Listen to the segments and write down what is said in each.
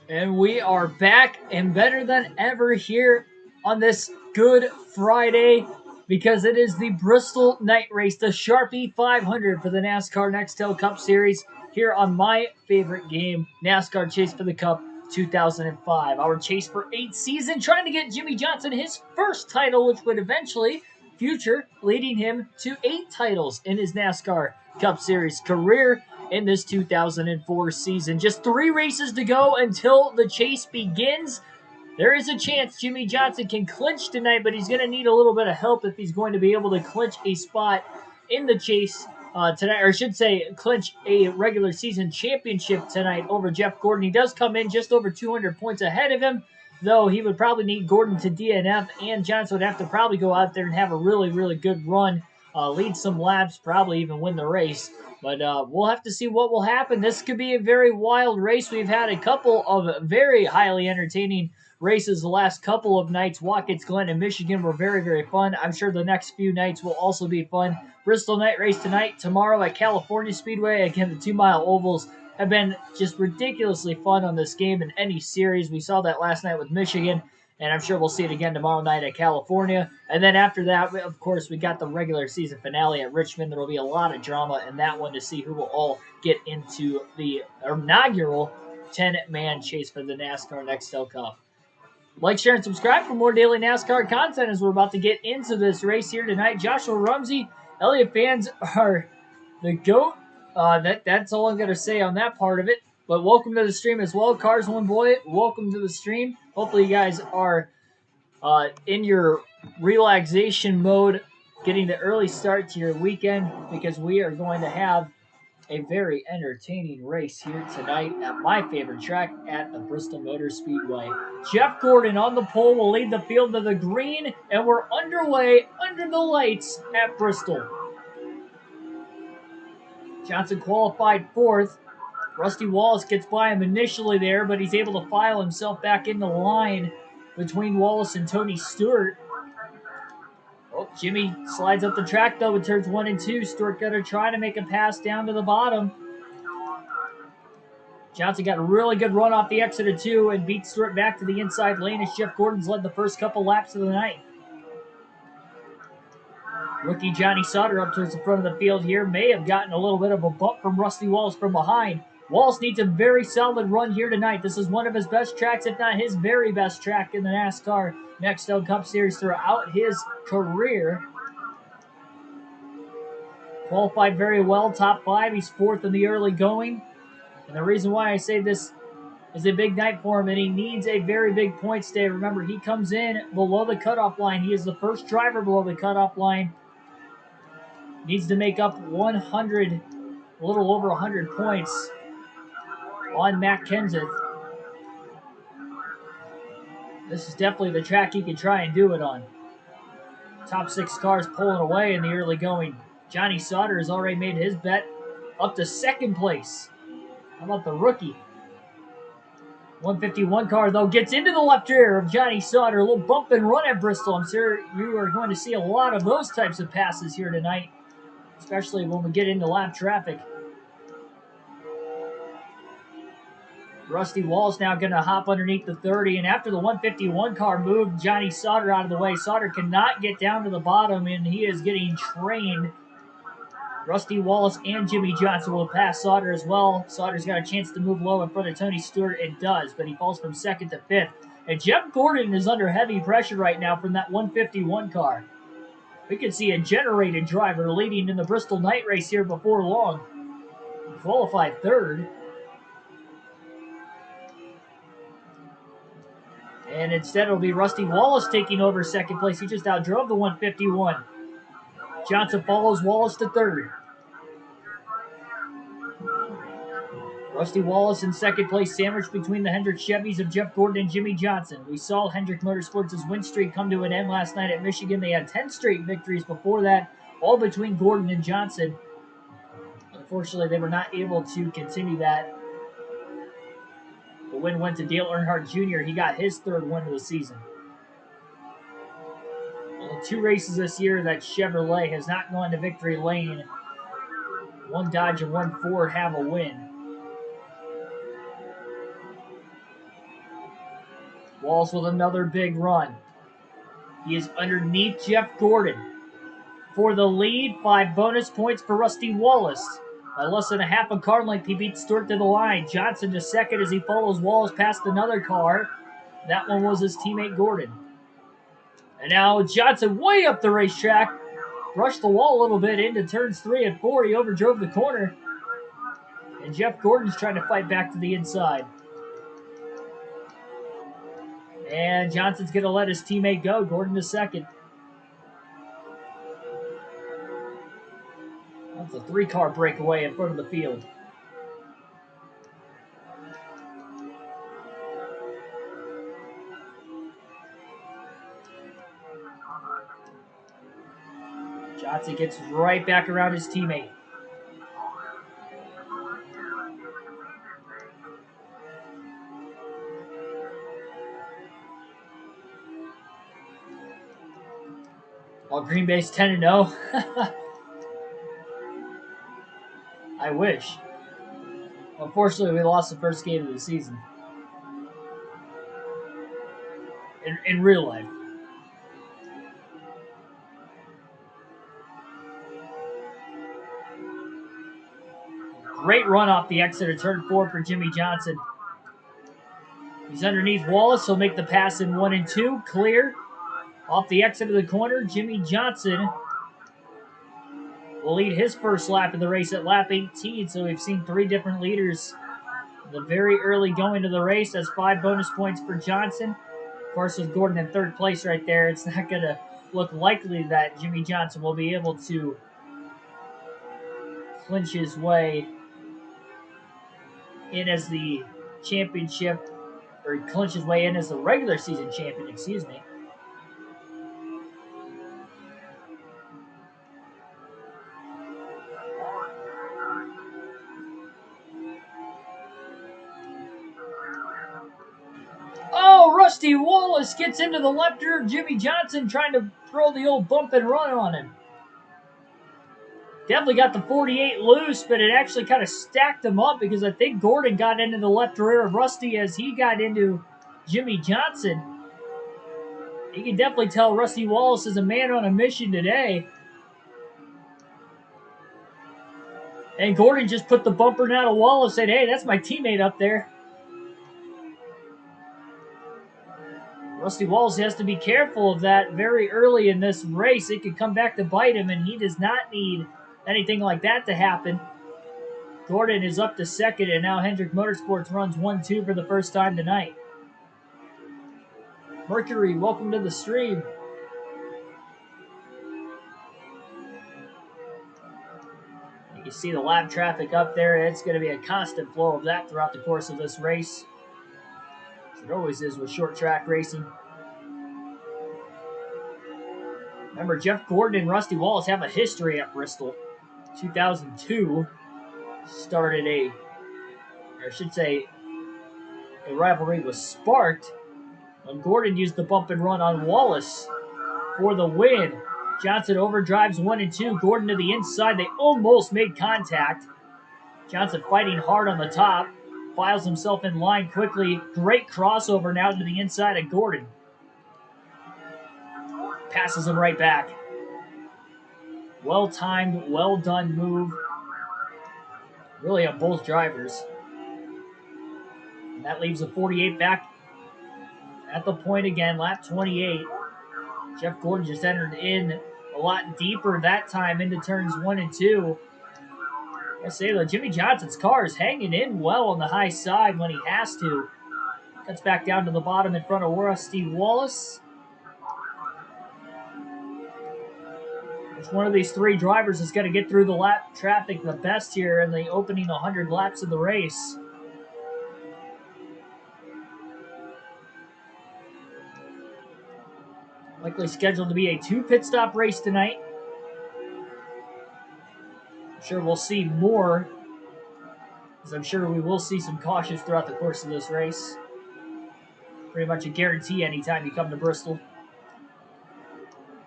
And we are back and better than ever here on this Good Friday because it is the Bristol Night Race, the Sharpie 500 for the NASCAR Nextel Cup Series here on my favorite game, NASCAR Chase for the Cup 2005. Our chase for 8 season, trying to get Jimmy Johnson his first title, which would eventually future leading him to 8 titles in his NASCAR Cup Series career in this 2004 season. Just 3 races to go until the chase begins. There is a chance Jimmy Johnson can clinch tonight, but he's going to need a little bit of help if he's going to be able to clinch a spot in the chase tonight, or I should say, clinch a regular season championship tonight over Jeff Gordon. He does come in just over 200 points ahead of him, though he would probably need Gordon to DNF, and Johnson would have to probably go out there and have a really, really good run, lead some laps, probably even win the race. But we'll have to see what will happen. This could be a very wild race. We've had a couple of very highly entertaining races the last couple of nights. Watkins Glen and Michigan were very, very fun. I'm sure the next few nights will also be fun. Bristol night race tonight, tomorrow at California Speedway. Again, the 2-mile ovals have been just ridiculously fun on this game in any series. We saw that last night with Michigan, and I'm sure we'll see it again tomorrow night at California. And then after that, of course, we got the regular season finale at Richmond. There will be a lot of drama in that one to see who will all get into the inaugural 10-man chase for the NASCAR Nextel Cup. Like, share, and subscribe for more daily NASCAR content as we're about to get into this race here tonight. Joshua Rumsey, Elliott fans are the GOAT. That's all I'm going to say on that part of it. But welcome to the stream as well. Cars One Boy, welcome to the stream. Hopefully you guys are in your relaxation mode, getting the early start to your weekend, because we are going to have a very entertaining race here tonight at my favorite track at the Bristol Motor Speedway. Jeff Gordon on the pole will lead the field to the green, and we're underway under the lights at Bristol. Johnson qualified 4th. Rusty Wallace gets by him initially there, but he's able to file himself back in the line between Wallace and Tony Stewart. Oh, Jimmy slides up the track, though, with turns 1 and 2. Stewart going to try to make a pass down to the bottom. Johnson got a really good run off the exit of 2 and beat Stewart back to the inside lane as Jeff Gordon's led the first couple laps of the night. Rookie Johnny Sauter up towards the front of the field here. May have gotten a little bit of a bump from Rusty Wallace from behind. Wallace needs a very solid run here tonight. This is one of his best tracks, if not his very best track in the NASCAR Nextel Cup Series throughout his career. Qualified very well, top 5. He's 4th in the early going. And the reason why I say this is a big night for him, and he needs a very big points day. Remember, he comes in below the cutoff line. He is the first driver below the cutoff line. Needs to make up 100, a little over 100 points on Matt Kenseth. This is definitely the track he can try and do it on. Top 6 cars pulling away in the early going. Johnny Sauter has already made his bet up to 2nd place. How about the rookie? 151 car, though, gets into the left rear of Johnny Sauter. A little bump and run at Bristol. I'm sure you are going to see a lot of those types of passes here tonight, especially when we get into lap traffic. Rusty Wallace now going to hop underneath the 30, and after the 151 car moved Johnny Sauter out of the way, Sauter cannot get down to the bottom, and he is getting trained. Rusty Wallace and Jimmy Johnson will pass Sauter as well. Sauter's got a chance to move low in front of Tony Stewart. It does, but he falls from 2nd to 5th. And Jeff Gordon is under heavy pressure right now from that 151 car. We could see a generated driver leading in the Bristol night race here before long. He qualified 3rd. And instead it'll be Rusty Wallace taking over 2nd place. He just outdrove the 151. Johnson follows Wallace to 3rd. Rusty Wallace in 2nd place, sandwiched between the Hendrick Chevys of Jeff Gordon and Jimmy Johnson. We saw Hendrick Motorsports' win streak come to an end last night at Michigan. They had 10 straight victories before that, all between Gordon and Johnson. Unfortunately, they were not able to continue that. The win went to Dale Earnhardt Jr. He got his 3rd win of the season. Only 2 races this year that Chevrolet has not gone to victory lane. 1 Dodge and 1 Ford have a win. Wallace with another big run. He is underneath Jeff Gordon. For the lead, 5 bonus points for Rusty Wallace. By less than a half a car length, he beats Stewart to the line. Johnson to second as he follows Wallace past another car. That one was his teammate Gordon. And now Johnson way up the racetrack. Brushed the wall a little bit into turns 3 and 4. He overdrove the corner. And Jeff Gordon's trying to fight back to the inside. And Johnson's going to let his teammate go. Gordon to second. That's a 3-car breakaway in front of the field. Johnson gets right back around his teammate. Well, Green Bay's 10-0. I wish. Unfortunately, we lost the first game of the season. In real life. Great run off the exit of turn 4 for Jimmy Johnson. He's underneath Wallace. He'll make the pass in 1 and 2. Clear. Off the exit of the corner, Jimmy Johnson will lead his first lap of the race at lap 18. So we've seen 3 different leaders the very early going to the race. That's 5 bonus points for Johnson. Of course, with Gordon in 3rd place right there, it's not going to look likely that Jimmy Johnson will be able to clinch his way in as the championship, or clinch his way in as the regular season champion, excuse me. Oh, Rusty Wallace gets into the left rear of Jimmy Johnson, trying to throw the old bump and run on him. Definitely got the 48 loose, but it actually kind of stacked him up because I think Gordon got into the left rear of Rusty as he got into Jimmy Johnson. You can definitely tell Rusty Wallace is a man on a mission today. And Gordon just put the bumper down to Wallace, said, hey, that's my teammate up there. Rusty Wallace has to be careful of that very early in this race. It could come back to bite him, and he does not need anything like that to happen. Gordon is up to second, and now Hendrick Motorsports runs 1-2 for the first time tonight. Mercury, welcome to the stream. You can see the lap traffic up there. It's going to be a constant flow of that throughout the course of this race. As it always is with short track racing. Remember, Jeff Gordon and Rusty Wallace have a history at Bristol. 2002 started a rivalry was sparked when Gordon used the bump and run on Wallace for the win. Johnson overdrives 1 and 2. Gordon to the inside. They almost made contact. Johnson fighting hard on the top. Files himself in line quickly. Great crossover now to the inside of Gordon. Passes him right back. Well-timed, well-done move. Really on both drivers. And that leaves the 48 back at the point again, lap 28. Jeff Gordon just entered in a lot deeper that time into turns 1 and 2. I say though, Jimmy Johnson's car is hanging in well on the high side when he has to. Cuts back down to the bottom in front of Rusty Wallace. Which one of these 3 drivers is going to get through the lap traffic the best here in the opening 100 laps of the race? Likely scheduled to be a 2 pit stop race tonight. I'm sure we'll see more, as I'm sure we will see some cautions throughout the course of this race. Pretty much a guarantee anytime you come to Bristol.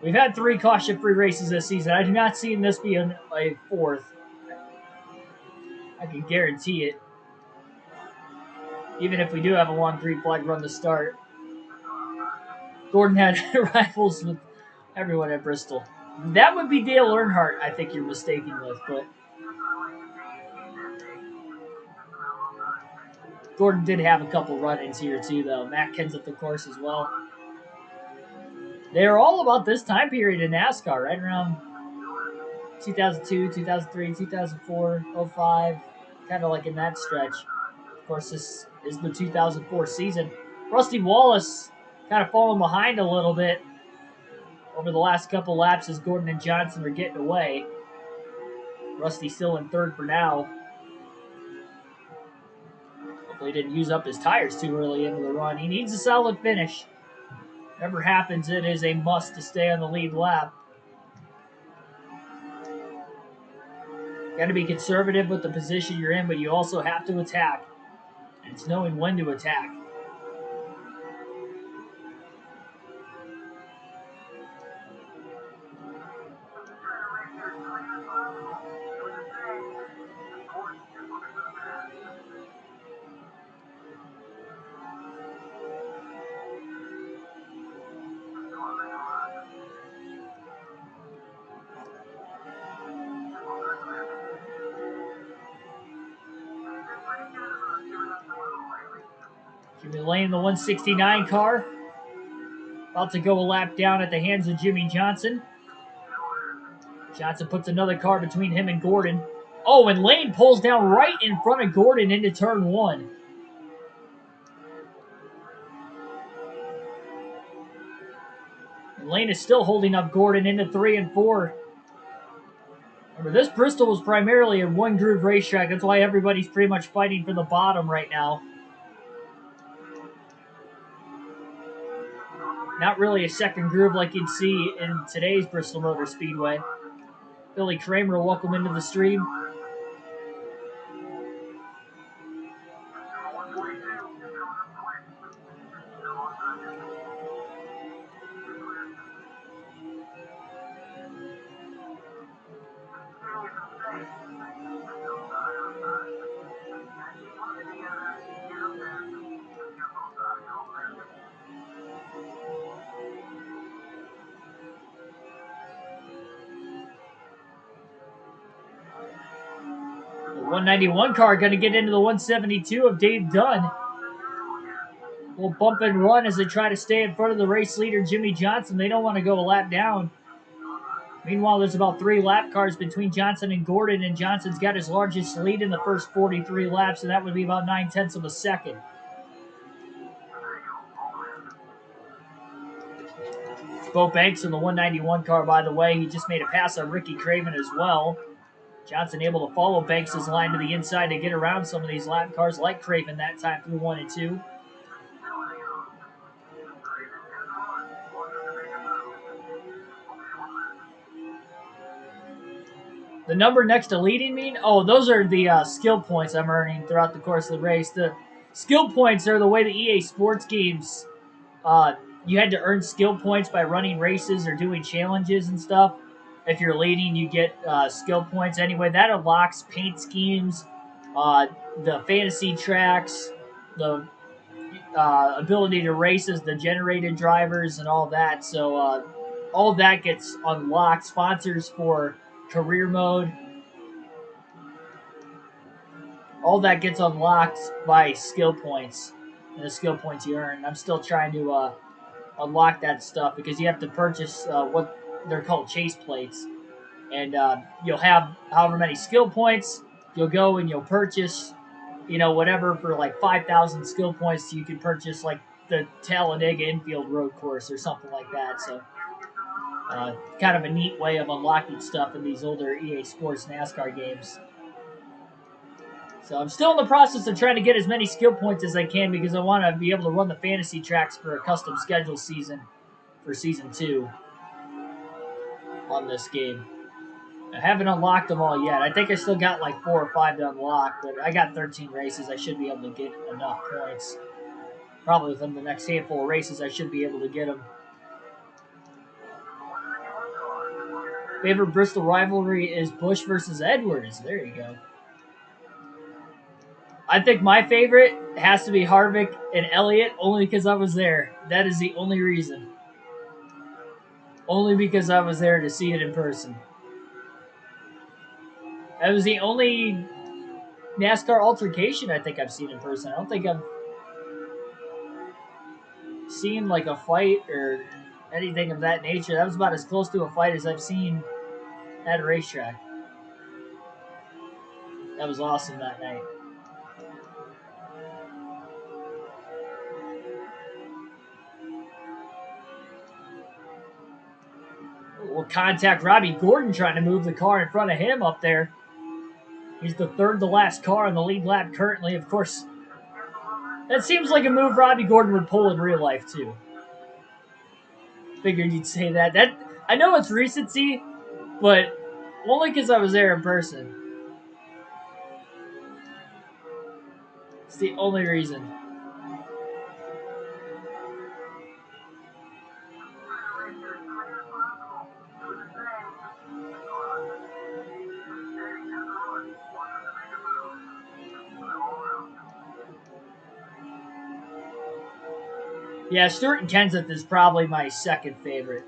We've had 3 caution-free races this season. I do not see this being a 4th. I can guarantee it. Even if we do have a long green flag run to start. Gordon had rivals with everyone at Bristol. That would be Dale Earnhardt, I think you're mistaken with, but Gordon did have a couple run-ins here too, though. Matt Kenseth, of course, as well. They're all about this time period in NASCAR, right around 2002, 2003, 2004, 05, kind of like in that stretch. Of course, this is the 2004 season. Rusty Wallace kind of falling behind a little bit over the last couple laps as Gordon and Johnson are getting away. Rusty still in third for now. Hopefully he didn't use up his tires too early into the run. He needs a solid finish. Whatever happens, it is a must to stay on the lead lap. Got to be conservative with the position you're in, but you also have to attack. And it's knowing when to attack. Jimmy Lane, the 169 car. About to go a lap down at the hands of Jimmy Johnson. Johnson puts another car between him and Gordon. Oh, and Lane pulls down right in front of Gordon into turn one. And Lane is still holding up Gordon into 3 and 4. Remember, this Bristol was primarily a one-groove racetrack. That's why everybody's pretty much fighting for the bottom right now. Not really a second groove like you'd see in today's Bristol Motor Speedway. Billy Kramer, welcome into the stream. The 191 car going to get into the 172 of Dave Dunn. We'll bump and run as they try to stay in front of the race leader, Jimmy Johnson. They don't want to go a lap down. Meanwhile, there's about 3 lap cars between Johnson and Gordon, and Johnson's got his largest lead in the first 43 laps, and that would be about 9/10 of a second. Bo Banks in the 191 car, by the way. He just made a pass on Ricky Craven as well. Johnson able to follow Banks' line to the inside to get around some of these lap cars like Craven that time through 1 and 2. The number next to leading mean? Oh, those are the skill points I'm earning throughout the course of the race. The skill points are the way the EA Sports games, you had to earn skill points by running races or doing challenges and stuff. If you're leading, you get skill points. Anyway, that unlocks paint schemes, the fantasy tracks, the ability to race as the generated drivers and all that. So all that gets unlocked. Sponsors for career mode. All that gets unlocked by skill points. And the skill points you earn. I'm still trying to unlock that stuff because you have to purchase what they're called chase plates. And you'll have however many skill points. You'll go and you'll purchase, whatever for like 5,000 skill points. You can purchase like the Talladega Infield Road Course or something like that. So kind of a neat way of unlocking stuff in these older EA Sports NASCAR games. So I'm still in the process of trying to get as many skill points as I can because I want to be able to run the fantasy tracks for a custom schedule season for Season 2 on this game. I haven't unlocked them all yet. I think I still got like 4 or 5 to unlock, but I got 13 races. I should be able to get enough points. Probably within the next handful of races, I should be able to get them. Favorite Bristol rivalry is Busch versus Edwards. There you go. I think my favorite has to be Harvick and Elliott, only because I was there. That is the only reason. Only because I was there to see it in person. That was the only NASCAR altercation I think I've seen in person. I don't think I've seen like a fight or anything of that nature. That was about as close to a fight as I've seen at a racetrack. That was awesome that night. We'll contact Robbie Gordon trying to move the car in front of him up there. He's the third to last car on the lead lap currently. Of course, that seems like a move Robbie Gordon would pull in real life too. Figured you'd say that. I know it's recency, but only because I was there in person. It's the only reason. Yeah, Stewart and Kenseth is probably my second favorite.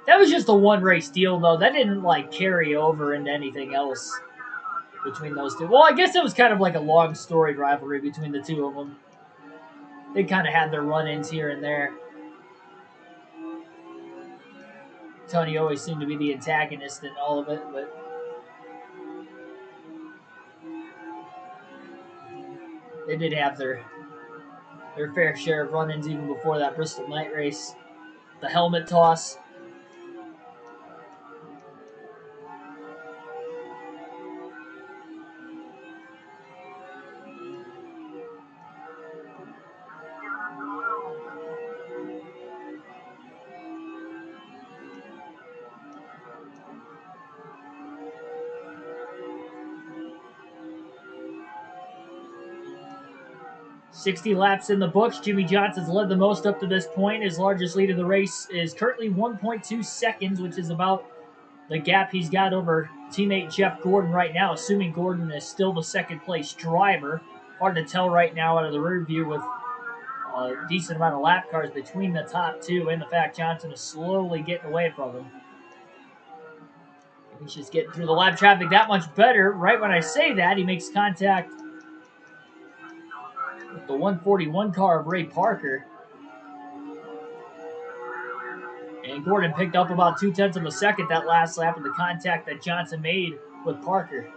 That was just a one race deal, though. That didn't like carry over into anything else between those two. Well, I guess it was kind of like a long storied rivalry between the two of them. They kind of had their run-ins here and there. Tony always seemed to be the antagonist in all of it, but they did have their fair share of run-ins even before that Bristol night race. The helmet toss. "60 laps in the books. Jimmy Johnson's led the most up to this point. His largest lead of the race is currently 1.2 seconds, which is about the gap he's got over teammate Jeff Gordon right now, assuming Gordon is still the second place driver. Hard to tell right now out of the rear view with a decent amount of lap cars between the top two, and the fact Johnson is slowly getting away from him. He's just getting through the lap traffic that much better. Right when I say that, he makes contact with the 141 car of Ray Parker. And Gordon picked up about 0.2 of a second that last lap of the contact that Johnson made with Parker.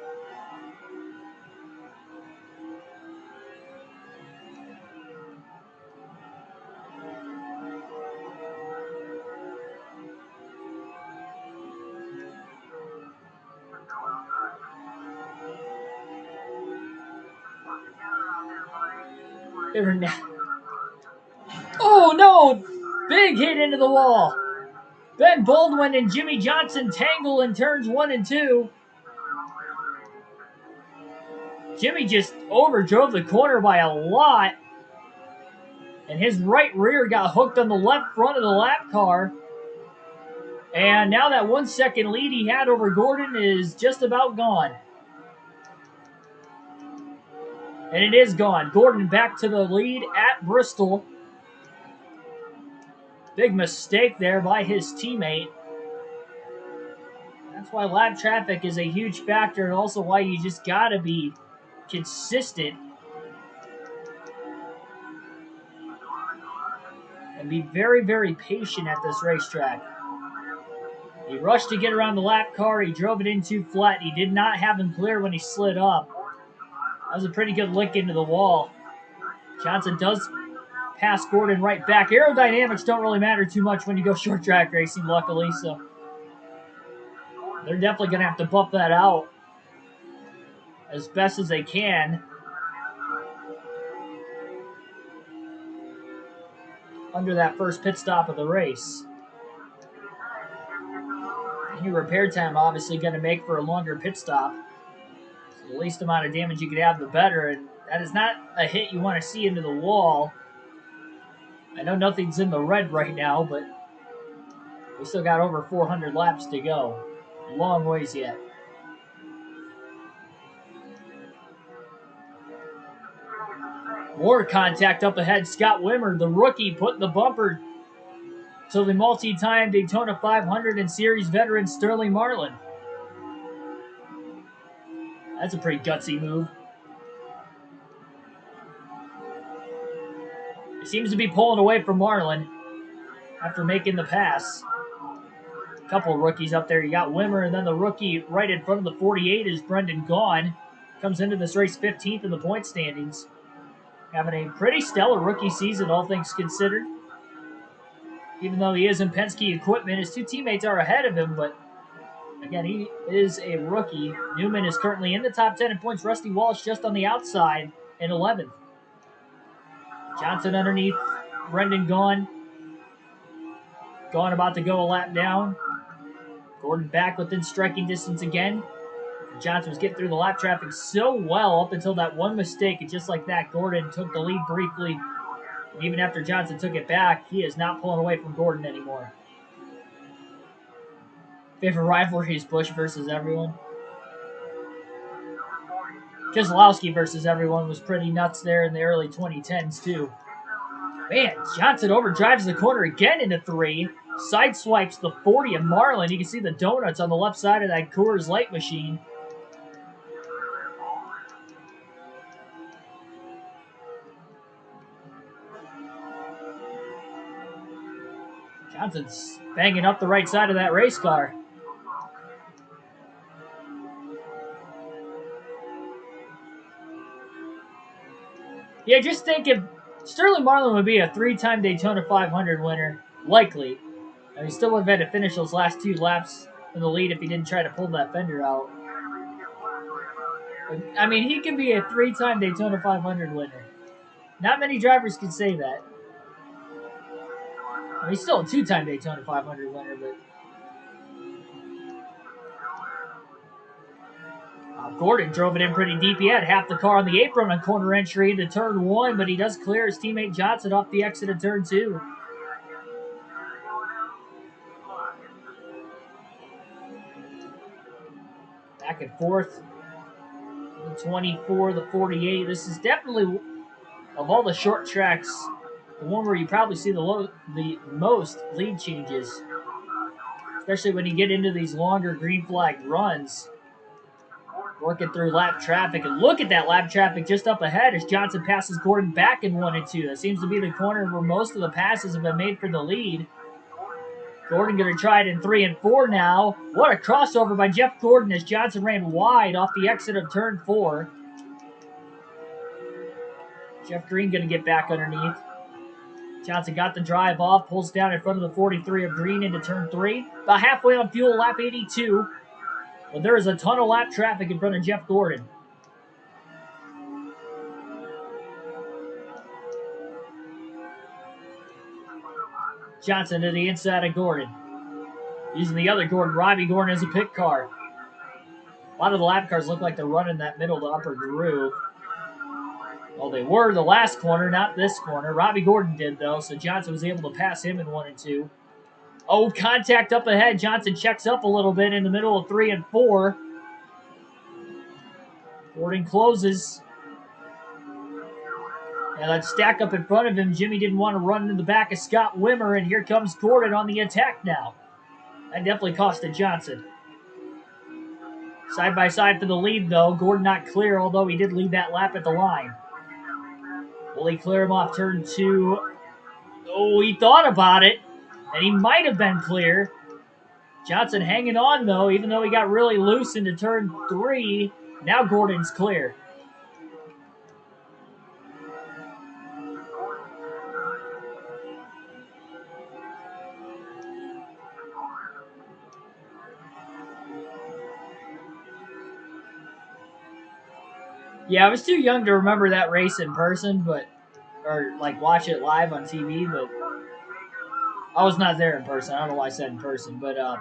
Oh no! Big hit into the wall. Ben Baldwin and Jimmy Johnson tangle in turns 1 and 2. Jimmy just overdrove the corner by a lot. And his right rear got hooked on the left front of the lap car. And now that 1 second lead he had over Gordon is just about gone. And it is gone. Gordon back to the lead at Bristol. Big mistake there by his teammate. That's why lap traffic is a huge factor, and also why you just gotta be consistent and be very, very patient at this racetrack. He rushed to get around the lap car. He drove it in too flat. He did not have him clear when he slid up. That was a pretty good lick into the wall. Johnson does pass Gordon right back. Aerodynamics don't really matter too much when you go short track racing, luckily, so they're definitely going to have to buff that out as best as they can under that first pit stop of the race. Any repair time obviously going to make for a longer pit stop. So the least amount of damage you could have, the better. And that is not a hit you want to see into the wall. I know nothing's in the red right now, but we still got over 400 laps to go. Long ways yet. More contact up ahead. Scott Wimmer, the rookie, putting the bumper to the multi-time Daytona 500 and Series veteran Sterling Marlin. That's a pretty gutsy move. He seems to be pulling away from Marlin after making the pass. A couple of rookies up there. You got Wimmer, and then the rookie right in front of the 48 is Brendan Gaughan. Comes into this race 15th in the point standings. Having a pretty stellar rookie season, all things considered. Even though he is in Penske equipment, his two teammates are ahead of him, but again, he is a rookie. Newman is currently in the top 10 in points. Rusty Walsh just on the outside in 11th. Johnson underneath Brendan Gaughan. Gaughan about to go a lap down. Gordon back within striking distance again. Johnson was getting through the lap traffic so well up until that one mistake, and just like that, Gordon took the lead briefly. And even after Johnson took it back, he is not pulling away from Gordon anymore. Favorite rivalry is Busch versus everyone. Keselowski versus everyone was pretty nuts there in the early 2010s, too. Man, Johnson overdrives the corner again into 3. Sideswipes the 40 of Marlin. You can see the donuts on the left side of that Coors Light machine. Johnson's banging up the right side of that race car. Yeah, just think if Sterling Marlin would be a 3-time Daytona 500 winner, likely. And he still would have had to finish those last 2 laps in the lead if he didn't try to pull that fender out. I mean, he can be a 3-time Daytona 500 winner. Not many drivers can say that. I mean, he's still a 2-time Daytona 500 winner, but... Gordon drove it in pretty deep. He had half the car on the apron on corner entry into turn 1, but he does clear his teammate Johnson off the exit of turn 2. Back and forth. The 24, the 48. This is definitely, of all the short tracks, the one where you probably see the most lead changes. Especially when you get into these longer green flag runs. Working through lap traffic. And look at that lap traffic just up ahead as Johnson passes Gordon back in 1 and 2. That seems to be the corner where most of the passes have been made for the lead. Gordon going to try it in 3 and 4 now. What a crossover by Jeff Gordon as Johnson ran wide off the exit of turn 4. Jeff Green going to get back underneath. Johnson got the drive off, pulls down in front of the 43 of Green into turn 3. About halfway on fuel, lap 82. But there is a ton of lap traffic in front of Jeff Gordon. Johnson to the inside of Gordon. Using the other Gordon, Robbie Gordon, as a pit car. A lot of the lap cars look like they're running that middle to upper groove. Well, they were the last corner, not this corner. Robbie Gordon did, though, so Johnson was able to pass him in 1 and 2. Oh, contact up ahead. Johnson checks up a little bit in the middle of 3 and 4. Gordon closes. And that stack up in front of him, Jimmy didn't want to run into the back of Scott Wimmer, and here comes Gordon on the attack now. That definitely costed Johnson. Side by side for the lead, though. Gordon not clear, although he did lead that lap at the line. Will he clear him off turn 2? Oh, he thought about it, and he might have been clear. Johnson hanging on, though, even though he got really loose into turn 3. Now Gordon's clear. Yeah, I was too young to remember that race in person, or like watch it live on TV, but I was not there in person. I don't know why I said in person, but on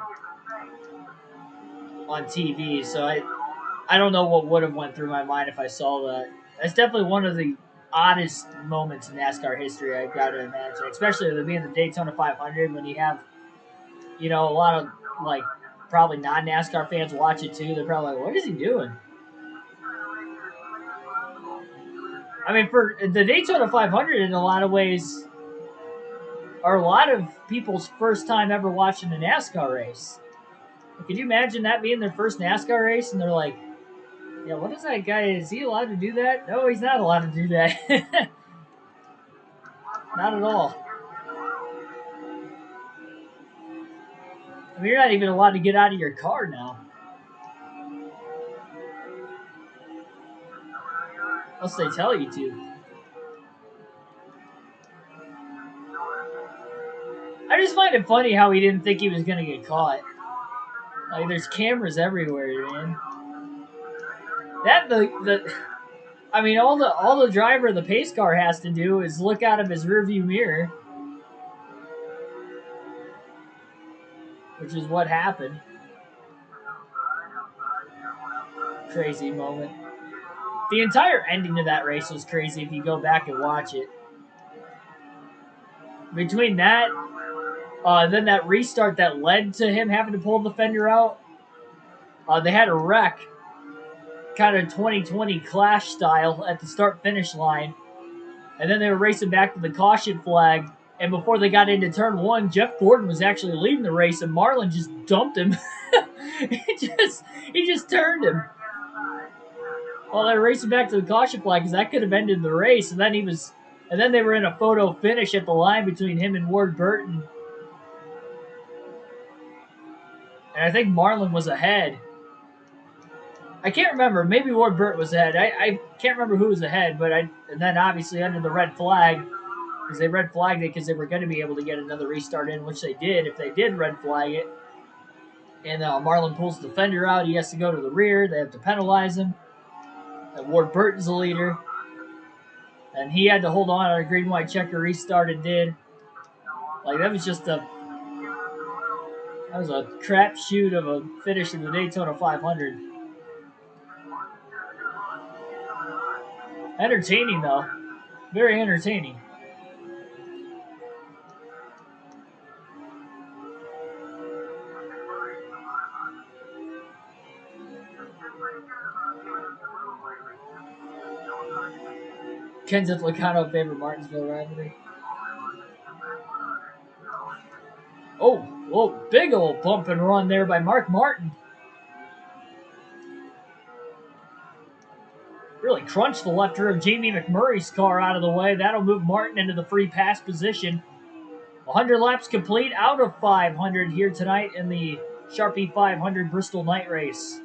TV. So I don't know what would have went through my mind if I saw that. That's definitely one of the oddest moments in NASCAR history, I've got to imagine, especially with it being the Daytona 500 when you have, a lot of like probably non-NASCAR fans watch it too. They're probably like, what is he doing? I mean, for the Daytona 500, in a lot of ways, are a lot of people's first time ever watching a NASCAR race. Could you imagine that being their first NASCAR race and they're like, yeah, what is that guy? Is he allowed to do that? No, he's not allowed to do that. Not at all. I mean, you're not even allowed to get out of your car now. Unless they tell you to. I just find it funny how he didn't think he was going to get caught. Like, there's cameras everywhere, man. I mean, all the driver of the pace car has to do is look out of his rearview mirror, which is what happened. Crazy moment. The entire ending of that race was crazy if you go back and watch it. Between that, then that restart that led to him having to pull the fender out, they had a wreck, kind of 2020 Clash style, at the start-finish line. And then they were racing back to the caution flag. And before they got into turn one, Jeff Gordon was actually leading the race, and Marlin just dumped him. he just turned him. While they were racing back to the caution flag, because that could have ended the race. And then they were in a photo finish at the line between him and Ward Burton. And I think Marlin was ahead. I can't remember. Maybe Ward Burton was ahead. I can't remember who was ahead, and then obviously under the red flag, because they red flagged it because they were going to be able to get another restart in, which they did if they did red flag it. And Marlin pulls the fender out. He has to go to the rear. They have to penalize him. And Ward Burton's the leader. And he had to hold on a green-white checker restart and did. Like, that was a crapshoot of a finish in the Daytona 500. Entertaining, though. Very entertaining. Kenseth Locano favor Martinsville rivalry. Oh, big old bump and run there by Mark Martin. Really crunched the left rear of Jamie McMurray's car out of the way. That'll move Martin into the free pass position. 100 laps complete out of 500 here tonight in the Sharpie 500 Bristol night race.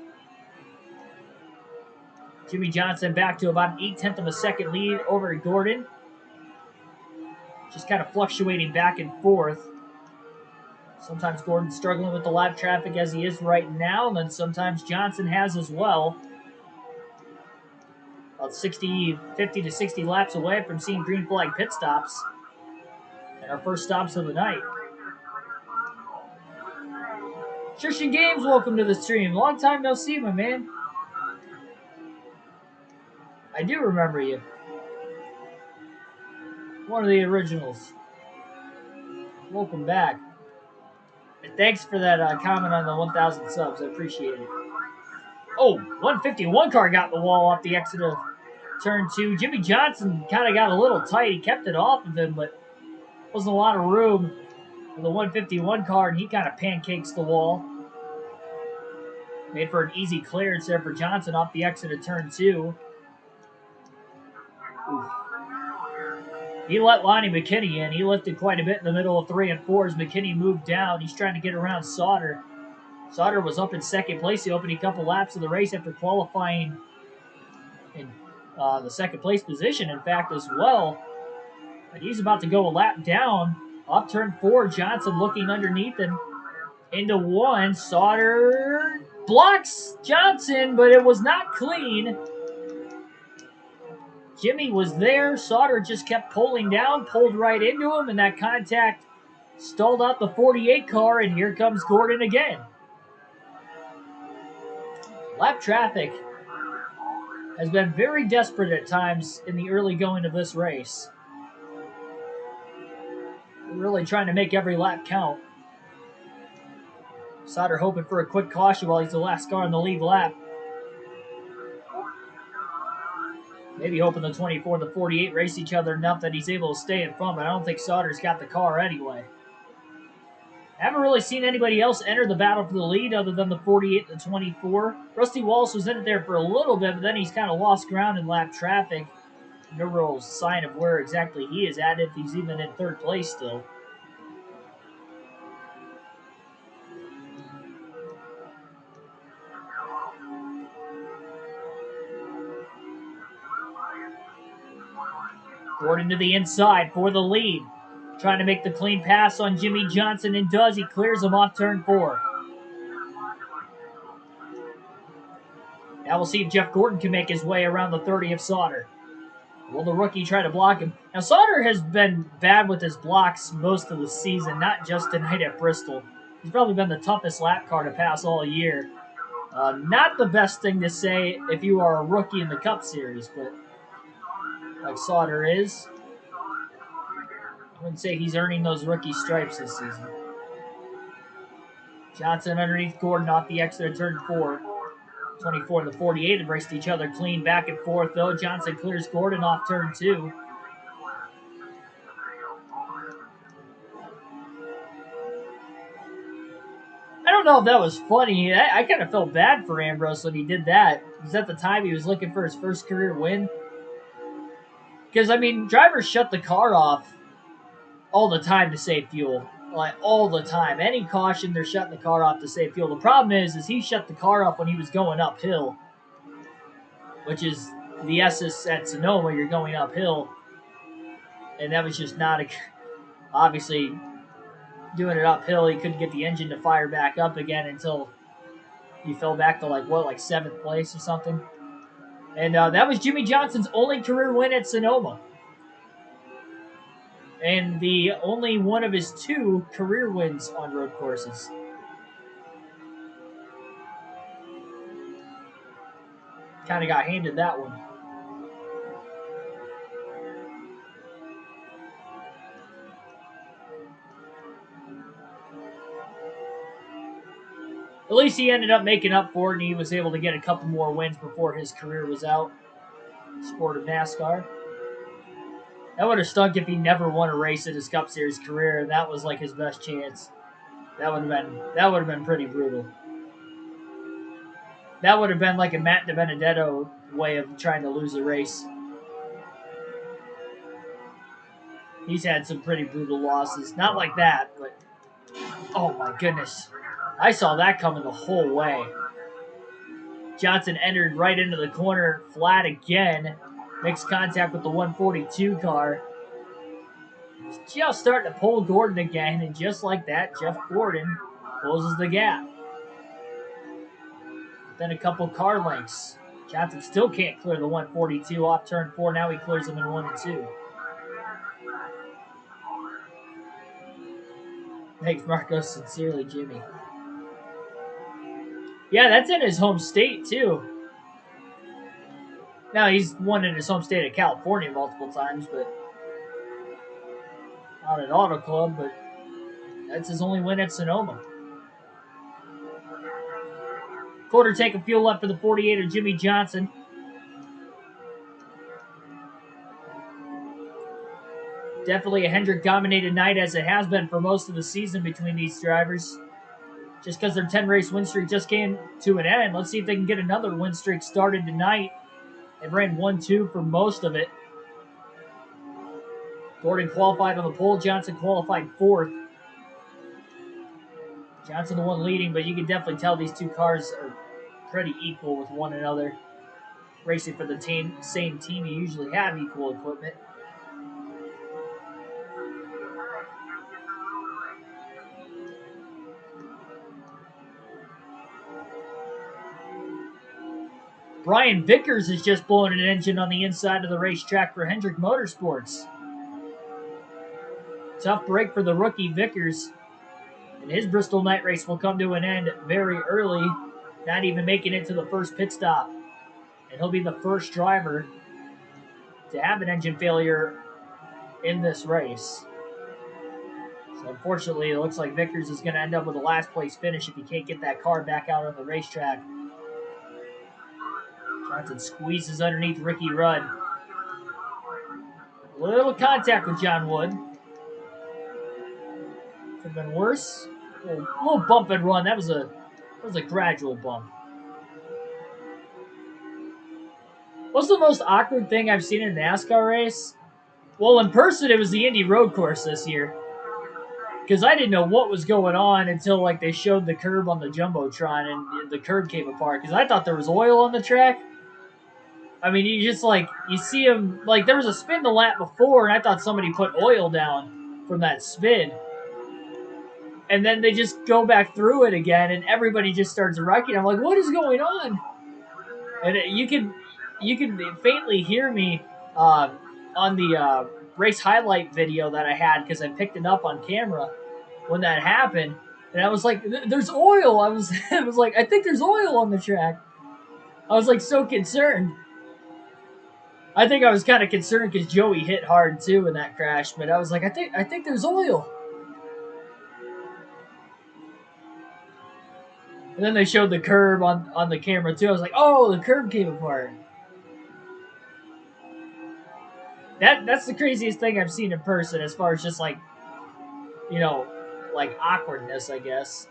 Jimmy Johnson back to about an 0.8 of a second lead over Gordon. Just kind of fluctuating back and forth. Sometimes Gordon's struggling with the lap traffic as he is right now, and then sometimes Johnson has as well. About 50 to 60 laps away from seeing green flag pit stops. And our first stops of the night. Tristan Games, welcome to the stream. Long time no see, my man. I do remember you. One of the originals. Welcome back. And thanks for that comment on the 1,000 subs. I appreciate it. Oh, 151 car got the wall off the exit of turn 2. Jimmy Johnson kind of got a little tight. He kept it off of him, but wasn't a lot of room for the 151 car, and he kind of pancakes the wall. Made for an easy clearance there for Johnson off the exit of turn 2. Oof. He let Lonnie McKinney in. He lifted quite a bit in the middle of 3 and 4 as McKinney moved down. He's trying to get around Sauter. Sauter was up in second place the opening couple laps of the race after qualifying in the second place position, in fact, as well. But he's about to go a lap down. Off turn 4, Johnson looking underneath and into 1. Sauter blocks Johnson, but it was not clean. Jimmy was there. Sauter just kept pulling down, pulled right into him, and that contact stalled out the 48 car, and here comes Gordon again. Lap traffic has been very desperate at times in the early going of this race. We're really trying to make every lap count. Sauter hoping for a quick caution while he's the last car in the lead lap. Maybe hoping the 24 and the 48 race each other enough that he's able to stay in front, but I don't think Sauter's got the car anyway. Haven't really seen anybody else enter the battle for the lead other than the 48 and the 24. Rusty Wallace was in it there for a little bit, but then he's kind of lost ground in lap traffic. No real sign of where exactly he is at, if he's even in third place still. Gordon to the inside for the lead. Trying to make the clean pass on Jimmy Johnson, and does. He clears him off turn 4. Now we'll see if Jeff Gordon can make his way around the 30 of Sauter. Will the rookie try to block him? Now, Sauter has been bad with his blocks most of the season, not just tonight at Bristol. He's probably been the toughest lap car to pass all year. Not the best thing to say if you are a rookie in the Cup Series, but like Sauter is, I wouldn't say he's earning those rookie stripes this season. Johnson underneath Gordon off the exit of turn 4. 24 and the 48 have raced each other clean back and forth, though. Johnson clears Gordon off turn 2. I don't know if that was funny. I kind of felt bad for Ambrose when he did that. Because at the time he was looking for his first career win. Because, I mean, drivers shut the car off all the time to save fuel. Like, all the time. Any caution, they're shutting the car off to save fuel. The problem is he shut the car off when he was going uphill. Which is the essence at Sonoma, you're going uphill. And that was just not obviously, doing it uphill, he couldn't get the engine to fire back up again until he fell back to, like 7th place or something. And that was Jimmy Johnson's only career win at Sonoma. And the only one of his 2 career wins on road courses. Kind of got handed that one. At least he ended up making up for it, and he was able to get a couple more wins before his career was out. Sport of NASCAR. That would have stunk if he never won a race in his Cup Series career, and that was like his best chance. That would have been pretty brutal. That would have been like a Matt DiBenedetto way of trying to lose a race. He's had some pretty brutal losses. Not like that, but oh my goodness. I saw that coming the whole way. Johnson entered right into the corner flat again. Makes contact with the 142 car. He's just starting to pull Gordon again, and just like that, Jeff Gordon closes the gap. Then a couple car lengths. Johnson still can't clear the 142 off turn 4. Now he clears them in 1 and 2. Thanks, Marcos. Sincerely, Jimmy. Yeah, that's in his home state, too. Now, he's won in his home state of California multiple times, but not at Auto Club, but that's his only win at Sonoma. Quarter tank of fuel left for the 48 of Jimmy Johnson. Definitely a Hendrick-dominated night, as it has been for most of the season between these drivers. Just because their 10-race win streak just came to an end. Let's see if they can get another win streak started tonight. They ran 1-2 for most of it. Gordon qualified on the pole. Johnson qualified 4th. Johnson the one leading, but you can definitely tell these 2 cars are pretty equal with one another. Racing for the same team, you usually have equal equipment. Brian Vickers is just blowing an engine on the inside of the racetrack for Hendrick Motorsports. Tough break for the rookie Vickers. And his Bristol night race will come to an end very early, not even making it to the first pit stop. And he'll be the first driver to have an engine failure in this race. So unfortunately, it looks like Vickers is going to end up with a last place finish if he can't get that car back out on the racetrack. Johnson squeezes underneath Ricky Rudd. Little contact with John Wood. Could have been worse. A little bump and run. That was a gradual bump. What's the most awkward thing I've seen in a NASCAR race? Well, in person, it was the Indy Road Course this year. Because I didn't know what was going on until like they showed the curb on the Jumbotron and the curb came apart. Because I thought there was oil on the track. I mean, you just like, you see him, like there was a spin the lap before and I thought somebody put oil down from that spin. And then they just go back through it again and everybody just starts wrecking. I'm like, what is going on? And you can faintly hear me on the race highlight video that I had because I picked it up on camera when that happened. And I was like, there's oil. I was like, I think there's oil on the track. I was like so concerned. I think I was kind of concerned because Joey hit hard too in that crash, but I was like, I think there's oil. And then they showed the curb on the camera too. I was like, oh, the curb came apart. That's the craziest thing I've seen in person as far as just like, you know, like awkwardness, I guess.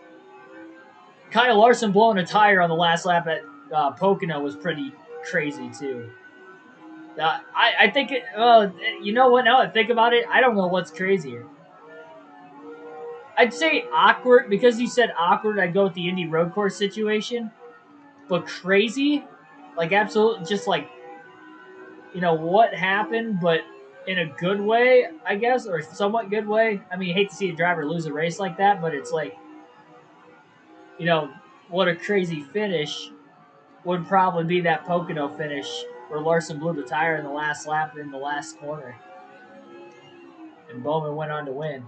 Kyle Larson blowing a tire on the last lap at Pocono was pretty crazy too. I think it. You know what? Now that I think about it, I don't know what's crazier. I'd say awkward because you said awkward. I'd go with the Indy Road Course situation, but crazy, like absolutely, just like, you know what happened, but in a good way, I guess, or somewhat good way. I mean, you hate to see a driver lose a race like that, but it's like, you know, what a crazy finish would probably be that Pocono finish where Larson blew the tire in the last lap in the last corner. And Bowman went on to win.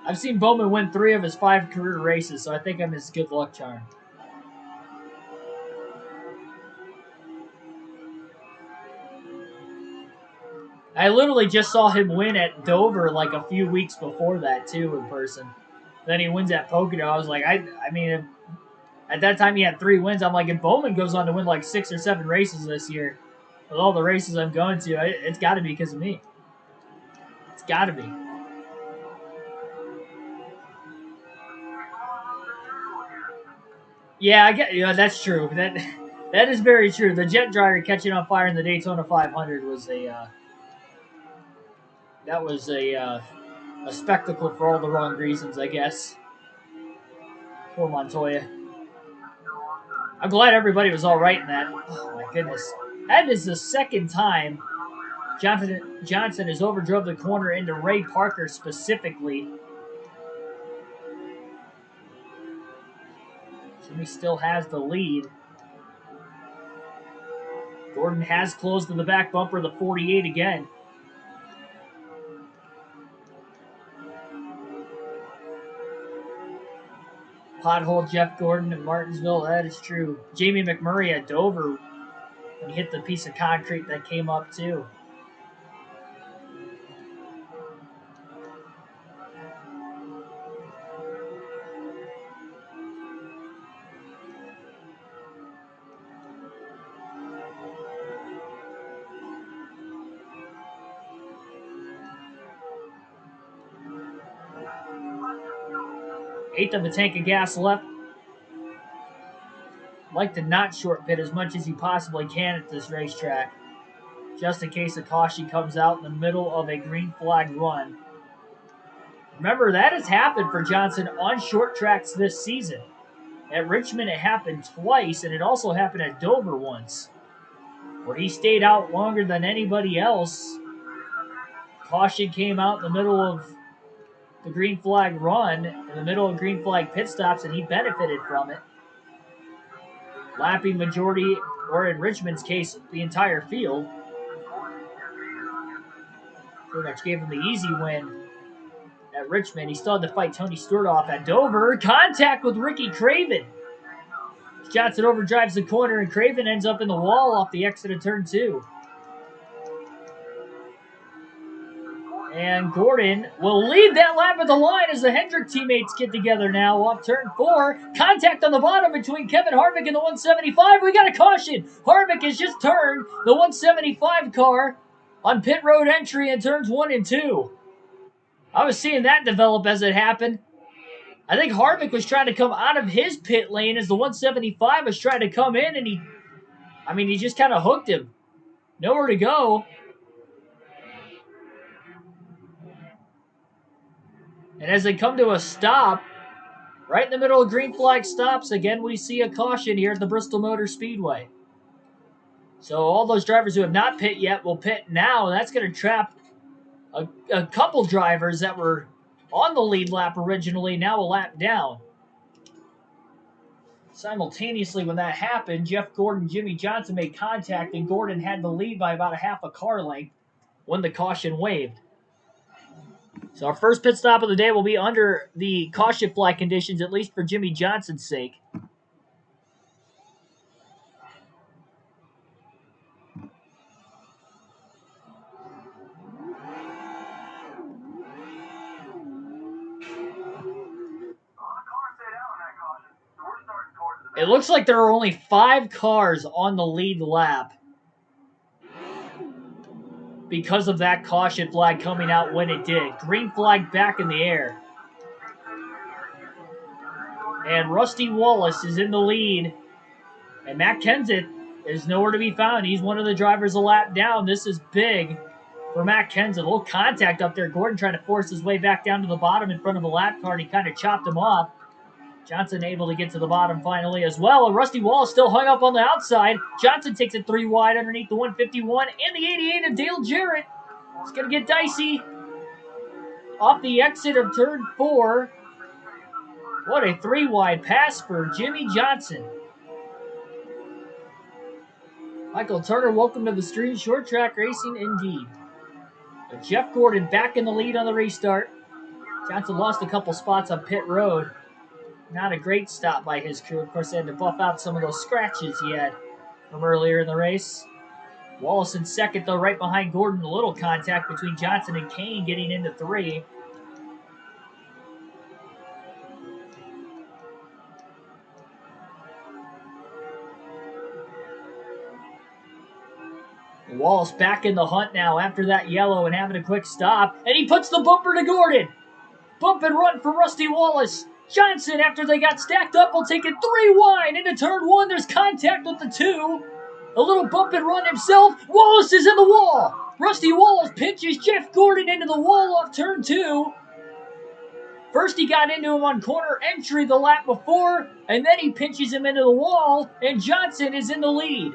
I've seen Bowman win 3 of his 5 career races, so I think I'm his good luck charm. I literally just saw him win at Dover like a few weeks before that, too, in person. Then he wins at Pocono. I was like, I mean, at that time he had 3 wins. I'm like, if Bowman goes on to win like 6 or 7 races this year, with all the races I'm going to, it's got to be because of me. It's got to be. Yeah, I get. Yeah, that's true. That is very true. The jet dryer catching on fire in the Daytona 500 was a a spectacle for all the wrong reasons, I guess. Poor Montoya. I'm glad everybody was all right in that. Oh my goodness, that is the second time Johnson has overdrove the corner into Ray Parker specifically. Jimmy still has the lead. Gordon has closed to the back bumper of the 48 again. Pothole Jeff Gordon in Martinsville, that is true. Jamie McMurray at Dover when he hit the piece of concrete that came up too. Eighth of a tank of gas left. Like to not short pit as much as you possibly can at this racetrack, just in case a caution comes out in the middle of a green flag run. Remember, that has happened for Johnson on short tracks this season. At Richmond, it happened twice, and it also happened at Dover once, where he stayed out longer than anybody else. Caution came out in the middle of the green flag run, in the middle of green flag pit stops, and he benefited from it. Lapping majority, or in Richmond's case, the entire field. Pretty much gave him the easy win at Richmond. He still had to fight Tony Stewart off at Dover. Contact with Ricky Craven. Johnson overdrives the corner, and Craven ends up in the wall off the exit of turn 2. And Gordon will lead that lap at the line as the Hendrick teammates get together now off turn 4. Contact on the bottom between Kevin Harvick and the 175. We got a caution. Harvick has just turned the 175 car on pit road entry in turns 1 and 2. I was seeing that develop as it happened. I think Harvick was trying to come out of his pit lane as the 175 was trying to come in, and he just kind of hooked him. Nowhere to go. And as they come to a stop, right in the middle of green flag stops, again we see a caution here at the Bristol Motor Speedway. So all those drivers who have not pit yet will pit now. That's going to trap a couple drivers that were on the lead lap originally, now a lap down. Simultaneously, when that happened, Jeff Gordon and Jimmy Johnson made contact, and Gordon had the lead by about a half a car length when the caution waved. So our first pit stop of the day will be under the caution flag conditions, at least for Jimmy Johnson's sake. It looks like there are only 5 cars on the lead lap because of that caution flag coming out when it did. Green flag back in the air. And Rusty Wallace is in the lead. And Matt Kenseth is nowhere to be found. He's one of the drivers a lap down. This is big for Matt Kenseth. A little contact up there. Gordon trying to force his way back down to the bottom in front of a lap car, and he kind of chopped him off. Johnson able to get to the bottom finally as well. And Rusty Wallace still hung up on the outside. Johnson takes it 3 wide underneath the 151 and the 88 of Dale Jarrett. It's going to get dicey off the exit of turn 4. What a 3 wide pass for Jimmy Johnson. Michael Turner, welcome to the stream. Short track racing indeed. But Jeff Gordon back in the lead on the restart. Johnson lost a couple spots on pit road. Not a great stop by his crew. Of course, they had to buff out some of those scratches he had from earlier in the race. Wallace in second, though, right behind Gordon. A little contact between Johnson and Kane getting into 3. Wallace back in the hunt now after that yellow and having a quick stop. And he puts the bumper to Gordon. Bump and run for Rusty Wallace. Johnson, after they got stacked up, will take it 3 wide into turn 1. There's contact with the 2. A little bump and run himself. Wallace is in the wall. Rusty Wallace pinches Jeff Gordon into the wall off turn 2. First he got into him on corner entry the lap before, and then he pinches him into the wall, and Johnson is in the lead.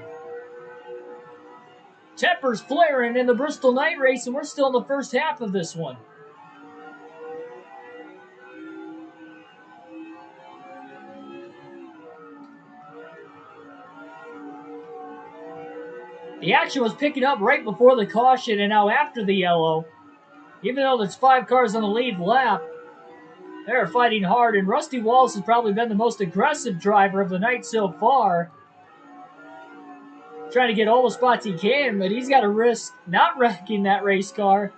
Tempers flaring in the Bristol night race, and we're still in the first half of this one. The action was picking up right before the caution and now after the yellow. Even though there's 5 cars on the lead lap, they're fighting hard, and Rusty Wallace has probably been the most aggressive driver of the night so far. Trying to get all the spots he can, but he's got to risk not wrecking that race car,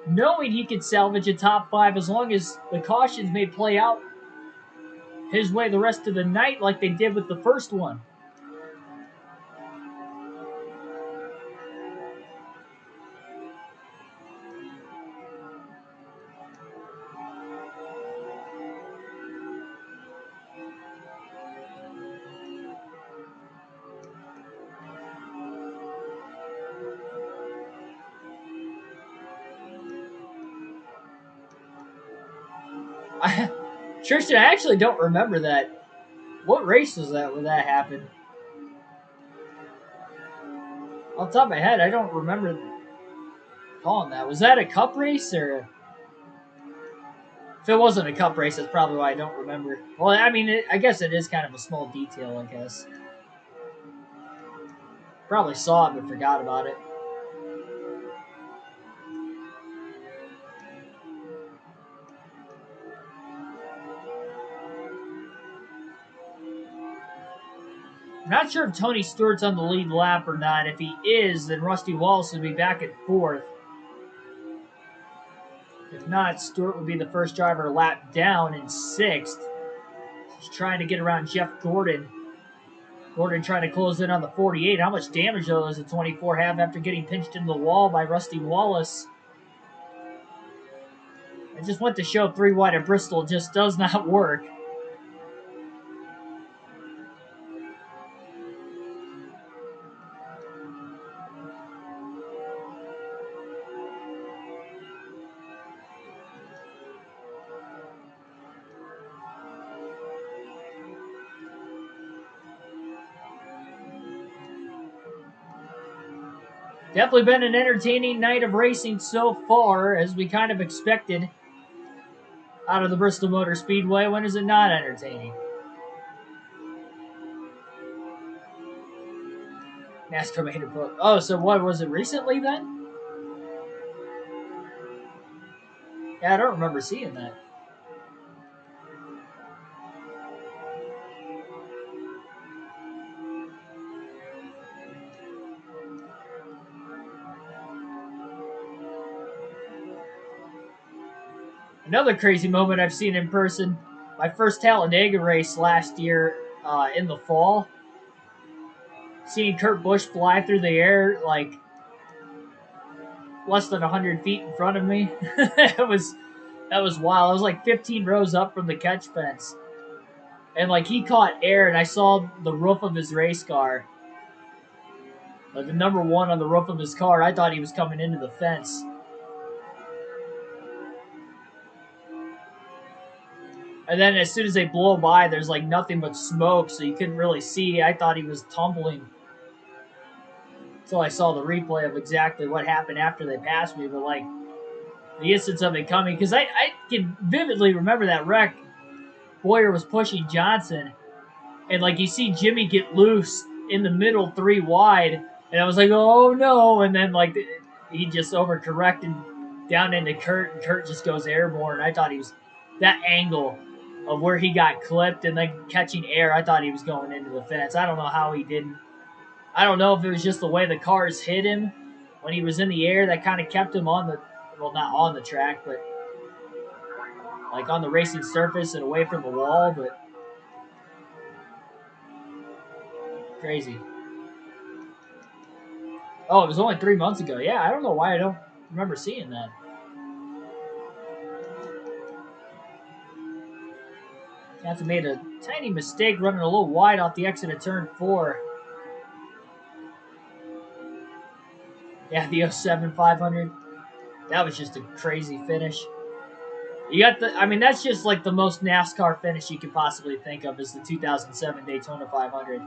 knowing he could salvage a top 5 as long as the cautions may play out his way the rest of the night like they did with the first one. Tristan, I actually don't remember that. What race was that when that happened? Off the top of my head, I don't remember calling that. Was that a cup race or? If it wasn't a cup race, that's probably why I don't remember. Well, I mean, I guess it is kind of a small detail, I guess. Probably saw it but forgot about it. I'm not sure if Tony Stewart's on the lead lap or not. If he is, then Rusty Wallace will be back at 4th. If not, Stewart would be the first driver lap down in 6th. He's trying to get around Jeff Gordon. Gordon trying to close in on the 48. How much damage, though, does the 24 have after getting pinched into the wall by Rusty Wallace? I just went to show 3 wide at Bristol. Just does not work. Definitely been an entertaining night of racing so far, as we kind of expected out of the Bristol Motor Speedway. When is it not entertaining? NASCAR made a book. Oh, so what was it recently then? Yeah, I don't remember seeing that. Another crazy moment I've seen in person. My first Talladega race last year in the fall. Seeing Kurt Busch fly through the air like less than 100 feet in front of me. that was wild. I was like 15 rows up from the catch fence. And like he caught air and I saw the roof of his race car. Like the number 1 on the roof of his car. I thought he was coming into the fence. And then as soon as they blow by, there's like nothing but smoke, so you couldn't really see. I thought he was tumbling. Until I saw the replay of exactly what happened after they passed me. But like the instance of it coming, because I can vividly remember that wreck. Boyer was pushing Johnson, and like you see Jimmy get loose in the middle 3 wide, and I was like, oh no, and then like he just overcorrected down into Kurt, and Kurt just goes airborne. I thought he was that angle of where he got clipped and then catching air. I thought he was going into the fence. I don't know how he didn't. I don't know if it was just the way the cars hit him when he was in the air that kind of kept him on the, well, not on the track, but like on the racing surface and away from the wall, but crazy. Oh, it was only 3 months ago. Yeah, I don't know why I don't remember seeing that. Johnson made a tiny mistake running a little wide off the exit of turn 4. Yeah, the 07 500. That was just a crazy finish. You got the, I mean, that's just like the most NASCAR finish you could possibly think of is the 2007 Daytona 500.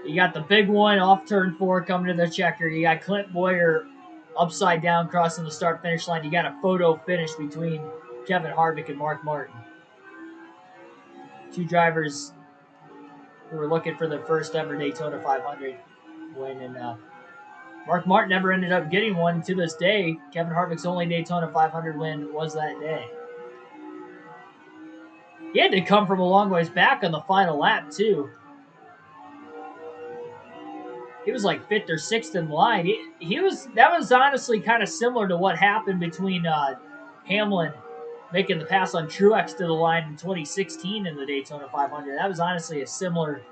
You got the big one off turn 4 coming to the checker. You got Clint Boyer upside down crossing the start finish line. You got a photo finish between Kevin Harvick and Mark Martin. 2 drivers who were looking for their first ever Daytona 500 win. And Mark Martin never ended up getting one to this day. Kevin Harvick's only Daytona 500 win was that day. He had to come from a long ways back on the final lap, too. He was like 5th or 6th in line. That was honestly kind of similar to what happened between Hamlin making the pass on Truex to the line in 2016 in the Daytona 500. That was honestly a similar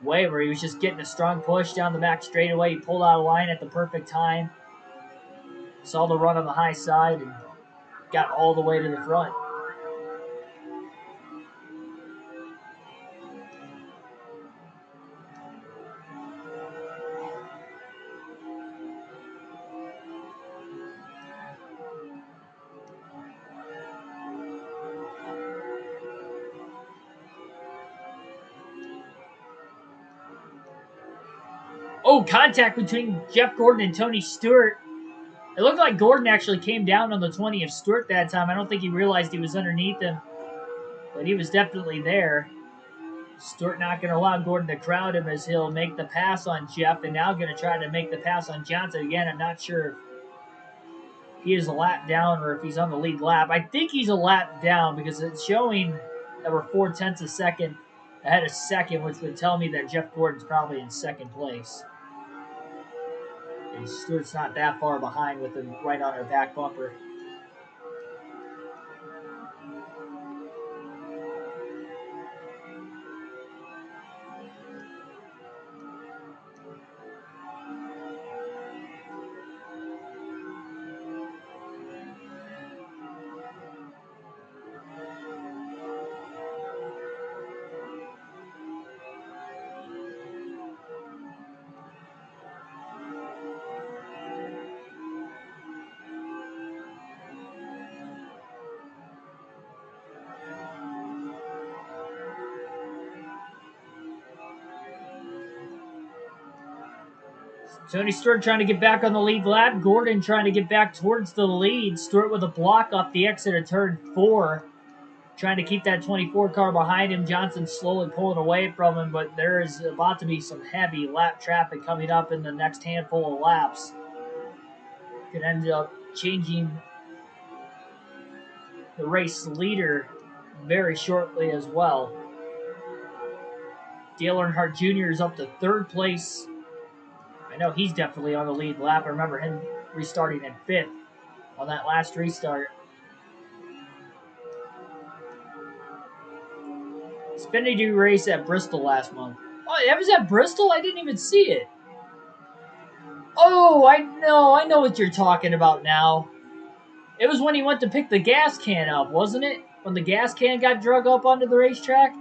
way where he was just getting a strong push down the back straightaway. He pulled out of line at the perfect time. Saw the run on the high side and got all the way to the front. Oh, contact between Jeff Gordon and Tony Stewart. It looked like Gordon actually came down on the 20 of Stewart that time. I don't think he realized he was underneath him, but he was definitely there. Stewart not going to allow Gordon to crowd him as he'll make the pass on Jeff, and now going to try to make the pass on Johnson. Again, I'm not sure if he is a lap down or if he's on the lead lap. I think he's a lap down because it's showing that we're 0.4 of a second ahead of second, which would tell me that Jeff Gordon's probably in second place. And Stewart's not that far behind with him right on our back bumper. Tony Stewart trying to get back on the lead lap. Gordon trying to get back towards the lead. Stewart with a block off the exit of turn 4. Trying to keep that 24 car behind him. Johnson slowly pulling away from him, but there is about to be some heavy lap traffic coming up in the next handful of laps. Could end up changing the race leader very shortly as well. Dale Earnhardt Jr. is up to 3rd place. I know he's definitely on the lead lap. I remember him restarting in 5th on that last restart. Xfinity race at Bristol last month. Oh, that was at Bristol? I didn't even see it. Oh, I know what you're talking about now. It was when he went to pick the gas can up, wasn't it? When the gas can got drug up onto the racetrack?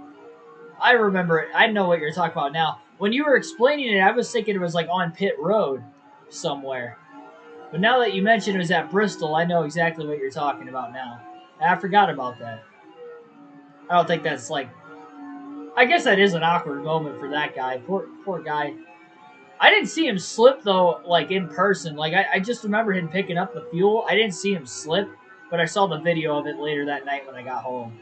I remember it. I know what you're talking about now. When you were explaining it, I was thinking it was like on pit road somewhere. But now that you mentioned it was at Bristol, I know exactly what you're talking about now. I forgot about that. I don't think that's like... I guess that is an awkward moment for that guy. Poor guy. I didn't see him slip, though, like, in person. Like, I just remember him picking up the fuel. I didn't see him slip, but I saw the video of it later that night when I got home.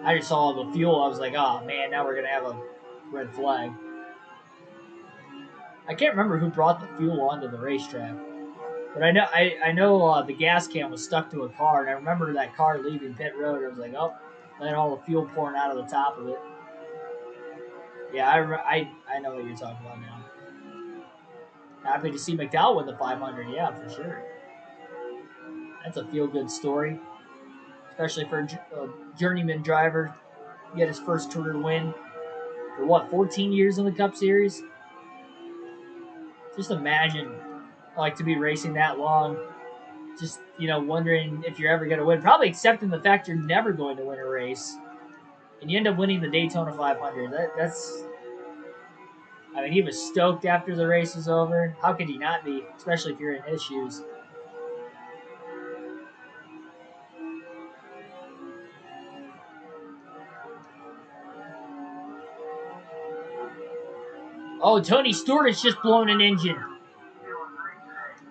I just saw the fuel. I was like, oh, man, now we're going to have a red flag. I can't remember who brought the fuel onto the racetrack. But I know the gas can was stuck to a car, and I remember that car leaving pit road. I was like, oh, then all the fuel pouring out of the top of it. Yeah, I know what you're talking about now. Happy to see McDowell win the 500, yeah, for sure. That's a feel-good story, especially for a journeyman driver. Get his first career win for, what, 14 years in the Cup Series? Just imagine, like, to be racing that long, just, you know, wondering if you're ever going to win. Probably accepting the fact you're never going to win a race, and you end up winning the Daytona 500. That's... I mean, he was stoked after the race was over. How could he not be, especially if you're in his shoes? Oh, Tony Stewart has just blown an engine.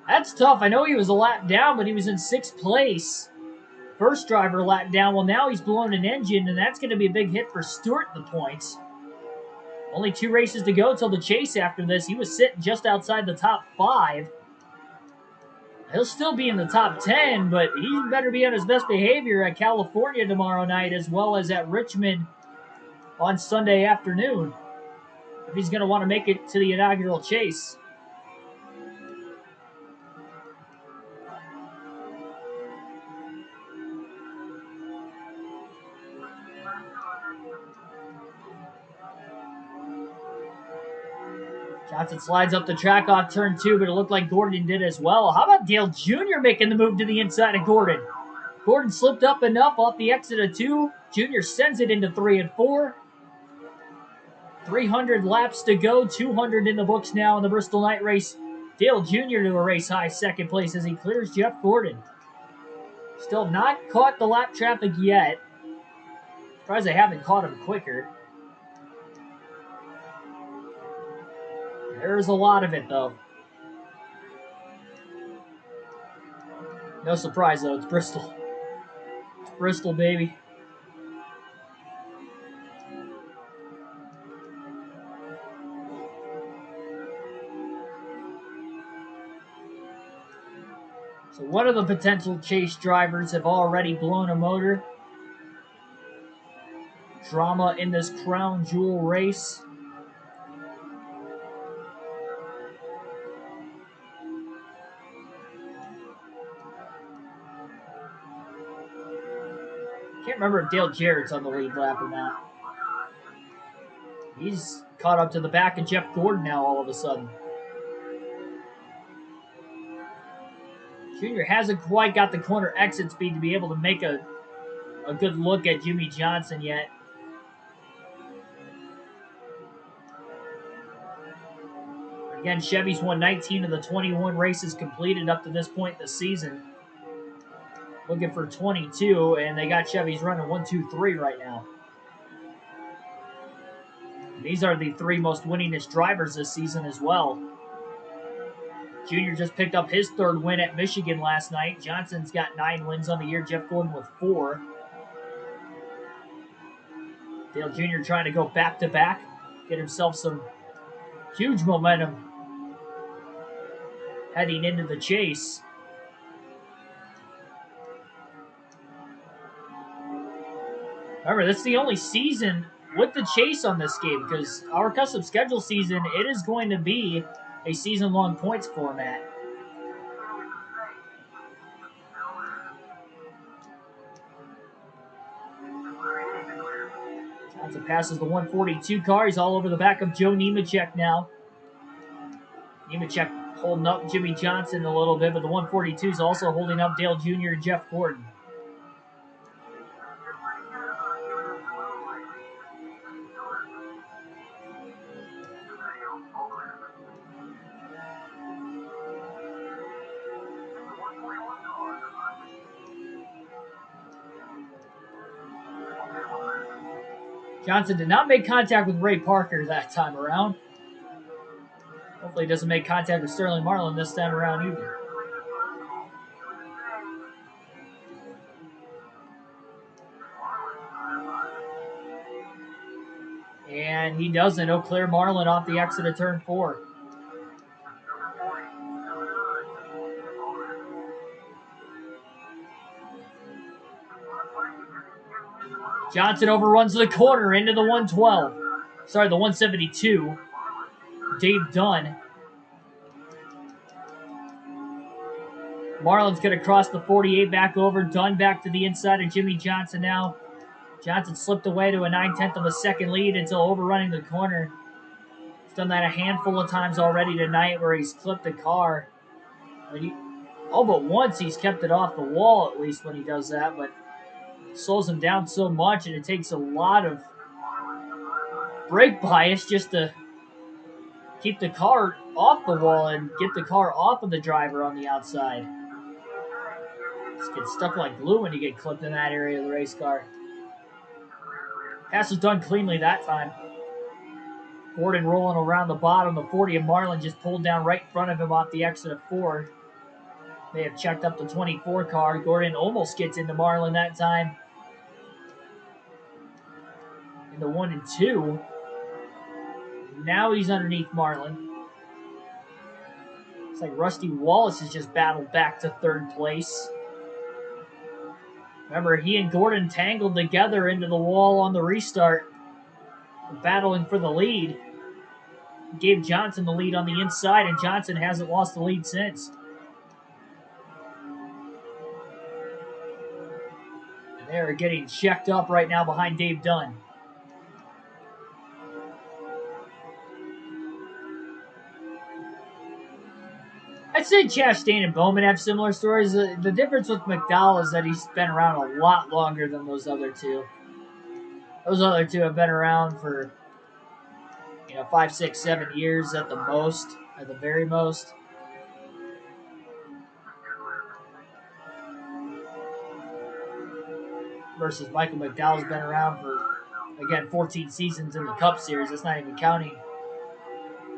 That's tough. I know he was a lap down, but he was in 6th place. First driver lap down. Well, now he's blown an engine, and that's going to be a big hit for Stewart in the points. Only 2 races to go till the chase after this. He was sitting just outside the top 5. He'll still be in the top 10, but he better be on his best behavior at California tomorrow night as well as at Richmond on Sunday afternoon if he's going to want to make it to the inaugural chase. Johnson slides up the track off turn 2, but it looked like Gordon did as well. How about Dale Jr. making the move to the inside of Gordon? Gordon slipped up enough off the exit of 2. Jr. sends it into 3 and 4. 300 laps to go, 200 in the books now in the Bristol night race. Dale Jr. to a race high 2nd place as he clears Jeff Gordon. Still not caught the lap traffic yet. Surprised they haven't caught him quicker. There's a lot of it, though. No surprise, though. It's Bristol. It's Bristol, baby. So one of the potential chase drivers have already blown a motor. Drama in this crown jewel race. Can't remember if Dale Jarrett's on the lead lap or not. He's caught up to the back of Jeff Gordon now all of a sudden. Junior hasn't quite got the corner exit speed to be able to make a good look at Jimmy Johnson yet. Again, Chevy's won 19 of the 21 races completed up to this point this season. Looking for 22, and they got Chevy's running 1, 2, 3 right now. These are the 3 most winningest drivers this season as well. Junior just picked up his 3rd win at Michigan last night. Johnson's got 9 wins on the year. Jeff Gordon with 4. Dale Jr. trying to go back-to-back, get himself some huge momentum heading into the chase. Remember, this is the only season with the chase on this game because our custom schedule season, it is going to be a season-long points format. Johnson passes the 142 car. He's all over the back of Joe Nemechek now. Nemechek holding up Jimmy Johnson a little bit, but the 142 is also holding up Dale Jr. and Jeff Gordon. Johnson did not make contact with Ray Parker that time around. Hopefully he doesn't make contact with Sterling Marlin this time around either. And he doesn't. He'll clear Marlin off the exit of turn 4. Johnson overruns the corner into the 112. Sorry, the 172. Dave Dunn. Marlin's going to cross the 48 back over. Dunn back to the inside of Jimmy Johnson now. Johnson slipped away to a 9/10 of a second lead until overrunning the corner. He's done that a handful of times already tonight where he's clipped the car. All but once he's kept it off the wall at least when he does that, but it slows him down so much and it takes a lot of brake bias just to keep the car off the wall and get the car off of the driver on the outside. Just get stuck like glue when you get clipped in that area of the race car. Pass was done cleanly that time. Gordon rolling around the bottom. The 40 of Marlin just pulled down right in front of him off the exit of 4. They have checked up the 24 car. Gordon almost gets into Marlin that time. Into 1 and 2. Now he's underneath Marlin. It's like Rusty Wallace has just battled back to 3rd place. Remember, he and Gordon tangled together into the wall on the restart, battling for the lead. Gave Johnson the lead on the inside, and Johnson hasn't lost the lead since. And they're getting checked up right now behind Dave Dunn. I'd say Chastain and Bowman have similar stories. The difference with McDowell is that he's been around a lot longer than those other two. Those other two have been around for 5, 6, 7 years at the most, at the very most. Versus Michael McDowell's been around for, again, 14 seasons in the Cup Series. That's not even counting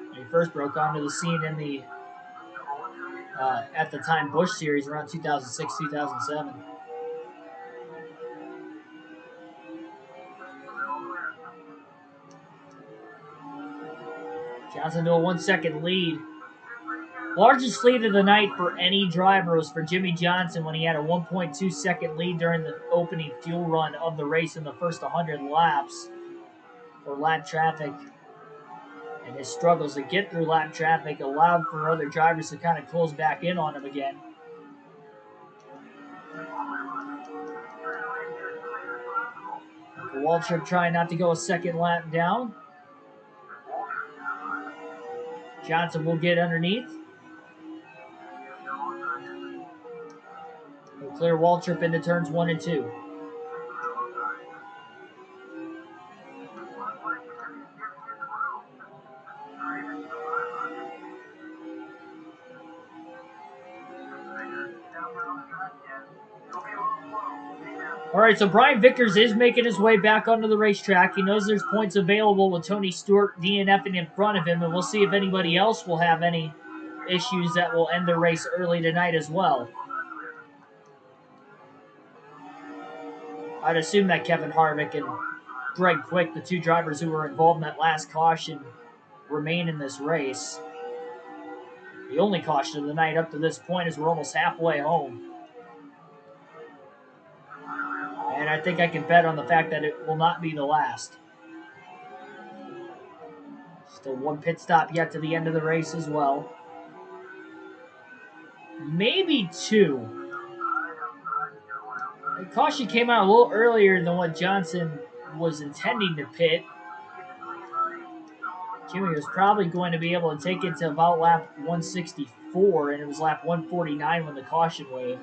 when he first broke onto the scene in the, at the time, Busch Series around 2006, 2007. Johnson to a 1-second lead. Largest lead of the night for any driver was for Jimmy Johnson when he had a 1.2-second lead during the opening fuel run of the race in the first 100 laps, or lap traffic. And his struggles to get through lap traffic allowed for other drivers to kind of close back in on him again. Waltrip trying not to go a second lap down. Johnson will get underneath. He'll clear Waltrip into turns 1 and 2. All right, so Brian Vickers is making his way back onto the racetrack. He knows there's points available with Tony Stewart DNFing in front of him, and we'll see if anybody else will have any issues that will end the race early tonight as well. I'd assume that Kevin Harvick and Greg Quick, the two drivers who were involved in that last caution, remain in this race. The only caution of the night up to this point is we're almost halfway home. And I think I can bet on the fact that it will not be the last. Still one pit stop yet to the end of the race as well. Maybe two. The caution came out a little earlier than what Johnson was intending to pit. Jimmy was probably going to be able to take it to about lap 164, and it was lap 149 when the caution waved.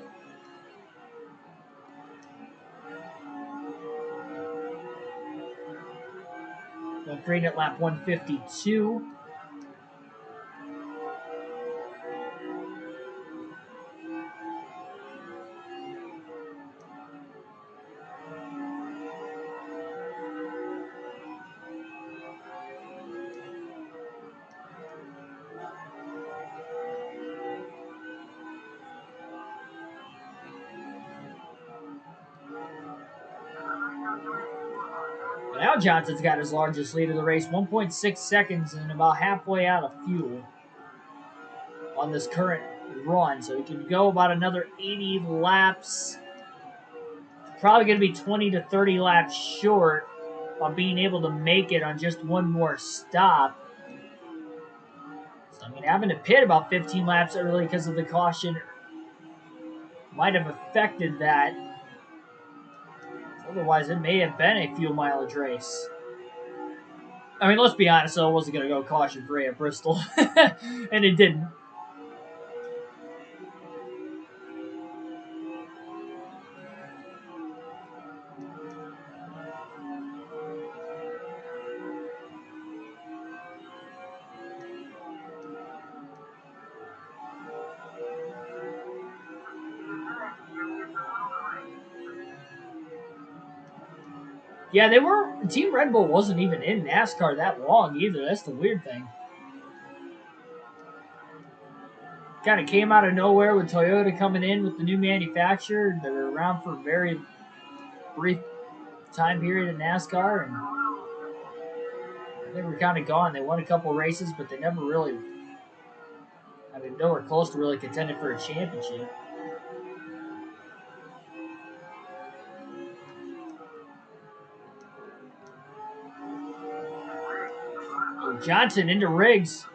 Went green at lap 152. Now Johnson's got his largest lead of the race, 1.6 seconds and about halfway out of fuel on this current run. So he can go about another 80 laps. Probably going to be 20 to 30 laps short of being able to make it on just one more stop. So, I mean, having to pit about 15 laps early because of the caution might have affected that. Otherwise, it may have been a fuel mileage race. I mean, let's be honest, though, it wasn't going to go caution-free at Bristol. And it didn't. Yeah, they were. Team Red Bull wasn't even in NASCAR that long either. That's the weird thing. Kind of came out of nowhere with Toyota coming in with the new manufacturer. They were around for a very brief time period in NASCAR, and they were kind of gone. They won a couple races, but they never really, I mean, nowhere close to really contending for a championship. Johnson into Riggs.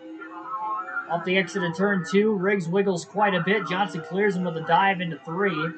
Off the exit of turn 2, Riggs wiggles quite a bit. Johnson clears him with a dive into 3.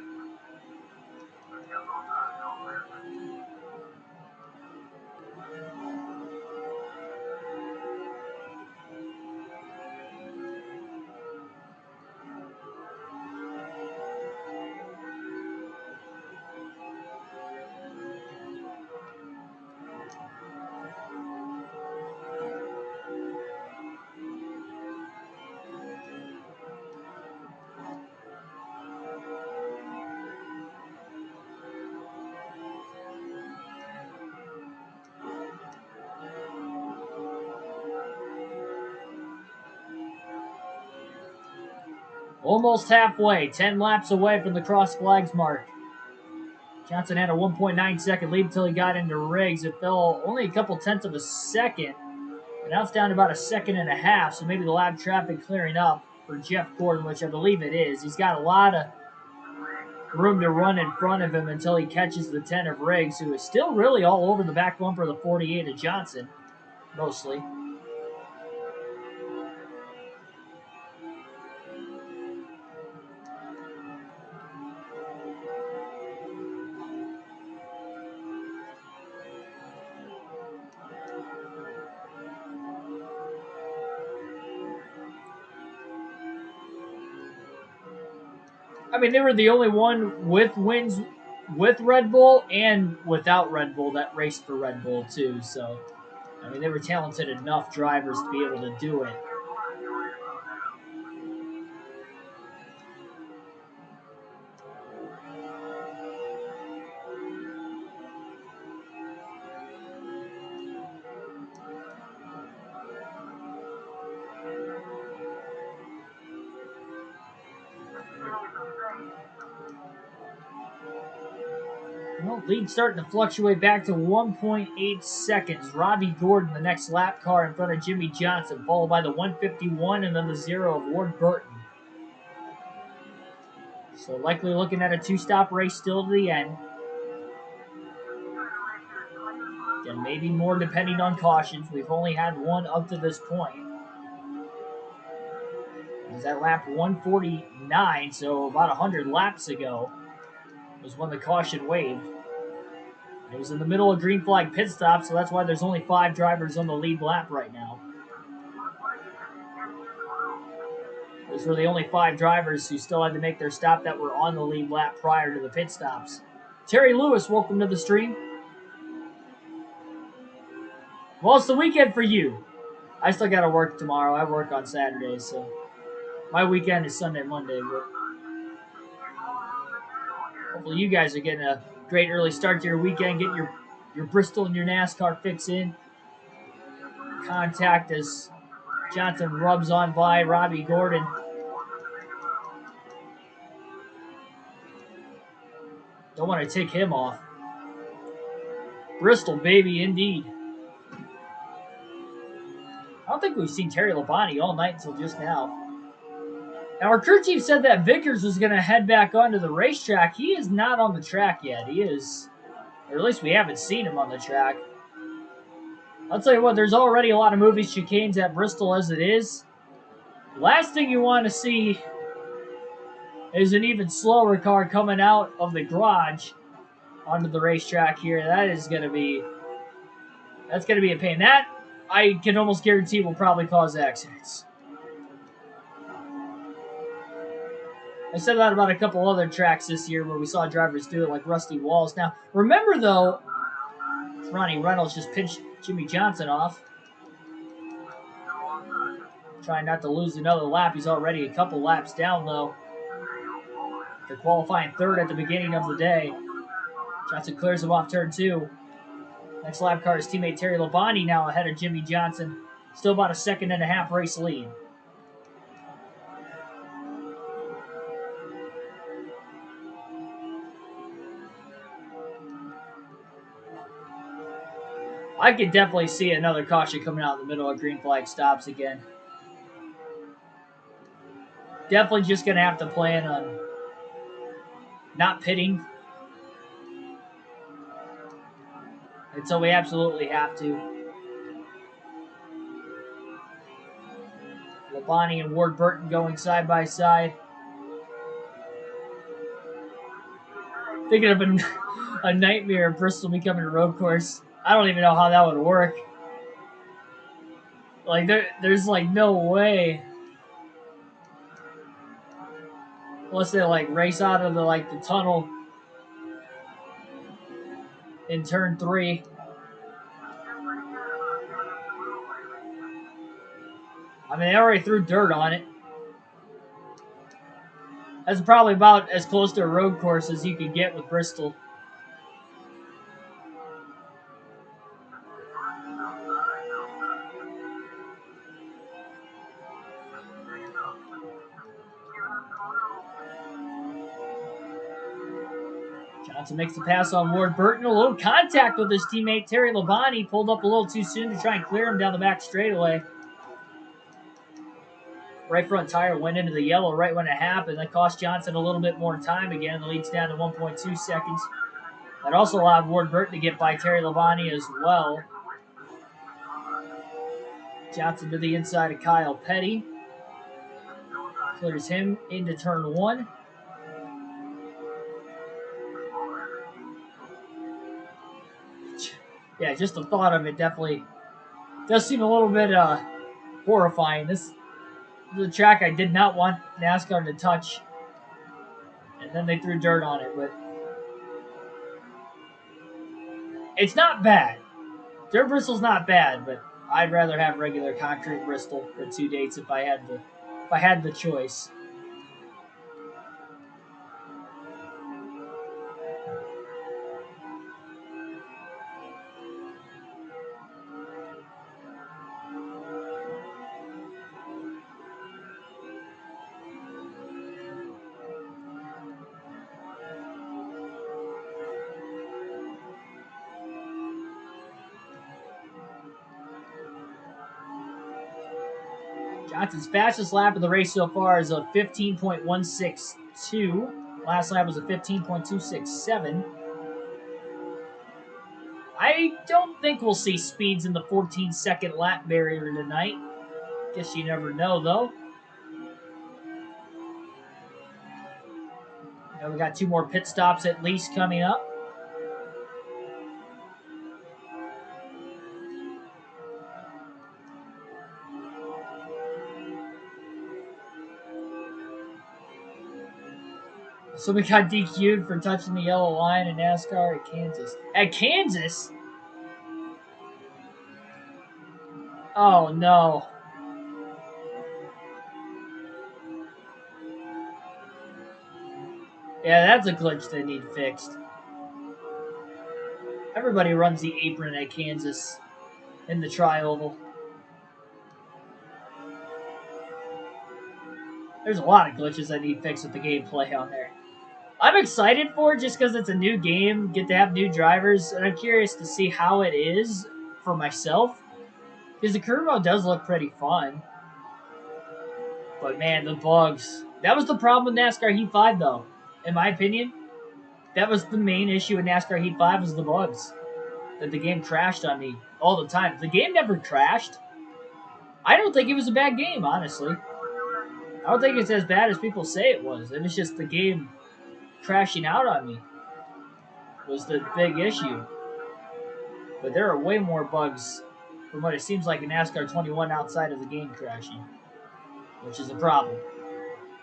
Almost halfway, 10 laps away from the cross flags mark. Johnson had a 1.9 second lead until he got into Riggs. It fell only a couple tenths of a second. And now it's down to about a second and a half, so maybe the lap traffic clearing up for Jeff Gordon, which I believe it is. He's got a lot of room to run in front of him until he catches the 10 of Riggs, who is still really all over the back bumper of the 48 of Johnson, mostly. I mean, they were the only one with wins with Red Bull and without Red Bull that raced for Red Bull, too. So, I mean, they were talented enough drivers to be able to do it. Well, lead starting to fluctuate back to 1.8 seconds. Robbie Gordon, the next lap car in front of Jimmy Johnson, followed by the 151 and then the 0 of Ward Burton. So likely looking at a two-stop race still to the end. And maybe more depending on cautions. We've only had one up to this point. It was at lap 149, so about 100 laps ago was when the caution waved. It was in the middle of green flag pit stop, so that's why there's only 5 drivers on the lead lap right now. Those were the only 5 drivers who still had to make their stop that were on the lead lap prior to the pit stops. Terry Lewis, welcome to the stream. Well, it's the weekend for you. I still got to work tomorrow. I work on Saturdays, so my weekend is Sunday, Monday. But hopefully you guys are getting a great early start to your weekend, getting your Bristol and your NASCAR fix in. Contact as Johnson rubs on by Robbie Gordon. Don't want to take him off. Bristol, baby, indeed. I don't think we've seen Terry Labonte all night until just now. Now, our crew chief said that Vickers was going to head back onto the racetrack. He is not on the track yet. He is, or at least we haven't seen him on the track. I'll tell you what, there's already a lot of movie chicanes at Bristol as it is. Last thing you want to see is an even slower car coming out of the garage onto the racetrack here. That's going to be a pain. That, I can almost guarantee, will probably cause accidents. I said that about a couple other tracks this year where we saw drivers do it, like Rusty Walls. Now, remember, though, Ronnie Reynolds just pinched Jimmy Johnson off. Trying not to lose another lap. He's already a couple laps down, though. They're qualifying third at the beginning of the day. Johnson clears him off turn 2. Next lap car is teammate Terry Labonte now ahead of Jimmy Johnson. Still about a 1.5 race lead. I could definitely see another caution coming out in the middle of green flag stops again. Definitely just going to have to plan on not pitting until we absolutely have to. Labonte and Ward Burton going side by side. Thinking of a nightmare of Bristol becoming a road course. I don't even know how that would work. Like, there's like no way. Unless they like race out of the tunnel in turn 3. I mean, they already threw dirt on it. That's probably about as close to a road course as you could get with Bristol. Johnson makes the pass on Ward Burton. A little contact with his teammate Terry Labonte. Pulled up a little too soon to try and clear him down the back straightaway. Right front tire went into the yellow right when it happened. That cost Johnson a little bit more time again. The lead's down to 1.2 seconds. That also allowed Ward Burton to get by Terry Labonte as well. Johnson to the inside of Kyle Petty. Clears him into turn 1. Yeah, just the thought of it definitely does seem a little bit horrifying. This is a track I did not want NASCAR to touch. And then they threw dirt on it, but it's not bad. Dirt Bristol's not bad, but I'd rather have regular concrete Bristol for 2 dates if I had the choice. Johnson's fastest lap of the race so far is a 15.162. Last lap was a 15.267. I don't think we'll see speeds in the 14-second lap barrier tonight. Guess you never know, though. Now we got 2 more pit stops at least coming up. So we got DQ'd for touching the yellow line in NASCAR at Kansas. At Kansas? Oh, no. Yeah, that's a glitch they need fixed. Everybody runs the apron at Kansas in the tri-oval. There's a lot of glitches that need fixed with the gameplay on there. I'm excited for it just because it's a new game, get to have new drivers, and I'm curious to see how it is for myself. Because the career mode does look pretty fun. But man, the bugs. That was the problem with NASCAR Heat 5 though, in my opinion. That was the main issue with NASCAR Heat 5 was the bugs. That the game crashed on me all the time. The game never crashed. I don't think it was a bad game, honestly. I don't think it's as bad as people say it was. It was just the game crashing out on me was the big issue. But there are way more bugs from what it seems like in NASCAR 21 outside of the game crashing, which is a problem.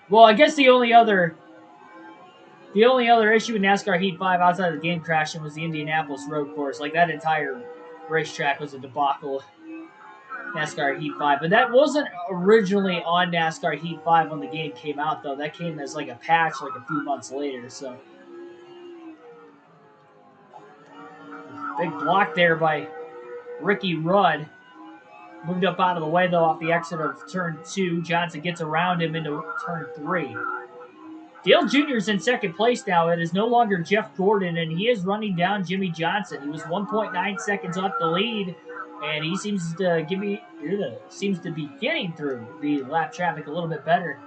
Well, I guess the only other issue in NASCAR Heat 5 outside of the game crashing was the Indianapolis road course. Like, that entire racetrack was a debacle. NASCAR Heat 5. But that wasn't originally on NASCAR Heat 5 when the game came out, though. That came as, like, a patch, like, a few months later, so. Big block there by Ricky Rudd. Moved up out of the way, though, off the exit of turn 2. Johnson gets around him into turn 3. Dale Jr. is in second place now. It is no longer Jeff Gordon, and he is running down Jimmy Johnson. He was 1.9 seconds off the lead, and he seems to be getting through the lap traffic a little bit better.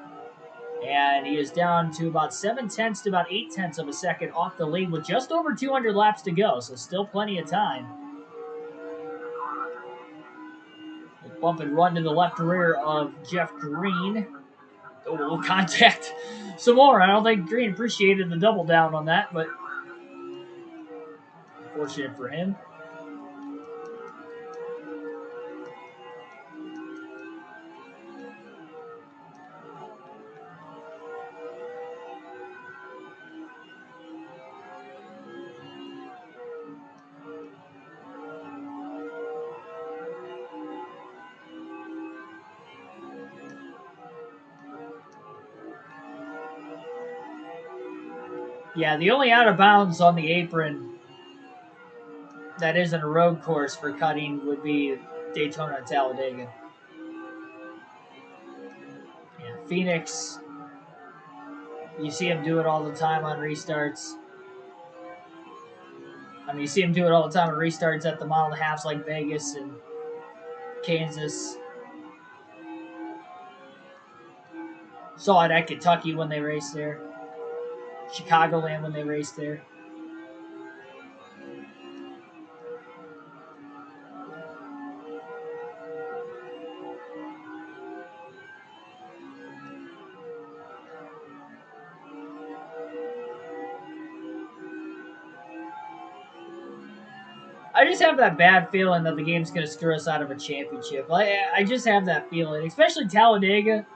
And he is down to about 7/10 to about 8/10 of a second off the lead with just over 200 laps to go, so still plenty of time. Bump and run to the left rear of Jeff Green. Oh, contact some more. I don't think Green appreciated the double down on that, but fortunate for him. Yeah, the only out of bounds on the apron that isn't a road course for cutting would be Daytona and Talladega. Yeah, Phoenix, you see him do it all the time on restarts. I mean, you see him do it all the time on restarts at the mile and a halfs like Vegas and Kansas. Saw it at Kentucky when they raced there. Chicagoland when they raced there. I just have that bad feeling that the game's going to screw us out of a championship. I just have that feeling, especially Talladega,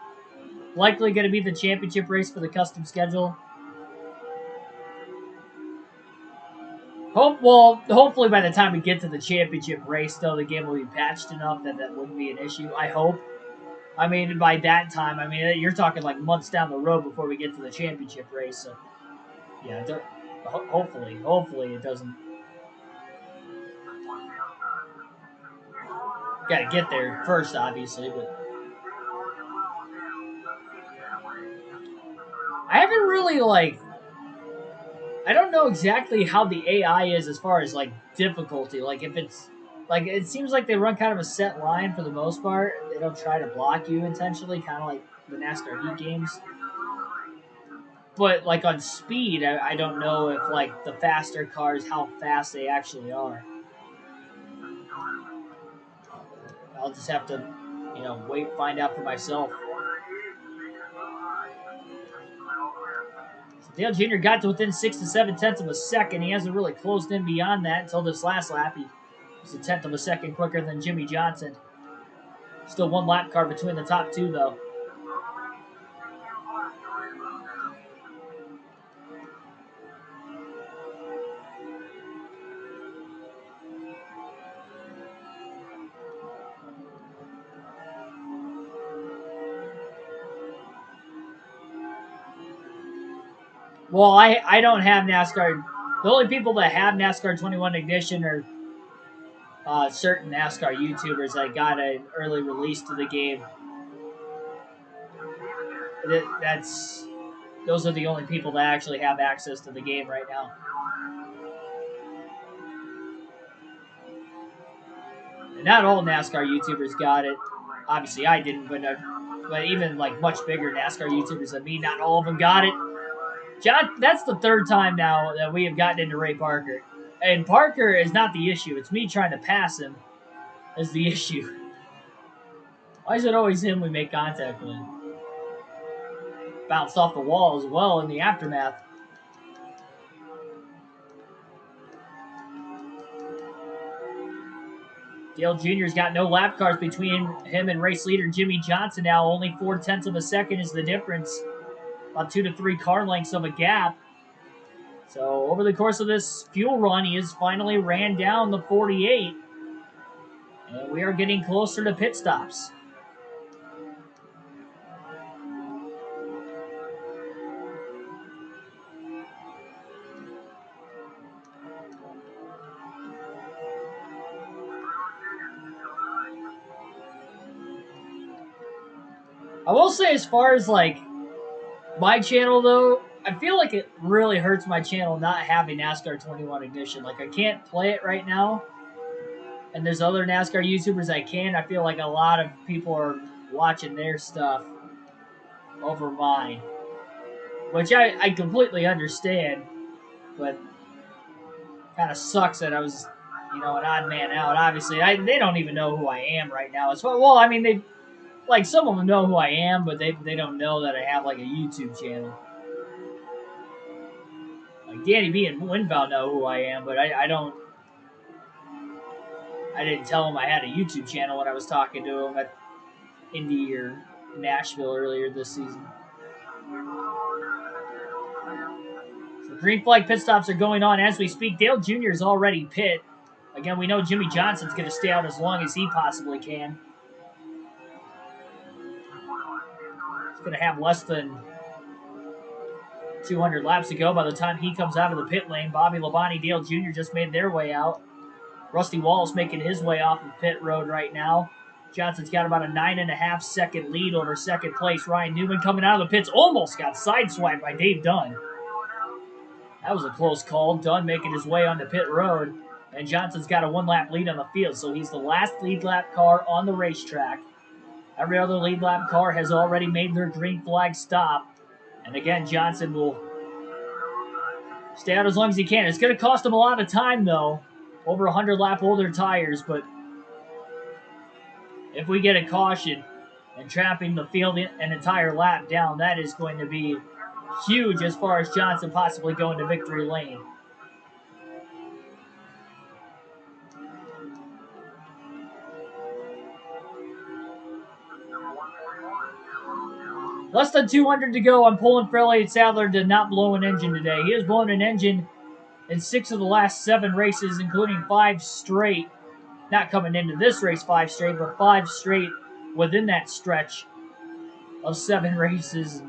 likely going to be the championship race for the custom schedule. Hopefully by the time we get to the championship race, though, the game will be patched enough that that wouldn't be an issue. I hope. I mean, by that time, I mean, you're talking like months down the road before we get to the championship race. So, yeah, hopefully it doesn't. Got to get there first, obviously, but I haven't really I don't know exactly how the AI is as far as like difficulty. Like if it's like it seems like they run kind of a set line for the most part. They don't try to block you intentionally, kind of like the NASCAR Heat games. But like on speed, I don't know if like the faster cars how fast they actually are. I'll just have to, wait and find out for myself. So Dale Jr. got to within 6 to 7 tenths of a second. He hasn't really closed in beyond that until this last lap. He was a tenth of a second quicker than Jimmy Johnson. Still one lap car between the top two, though. Well, I don't have NASCAR. The only people that have NASCAR 21 Ignition are certain NASCAR YouTubers that got an early release to the game. Those are the only people that actually have access to the game right now. And not all NASCAR YouTubers got it. Obviously, I didn't, but even like much bigger NASCAR YouTubers than me, not all of them got it. John, that's the third time now that we have gotten into Ray Parker. And Parker is not the issue. It's me trying to pass him is the issue. Why is it always him we make contact with? Bounced off the wall as well in the aftermath. Dale Jr.'s got no lap cars between him and race leader Jimmy Johnson now. Only 4 tenths of a second is the difference. About 2 to 3 car lengths of a gap. So over the course of this fuel run, he has finally ran down the 48. And we are getting closer to pit stops. I will say, as far as like my channel though, I feel like it really hurts my channel not having NASCAR 21 Ignition. Like I can't play it right now. And there's other NASCAR YouTubers I can. I feel like a lot of people are watching their stuff over mine. Which I completely understand. But kind of sucks that I was, an odd man out. Obviously, they don't even know who I am right now. Well, I mean, they like some of them know who I am, but they don't know that I have like a YouTube channel. Like Danny B and Winbound know who I am, but I don't. I didn't tell him I had a YouTube channel when I was talking to him at Indy or Nashville earlier this season. So green flag pit stops are going on as we speak. Dale Jr. is already pit. Again, we know Jimmy Johnson's going to stay out as long as he possibly can. He's going to have less than 200 laps to go by the time he comes out of the pit lane. Bobby Labonte, Dale Jr. just made their way out. Rusty Wallace making his way off of pit road right now. Johnson's got about a 9.5 second lead over second place. Ryan Newman coming out of the pits almost got sideswiped by Dave Dunn. That was a close call. Dunn making his way onto pit road. And Johnson's got a 1-lap lead on the field, so he's the last lead lap car on the racetrack. Every other lead lap car has already made their green flag stop. And again, Johnson will stay out as long as he can. It's going to cost him a lot of time, though. Over 100 lap older tires, but if we get a caution and trapping the field an entire lap down, that is going to be huge as far as Johnson possibly going to victory lane. Less than 200 to go. I'm pulling for Elliott Sadler to not blow an engine today. He has blown an engine in 6 of the last 7 races, including 5 straight. Not coming into this race 5 straight, but 5 straight within that stretch of 7 races.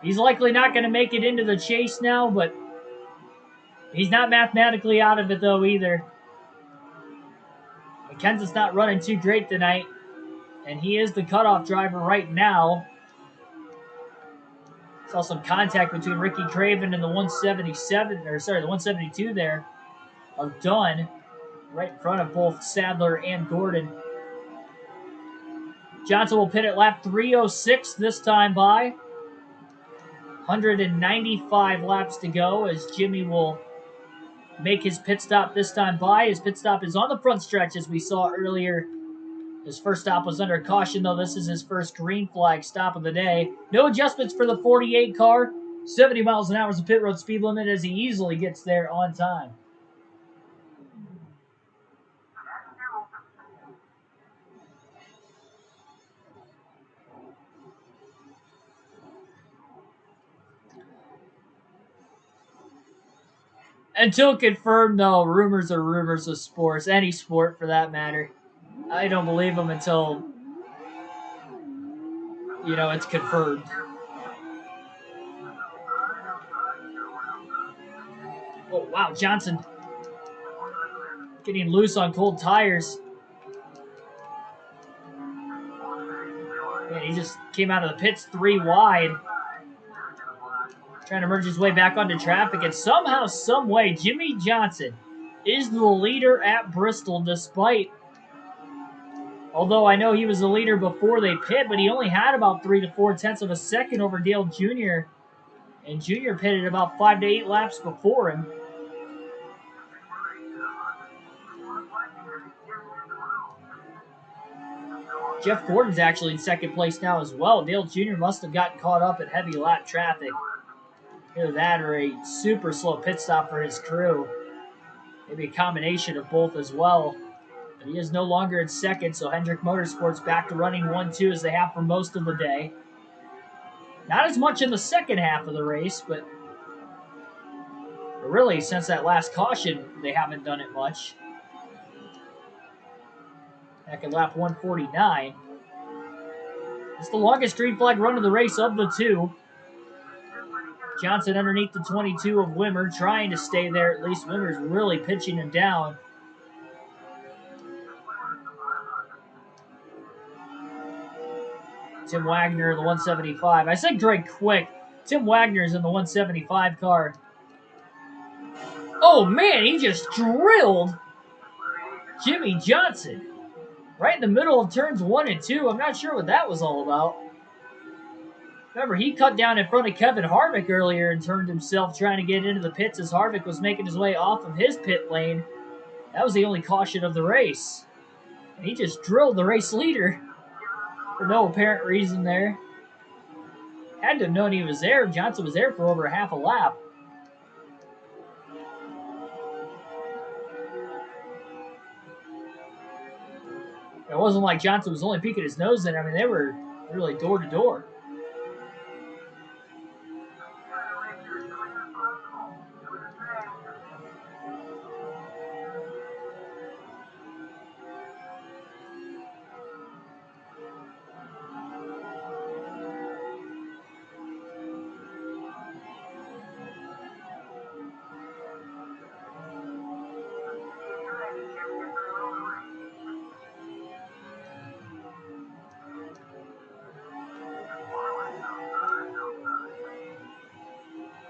He's likely not going to make it into the chase now, but he's not mathematically out of it, though, either. McKenzie's not running too great tonight, and he is the cutoff driver right now. Saw some contact between Ricky Craven and the 172 there of Dunn. right in front of both Sadler and Gordon. Johnson will pit at lap 306 this time by. 195 laps to go as Jimmy will make his pit stop this time by. His pit stop is on the front stretch as we saw earlier. His first stop was under caution, though this is his first green flag stop of the day. No adjustments for the 48 car. 70 miles an hour is the pit road speed limit as he easily gets there on time. Until confirmed, though, rumors are rumors of sports, any sport for that matter. I don't believe them until, it's confirmed. Oh, wow, Johnson getting loose on cold tires. Man, he just came out of the pits 3 wide. Trying to merge his way back onto traffic, and somehow, some way, Jimmy Johnson is the leader at Bristol, despite, although I know he was the leader before they pit, but he only had about 3 to 4 tenths of a second over Dale Jr., and Jr. pitted about 5 to 8 laps before him. Jeff Gordon's actually in second place now as well. Dale Jr. must have gotten caught up in heavy lap traffic. Either that or a super slow pit stop for his crew. Maybe a combination of both as well. But he is no longer in second, so Hendrick Motorsports back to running 1-2 as they have for most of the day. Not as much in the second half of the race, but really, since that last caution, they haven't done it much. Back at lap 149. It's the longest green flag run of the race of the two. Johnson underneath the 22 of Wimmer, trying to stay there. At least Wimmer's really pitching him down. Tim Wagner in the 175. I said Greg Quick. Tim Wagner's in the 175 car. Oh, man, he just drilled Jimmy Johnson right in the middle of turns 1 and 2. I'm not sure what that was all about. Remember, he cut down in front of Kevin Harvick earlier and turned himself trying to get into the pits as Harvick was making his way off of his pit lane. That was the only caution of the race. And he just drilled the race leader for no apparent reason there. Had to have known he was there. Johnson was there for over half a lap. It wasn't like Johnson was only peeking his nose in. I mean, they were really door to door.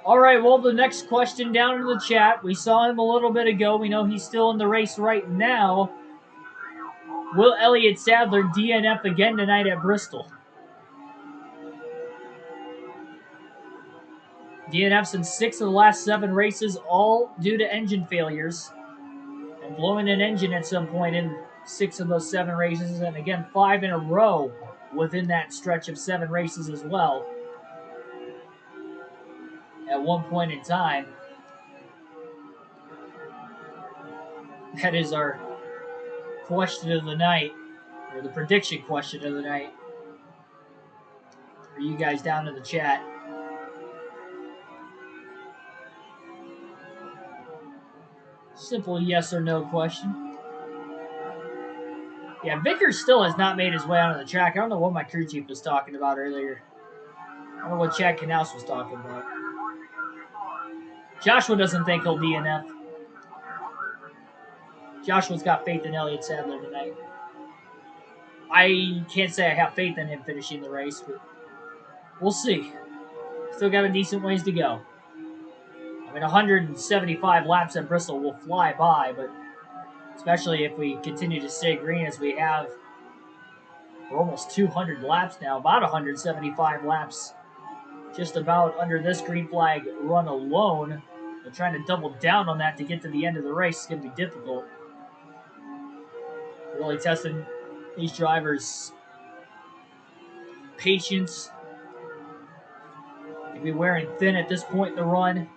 All right, well, the next question down in the chat. We saw him a little bit ago. We know he's still in the race right now. Will Elliott Sadler DNF again tonight at Bristol? DNFs in 6 of the last 7 races, all due to engine failures. And blowing an engine at some point in 6 of those 7 races. And again, 5 in a row within that stretch of 7 races as well. At one point in time. That is our question of the night, or the prediction question of the night, for you guys down in the chat. Simple yes or no question. Yeah, Vickers still has not made his way onto the track. I don't know what my crew chief was talking about earlier. I don't know what Chad Knaus was talking about. Joshua doesn't think he'll DNF. Joshua's got faith in Elliott Sadler tonight. I can't say I have faith in him finishing the race, but we'll see. Still got a decent ways to go. I mean, 175 laps at Bristol will fly by, but especially if we continue to stay green as we have for almost 200 laps now, about 175 laps just about under this green flag run alone. They're trying to double down on that to get to the end of the race. It's going to be difficult. Really testing these drivers' patience. They'll be wearing thin at this point in the run.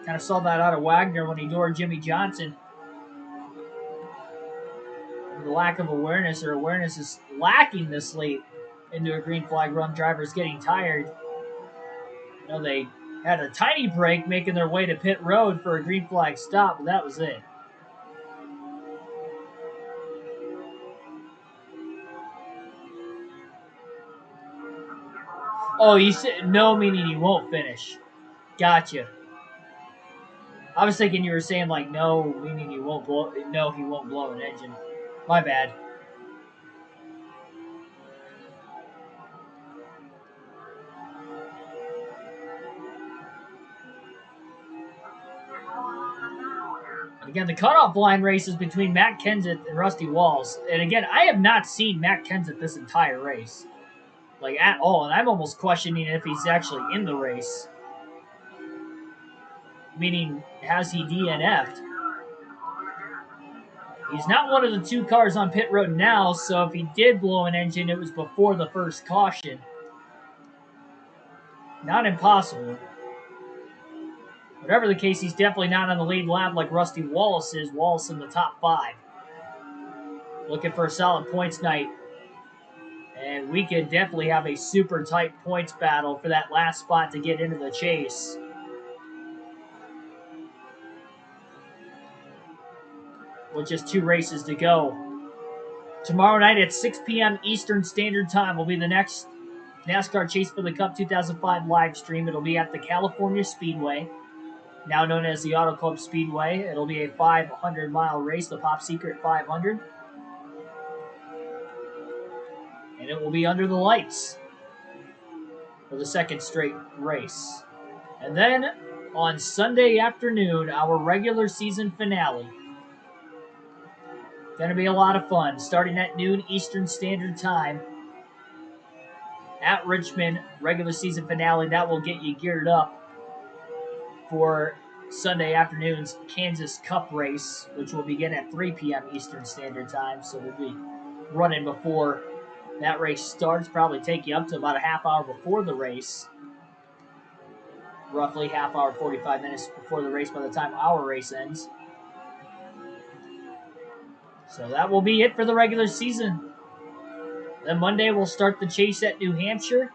Kind of saw that out of Wagner when he doored Jimmy Johnson. The lack of awareness, or awareness is lacking this late into a green flag run. Drivers getting tired. You know, they had a tiny break making their way to pit road for a green flag stop, but that was it. Oh, you said no, meaning you won't finish. Gotcha. I was thinking you were saying like no, meaning you won't blow. No, he won't blow an engine. My bad. Again, the cutoff line races between Matt Kenseth and Rusty Walls. And again, I have not seen Matt Kenseth this entire race. Like, at all. And I'm almost questioning if he's actually in the race. Meaning, has he DNF'd? He's not one of the two cars on pit road now, so if he did blow an engine, it was before the first caution. Not impossible. Whatever the case, he's definitely not on the lead lap like Rusty Wallace is. Wallace in the top 5. Looking for a solid points night. And we could definitely have a super tight points battle for that last spot to get into the chase. With just 2 races to go. Tomorrow night at 6 p.m. Eastern Standard Time will be the next NASCAR Chase for the Cup 2005 live stream. It'll be at the California Speedway, now known as the Auto Club Speedway. It'll be a 500-mile race, the Pop Secret 500. And it will be under the lights for the second straight race. And then on Sunday afternoon, our regular season finale. Going to be a lot of fun, starting at noon Eastern Standard Time at Richmond. Regular season finale. That will get you geared up for Sunday afternoon's Kansas Cup race, which will begin at 3 p.m. Eastern Standard Time. So we'll be running before that race starts. Probably take you up to about a half hour before the race. Roughly half hour, 45 minutes before the race by the time our race ends. So that will be it for the regular season. Then Monday we'll start the chase at New Hampshire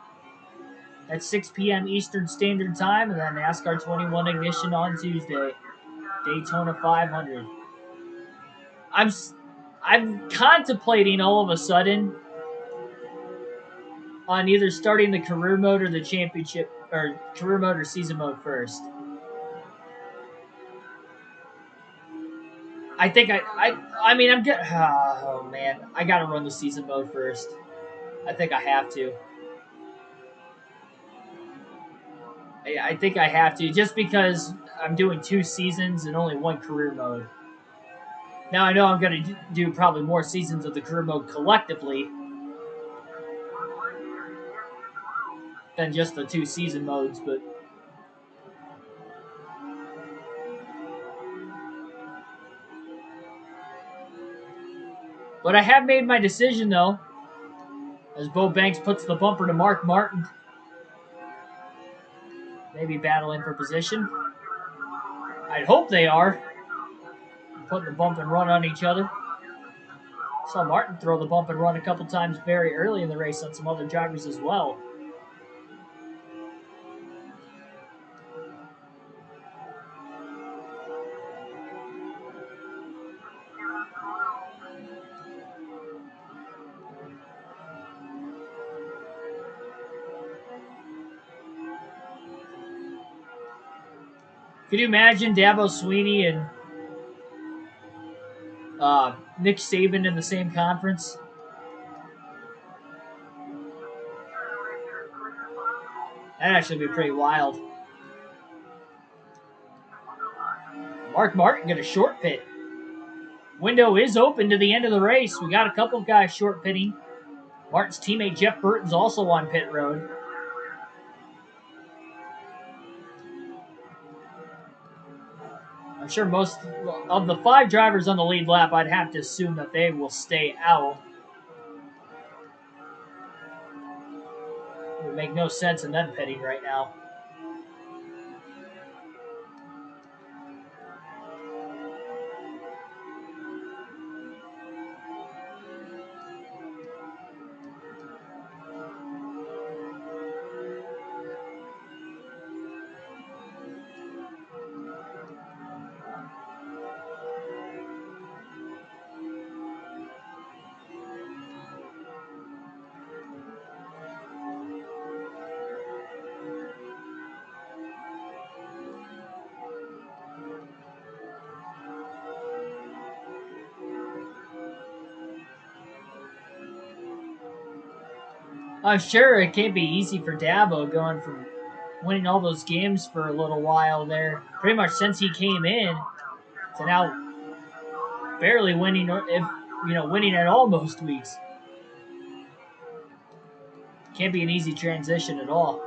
at 6 p.m. Eastern Standard Time, and then NASCAR 21 Ignition on Tuesday, Daytona 500. I'm contemplating all of a sudden on either starting the career mode or the championship, or career mode or season mode first. I think I mean, I'm getting, oh man, I gotta run the season mode first. I think I have to. I think I have to, just because I'm doing 2 seasons and only 1 career mode. Now I know I'm going to do probably more seasons of the career mode collectively than just the 2 season modes, but I have made my decision though, as Bo Banks puts the bumper to Mark Martin. Maybe battling for position. I'd hope they are. Putting the bump and run on each other. Saw Martin throw the bump and run a couple times very early in the race on some other drivers as well. Could you imagine Dabo Sweeney and Nick Saban in the same conference? That'd actually be pretty wild. Mark Martin get a short pit. Window is open to the end of the race. We got a couple of guys short pitting. Martin's teammate Jeff Burton's also on pit road. I'm sure most of the 5 drivers on the lead lap, I'd have to assume that they will stay out. It would make no sense in them pitting right now. I'm sure it can't be easy for Dabo going from winning all those games for a little while there, pretty much since he came in, to now barely winning, if winning at all most weeks. Can't be an easy transition at all.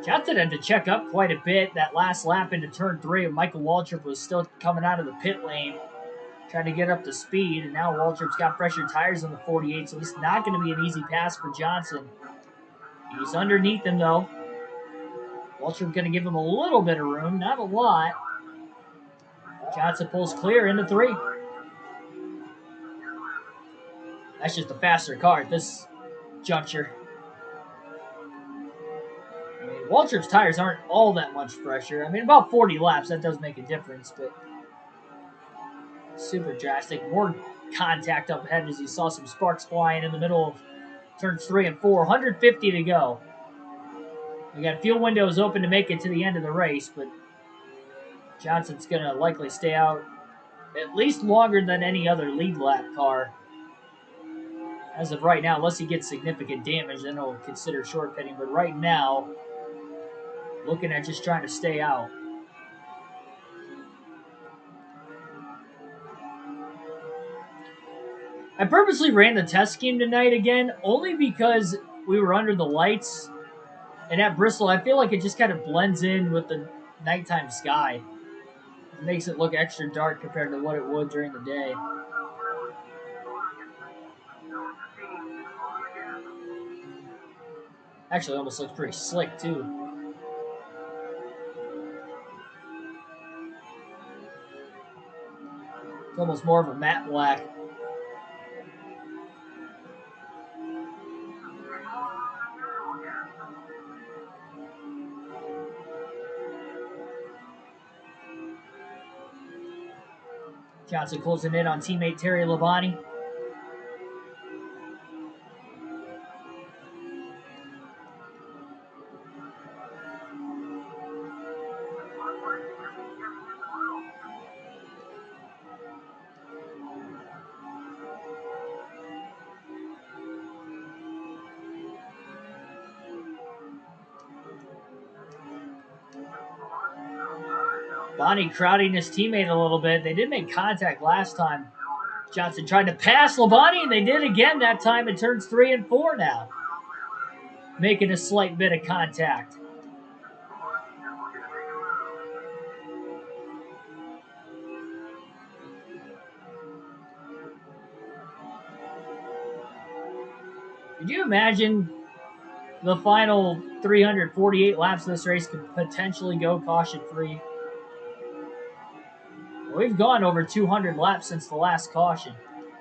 Johnson had to check up quite a bit that last lap into turn 3, and Michael Waltrip was still coming out of the pit lane, trying to get up to speed, and now Waltrip's got fresher tires on the 48, so it's not going to be an easy pass for Johnson. He's underneath him, though. Waltrip going to give him a little bit of room, not a lot. Johnson pulls clear into 3. That's just a faster car at this juncture. I mean, Waltrip's tires aren't all that much fresher. I mean, about 40 laps, that does make a difference, but super drastic. More contact up ahead as he saw some sparks flying in the middle of turns 3 and 4. 150 to go. We got fuel windows open to make it to the end of the race, but Johnson's going to likely stay out at least longer than any other lead lap car. As of right now, unless he gets significant damage, then he'll consider short pitting. But right now, looking at just trying to stay out. I purposely ran the test scheme tonight again, only because we were under the lights. And at Bristol, I feel like it just kind of blends in with the nighttime sky. It makes it look extra dark compared to what it would during the day. Actually, it almost looks pretty slick, too. It's almost more of a matte black. Johnson closing in on teammate Terry Labonte. Bonnie crowding his teammate a little bit. They did make contact last time. Johnson tried to pass Labonte, and they did again that time. It turns 3 and 4 now. Making a slight bit of contact. Could you imagine the final 348 laps of this race could potentially go caution-free? We've gone over 200 laps since the last caution,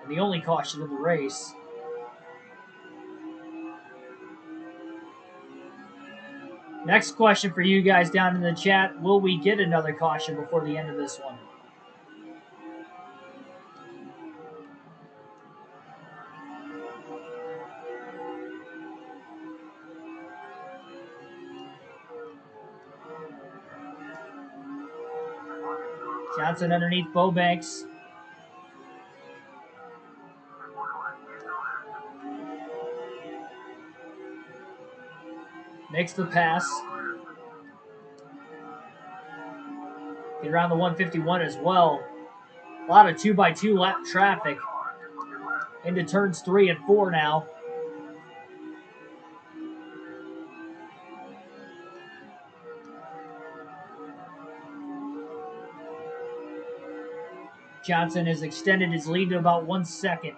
and the only caution of the race. Next question for you guys down in the chat. Will we get another caution before the end of this one? Johnson underneath Bowbanks. Makes the pass. Get around the 151 as well. A lot of 2x2 lap traffic into turns 3 and 4 now. Johnson has extended his lead to about 1 second.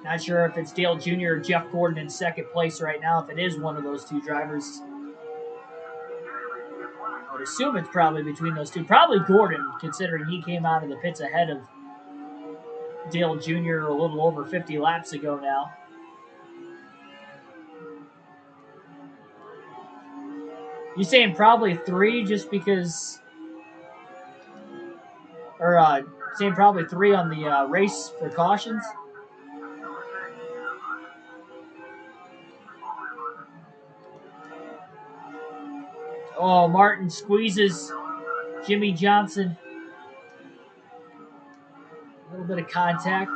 Not sure if it's Dale Jr. or Jeff Gordon in second place right now. If it is one of those two drivers, I would assume it's probably between those two. Probably Gordon, considering he came out of the pits ahead of Dale Jr. a little over 50 laps ago now. You saying probably 3 just because, or saying probably 3 on the race for cautions? Oh, Martin squeezes Jimmy Johnson. A little bit of contact.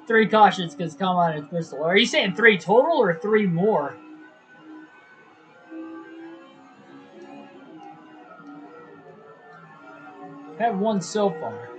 Three cautions because come on, it's Bristol. Are you saying 3 total or 3 more? I've had 1 so far.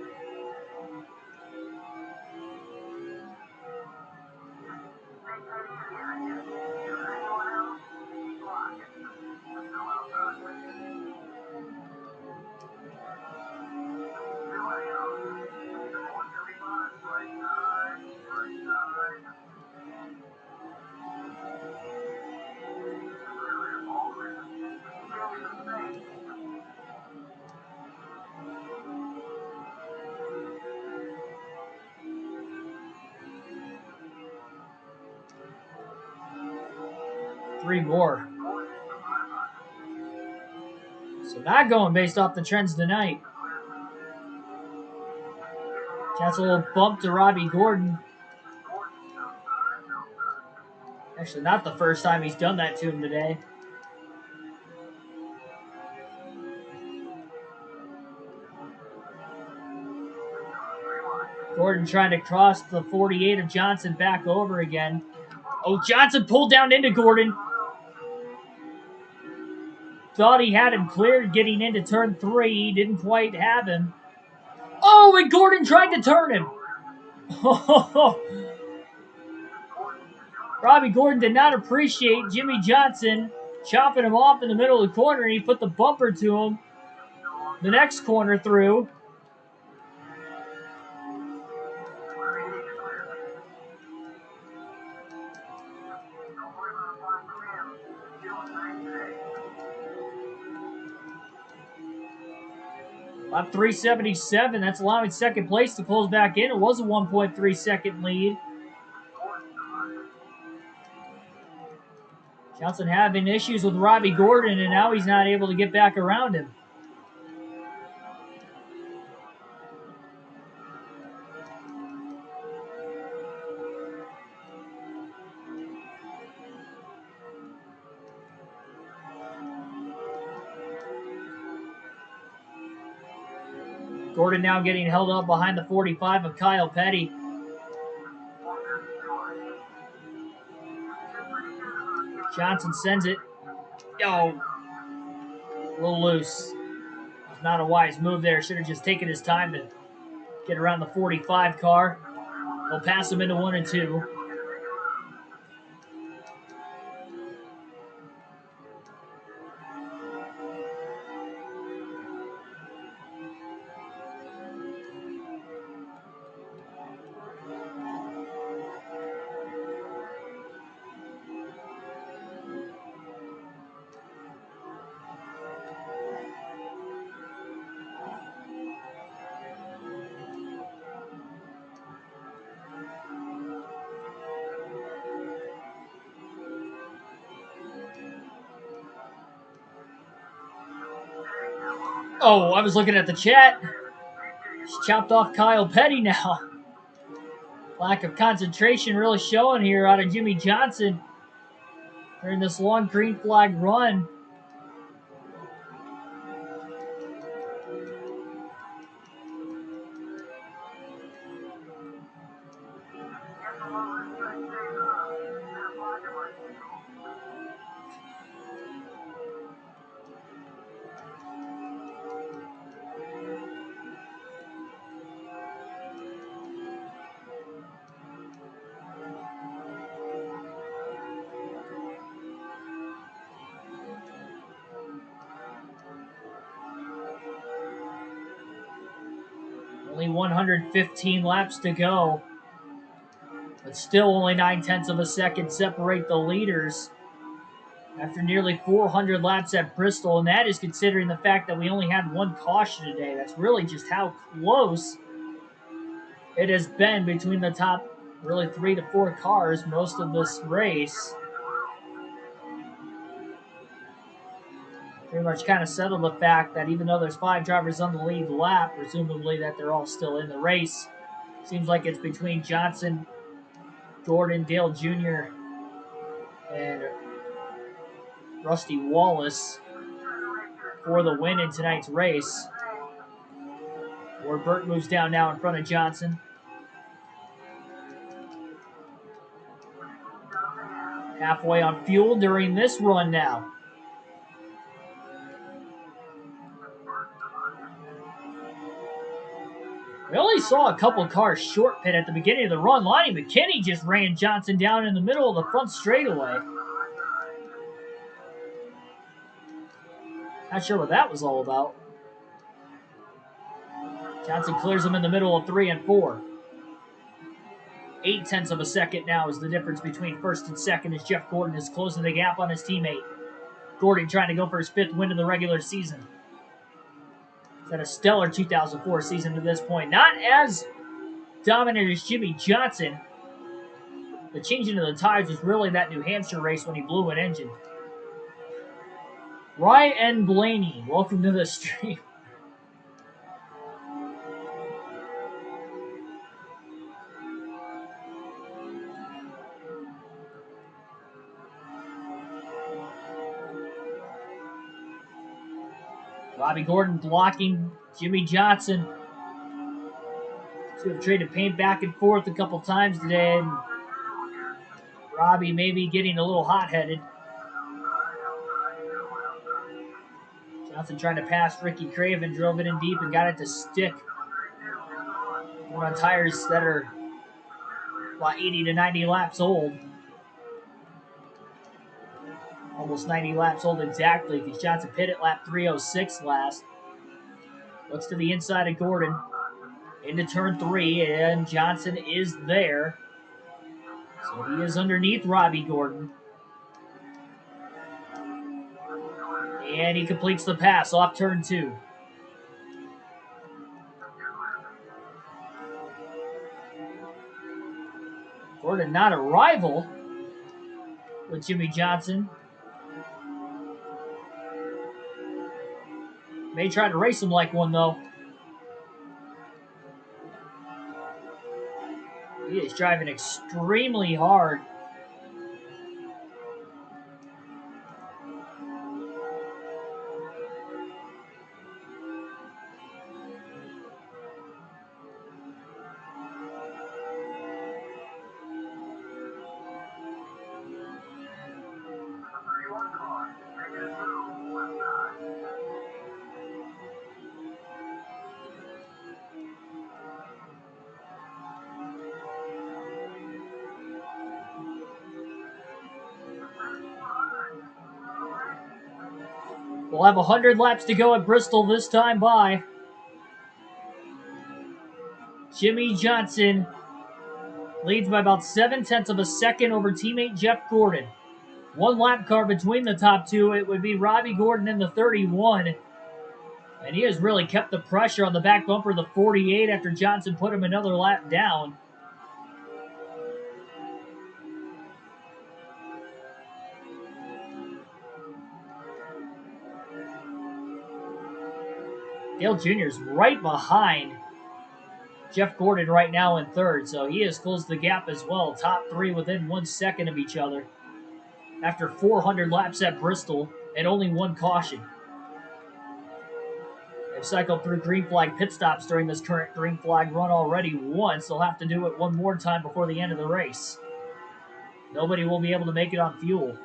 Three more. So not going based off the trends tonight. That's a little bump to Robbie Gordon. Actually, not the first time he's done that to him today. Gordon trying to cross the 48 of Johnson back over again. Oh, Johnson pulled down into Gordon. Thought he had him cleared getting into turn 3. He didn't quite have him. Oh, and Gordon tried to turn him. Robbie Gordon did not appreciate Jimmy Johnson chopping him off in the middle of the corner, and he put the bumper to him the next corner through. Lap 377, that's allowing second place to close back in. It was a 1.3 second lead. Johnson having issues with Robbie Gordon, and now he's not able to get back around him. Gordon now getting held up behind the 45 of Kyle Petty. Johnson sends it. Oh, a little loose. Not a wise move there. Should have just taken his time to get around the 45 car. He'll pass him into 1 and 2. Oh, I was looking at the chat. He's chopped off Kyle Petty now. Lack of concentration really showing here out of Jimmy Johnson during this long green flag run. Only 115 laps to go. But still only 9/10 of a second separate the leaders after nearly 400 laps at Bristol. And that is considering the fact that we only had one caution today. That's really just how close it has been between the top really 3 to 4 cars most of this race. Pretty much kind of settled the fact that even though there's 5 drivers on the lead lap, presumably that they're all still in the race. Seems like it's between Johnson, Gordon, Dale Jr., and Rusty Wallace for the win in tonight's race. Where Burt moves down now in front of Johnson. Halfway on fuel during this run now. We only saw a couple cars short pit at the beginning of the run. Lonnie McKinney just ran Johnson down in the middle of the front straightaway. Not sure what that was all about. Johnson clears him in the middle of 3 and 4. 8/10 of a second now is the difference between first and second as Jeff Gordon is closing the gap on his teammate. Gordon trying to go for his 5th win of the regular season. He's had a stellar 2004 season to this point. Not as dominant as Jimmy Johnson. The changing of the tires was really that New Hampshire race when he blew an engine. Ryan Blaney, welcome to the stream. Robbie Gordon blocking Jimmy Johnson. So we've traded paint back and forth a couple times today. And Robbie maybe getting a little hot-headed. Johnson trying to pass Ricky Craven, drove it in deep and got it to stick. We're on tires that are about 80 to 90 laps old. Almost 90 laps old exactly because Johnson pit at lap 306 last. Looks to the inside of Gordon. Into turn 3, and Johnson is there. So he is underneath Robbie Gordon. And he completes the pass off turn 2. Gordon not a rival with Jimmy Johnson. May try to race him like one, though. He is driving extremely hard. We'll have 100 laps to go at Bristol this time by. Jimmy Johnson leads by about 7/10 of a second over teammate Jeff Gordon. One lap car between the top two. It would be Robbie Gordon in the 31. And he has really kept the pressure on the back bumper of the 48 after Johnson put him another lap down. Dale Jr. is right behind Jeff Gordon right now in third, so he has closed the gap as well. Top three within 1 second of each other after 400 laps at Bristol and only one caution. They've cycled through green flag pit stops during this current green flag run already once. They'll have to do it one more time before the end of the race. Nobody will be able to make it on fuel.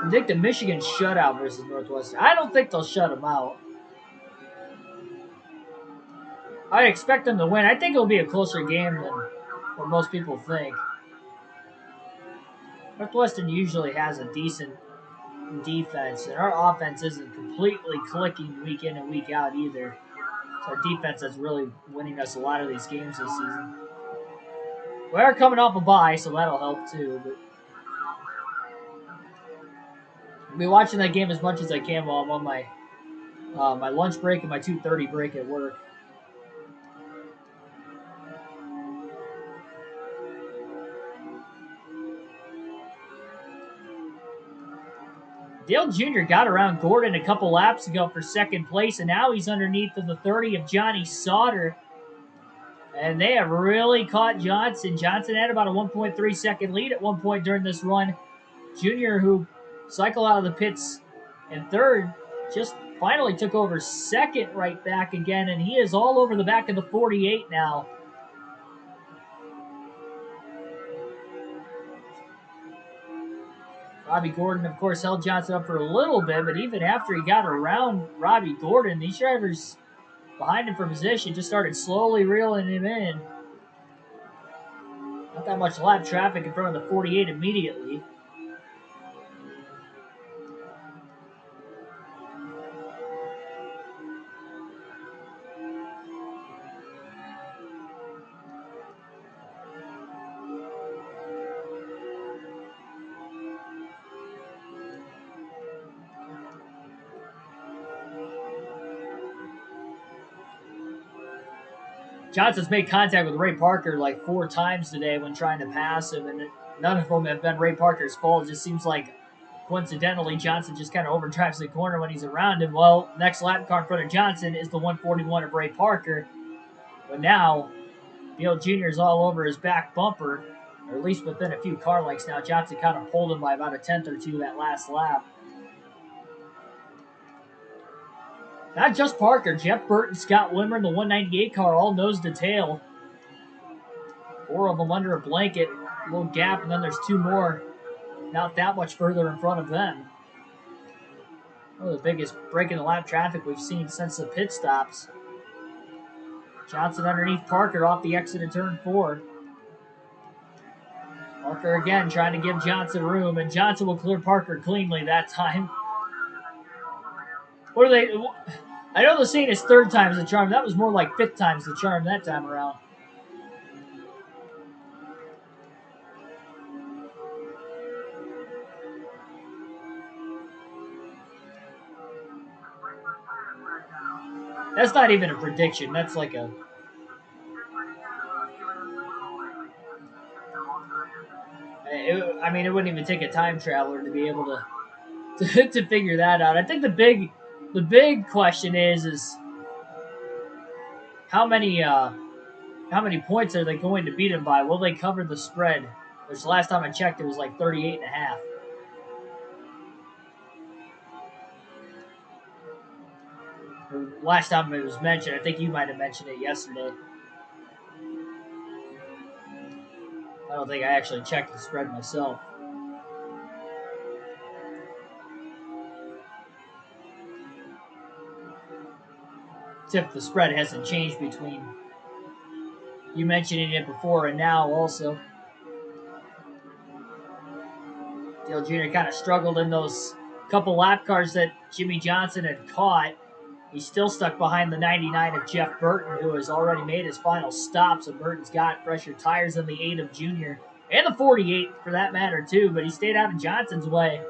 Predict a Michigan shutout versus Northwestern. I don't think they'll shut them out. I expect them to win. I think it'll be a closer game than what most people think. Northwestern usually has a decent defense, and our offense isn't completely clicking week in and week out either. It's our defense that's really winning us a lot of these games this season. We are coming off a bye, so that'll help too. But I'll be watching that game as much as I can while I'm on my lunch break and my 2:30 break at work. Dale Jr. got around Gordon a couple laps ago for second place, and now he's underneath of the 30 of Johnny Sauter. And they have really caught Johnson. Johnson had about a 1.3 second lead at one point during this run. Jr., who cycled out of the pits in third, just finally took over second right back again, and he is all over the back of the 48 now. Robbie Gordon, of course, held Johnson up for a little bit, but even after he got around Robbie Gordon, these drivers behind him for position just started slowly reeling him in. Not that much lap traffic in front of the 48 immediately. Johnson's made contact with Ray Parker like 4 times today when trying to pass him, and none of them have been Ray Parker's fault. It just seems like, coincidentally, Johnson just kind of overdrives the corner when he's around him. Well, next lap car in front of Johnson is the 141 of Ray Parker. But now, Dale Jr. is all over his back bumper, or at least within a few car lengths now. Johnson kind of pulled him by about a tenth or two that last lap. Not just Parker. Jeff Burton, Scott Wimmer, and the 198 car all nose to tail. 4 of them under a blanket. A little gap, and then there's 2 more not that much further in front of them. One of the biggest break in the lap traffic we've seen since the pit stops. Johnson underneath Parker off the exit of turn 4. Parker again trying to give Johnson room, and Johnson will clear Parker cleanly that time. What are they? I know they're saying it's 3rd time's the charm. That was more like 5th time's the charm that time around. That's not even a prediction. That's like a... it wouldn't even take a time traveler to be able to figure that out. I think the big question is how many points are they going to beat him by? Will they cover the spread? Which last time I checked, it was like 38.5. Last time it was mentioned, I think you might have mentioned it yesterday. I don't think I actually checked the spread myself. Except the spread hasn't changed between you mentioning it before and now also. Dale Jr. kind of struggled in those couple lap cars that Jimmy Johnson had caught. He's still stuck behind the 99 of Jeff Burton, who has already made his final stop. So Burton's got fresher tires than the 8 of Jr. and the 48 for that matter too, but he stayed out of Johnson's way.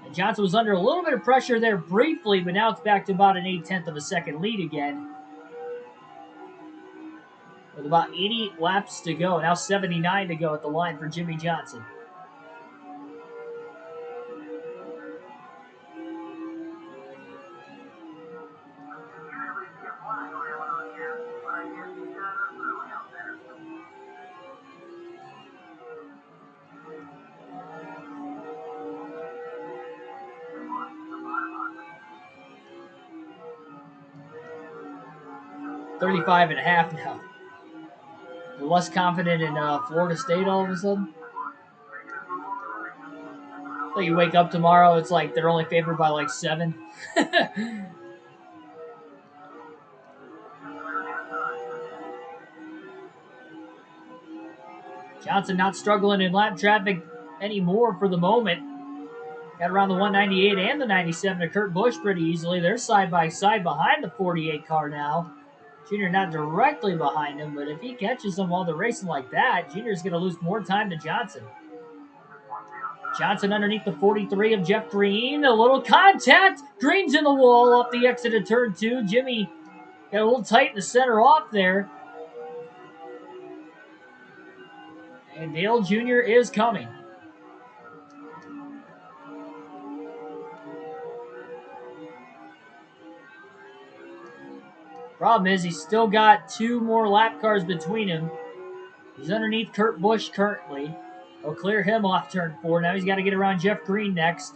And Johnson was under a little bit of pressure there briefly, but now it's back to about an 0.8 of a second lead again. with about 80 laps to go. Now 79 to go at the line for Jimmy Johnson. $35.5 now. You're less confident in Florida State all of a sudden? Like you wake up tomorrow, it's like they're only favored by like 7. Johnson not struggling in lap traffic anymore for the moment. Got around the 198 and the 97 to Kurt Busch pretty easily. They're side by side behind the 48 car now. Junior not directly behind him, but if he catches them while they're racing like that, Junior's going to lose more time to Johnson. Johnson underneath the 43 of Jeff Green. A little contact. Green's in the wall off the exit of turn 2. Jimmy got a little tight in the center off there. And Dale Jr. is coming. Problem is, he's still got 2 more lap cars between him. He's underneath Kurt Busch currently. He'll clear him off turn 4. Now he's got to get around Jeff Green next.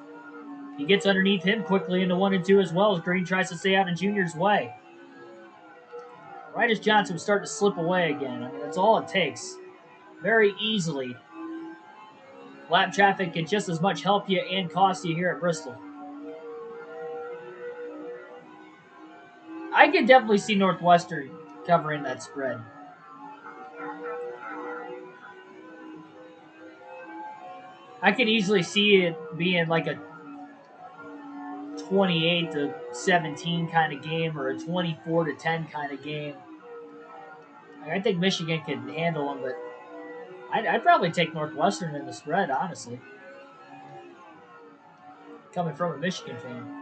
He gets underneath him quickly into 1 and 2 as well as Green tries to stay out in Junior's way. Right as Johnson was starting to slip away again. I mean, that's all it takes. Very easily. Lap traffic can just as much help you and cost you here at Bristol. I could definitely see Northwestern covering that spread. I could easily see it being like a 28-17 kind of game or a 24-10 kind of game. I think Michigan can handle them, but I'd probably take Northwestern in the spread, honestly. Coming from a Michigan fan.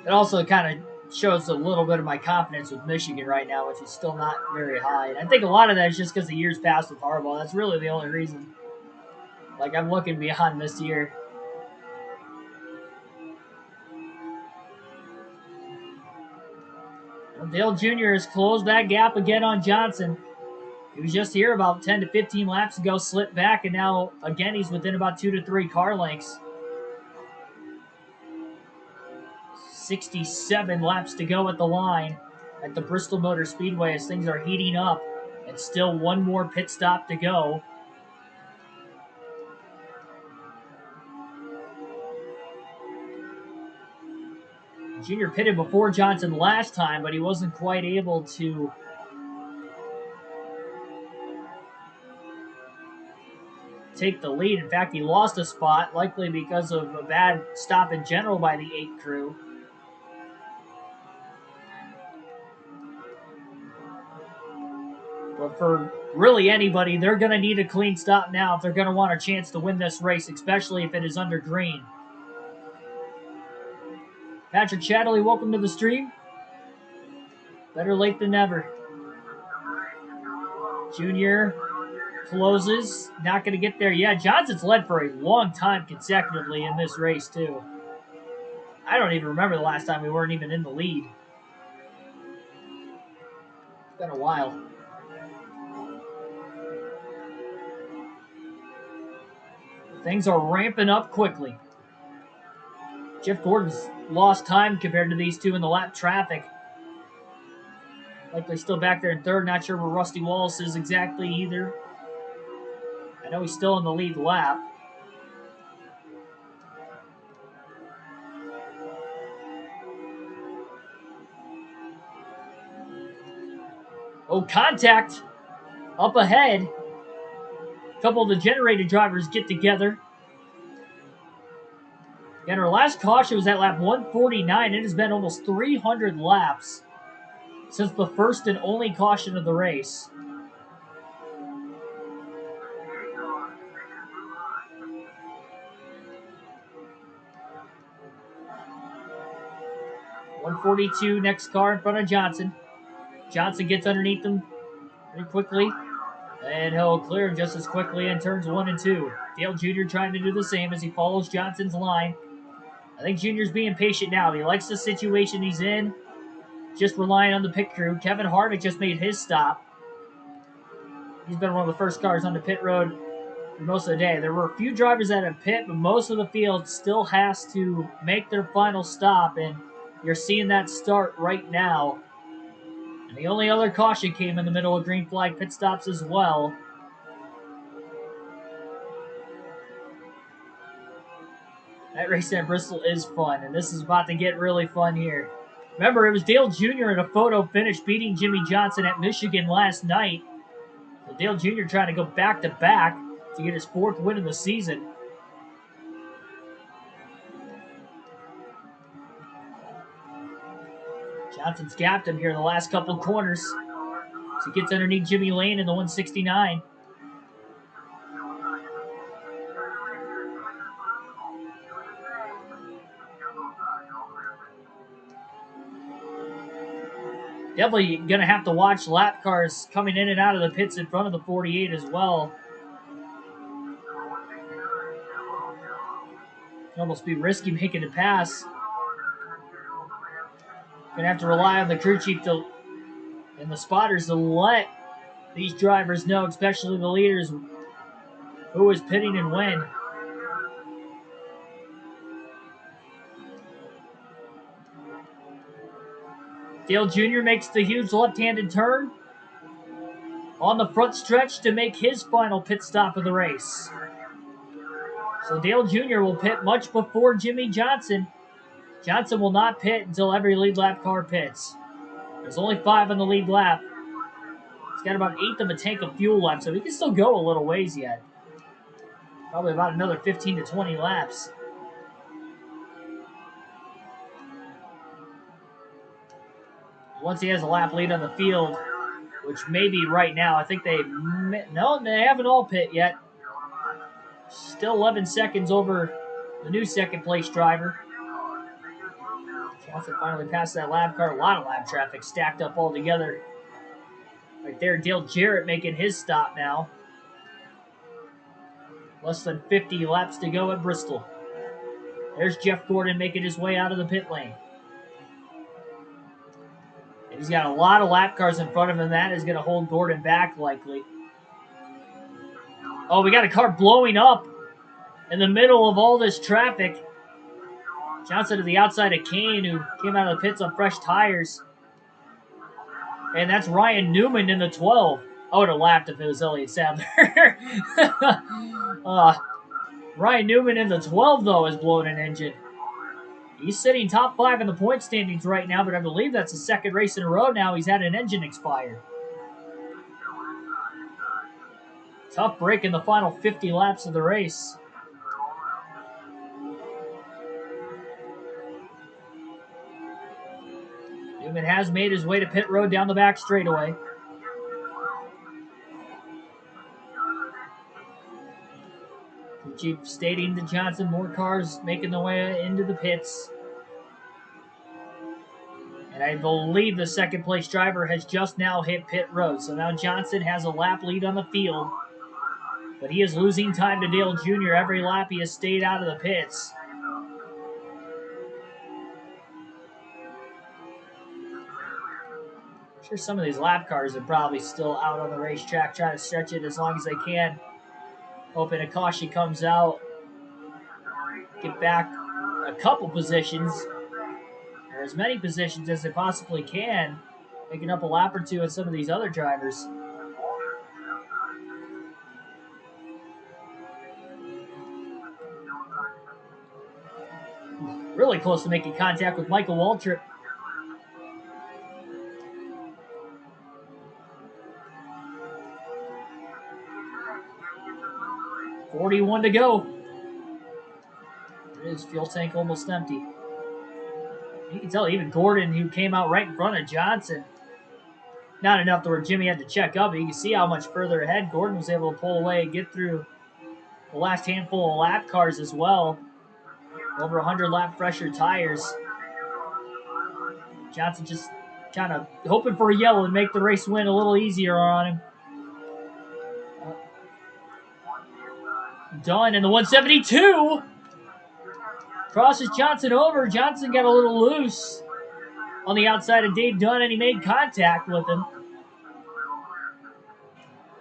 It also kind of shows a little bit of my confidence with Michigan right now, which is still not very high. And I think a lot of that is just because the years passed with Harbaugh. That's really the only reason. Like, I'm looking beyond this year. Well, Dale Jr. has closed that gap again on Johnson. He was just here about 10 to 15 laps ago, slipped back, and now, again, he's within about 2 to 3 car lengths. 67 laps to go at the line at the Bristol Motor Speedway as things are heating up, and still 1 more pit stop to go. Junior pitted before Johnson last time, but he wasn't quite able to take the lead. In fact, he lost a spot, likely because of a bad stop in general by the 8 crew. But for really anybody, they're going to need a clean stop now if they're going to want a chance to win this race, especially if it is under green. Patrick Chatterley, welcome to the stream. Better late than never. Junior closes. Not going to get there. Yeah, Johnson's led for a long time consecutively in this race, too. I don't even remember the last time we weren't even in the lead. It's been a while. Things are ramping up quickly. Jeff Gordon's lost time compared to these two in the lap traffic. Likely still back there in 3rd. Not sure where Rusty Wallace is exactly either. I know he's still in the lead lap. Oh, contact up ahead. A couple of the generated drivers get together. And our last caution was at lap 149. It has been almost 300 laps since the first and only caution of the race. 42, next car in front of Johnson. Johnson gets underneath them pretty quickly. And he'll clear him just as quickly in turns 1 and 2. Dale Jr. trying to do the same as he follows Johnson's line. I think Jr.'s being patient now. He likes the situation he's in. Just relying on the pit crew. Kevin Harvick just made his stop. He's been one of the first cars on the pit road for most of the day. There were a few drivers that have pit, but most of the field still has to make their final stop, and you're seeing that start right now. And the only other caution came in the middle of green flag pit stops as well. That race at Bristol is fun, and this is about to get really fun here. Remember, it was Dale Jr. in a photo finish beating Jimmy Johnson at Michigan last night. So Dale Jr. trying to go back-to-back to get his 4th win of the season. Johnson's gapped him here in the last couple corners. So he gets underneath Jimmy Lane in the 169. Definitely going to have to watch lap cars coming in and out of the pits in front of the 48 as well. Can almost be risky making a pass. Going to have to rely on the crew chief and the spotters to let these drivers know, especially the leaders, who is pitting and when. Dale Jr. makes the huge left-handed turn on the front stretch to make his final pit stop of the race. So Dale Jr. will pit much before Jimmy Johnson. Johnson will not pit until every lead lap car pits. There's only 5 on the lead lap. He's got about 1/8 of a tank of fuel left, so he can still go a little ways yet. Probably about another 15 to 20 laps. Once he has a lap lead on the field, which may be right now, I think they haven't all pit yet. Still 11 seconds over the new second place driver. Johnson finally passed that lap car. A lot of lap traffic stacked up all together. Right there, Dale Jarrett making his stop now. Less than 50 laps to go at Bristol. There's Jeff Gordon making his way out of the pit lane. And he's got a lot of lap cars in front of him. That is going to hold Gordon back likely. Oh, we got a car blowing up in the middle of all this traffic. Johnson to the outside of Kane, who came out of the pits on fresh tires. And that's Ryan Newman in the 12. I would have laughed if it was Elliott Sadler. Ryan Newman in the 12, though, is blowing an engine. He's sitting top 5 in the point standings right now, but I believe that's the 2nd race in a row now he's had an engine expire. Tough break in the final 50 laps of the race. Newman has made his way to pit road down the back straightaway. Chief stating to Johnson, more cars making their way into the pits. And I believe the 2nd place driver has just now hit pit road. So now Johnson has a lap lead on the field. But he is losing time to Dale Jr. Every lap he has stayed out of the pits. I'm sure some of these lap cars are probably still out on the racetrack trying to stretch it as long as they can. Hoping a caution comes out. Get back a couple positions, or as many positions as they possibly can, picking up a lap or two on some of these other drivers. Really close to making contact with Michael Waltrip. .41 to go. There it is, fuel tank almost empty. You can tell even Gordon, who came out right in front of Johnson, not enough to where Jimmy had to check up, but you can see how much further ahead Gordon was able to pull away and get through the last handful of lap cars as well. Over 100 lap fresher tires. Johnson just kind of hoping for a yellow and make the race win a little easier on him. Dunn in the 172. Crosses Johnson over. Johnson got a little loose on the outside of Dave Dunn, and he made contact with him.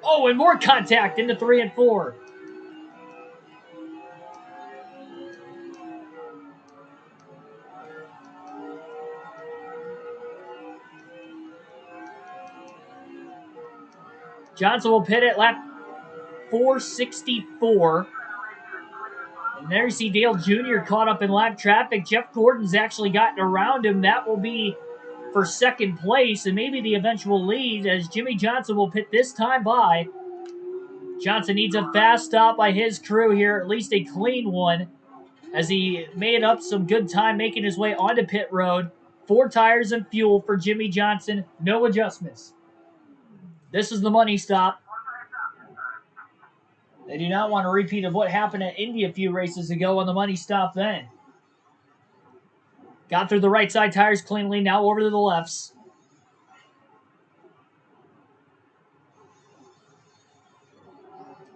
Oh, and more contact into 3 and 4. Johnson will pit at lap 464. And there you see Dale Jr. caught up in lap traffic. Jeff Gordon's actually gotten around him. That will be for second place and maybe the eventual lead, as Jimmy Johnson will pit this time by. Johnson needs a fast stop by his crew here, at least a clean one, as he made up some good time making his way onto pit road. 4 tires and fuel for Jimmy Johnson. No adjustments. This is the money stop. They do not want a repeat of what happened at Indy a few races ago on the money stop then. Got through the right side tires cleanly, now over to the lefts.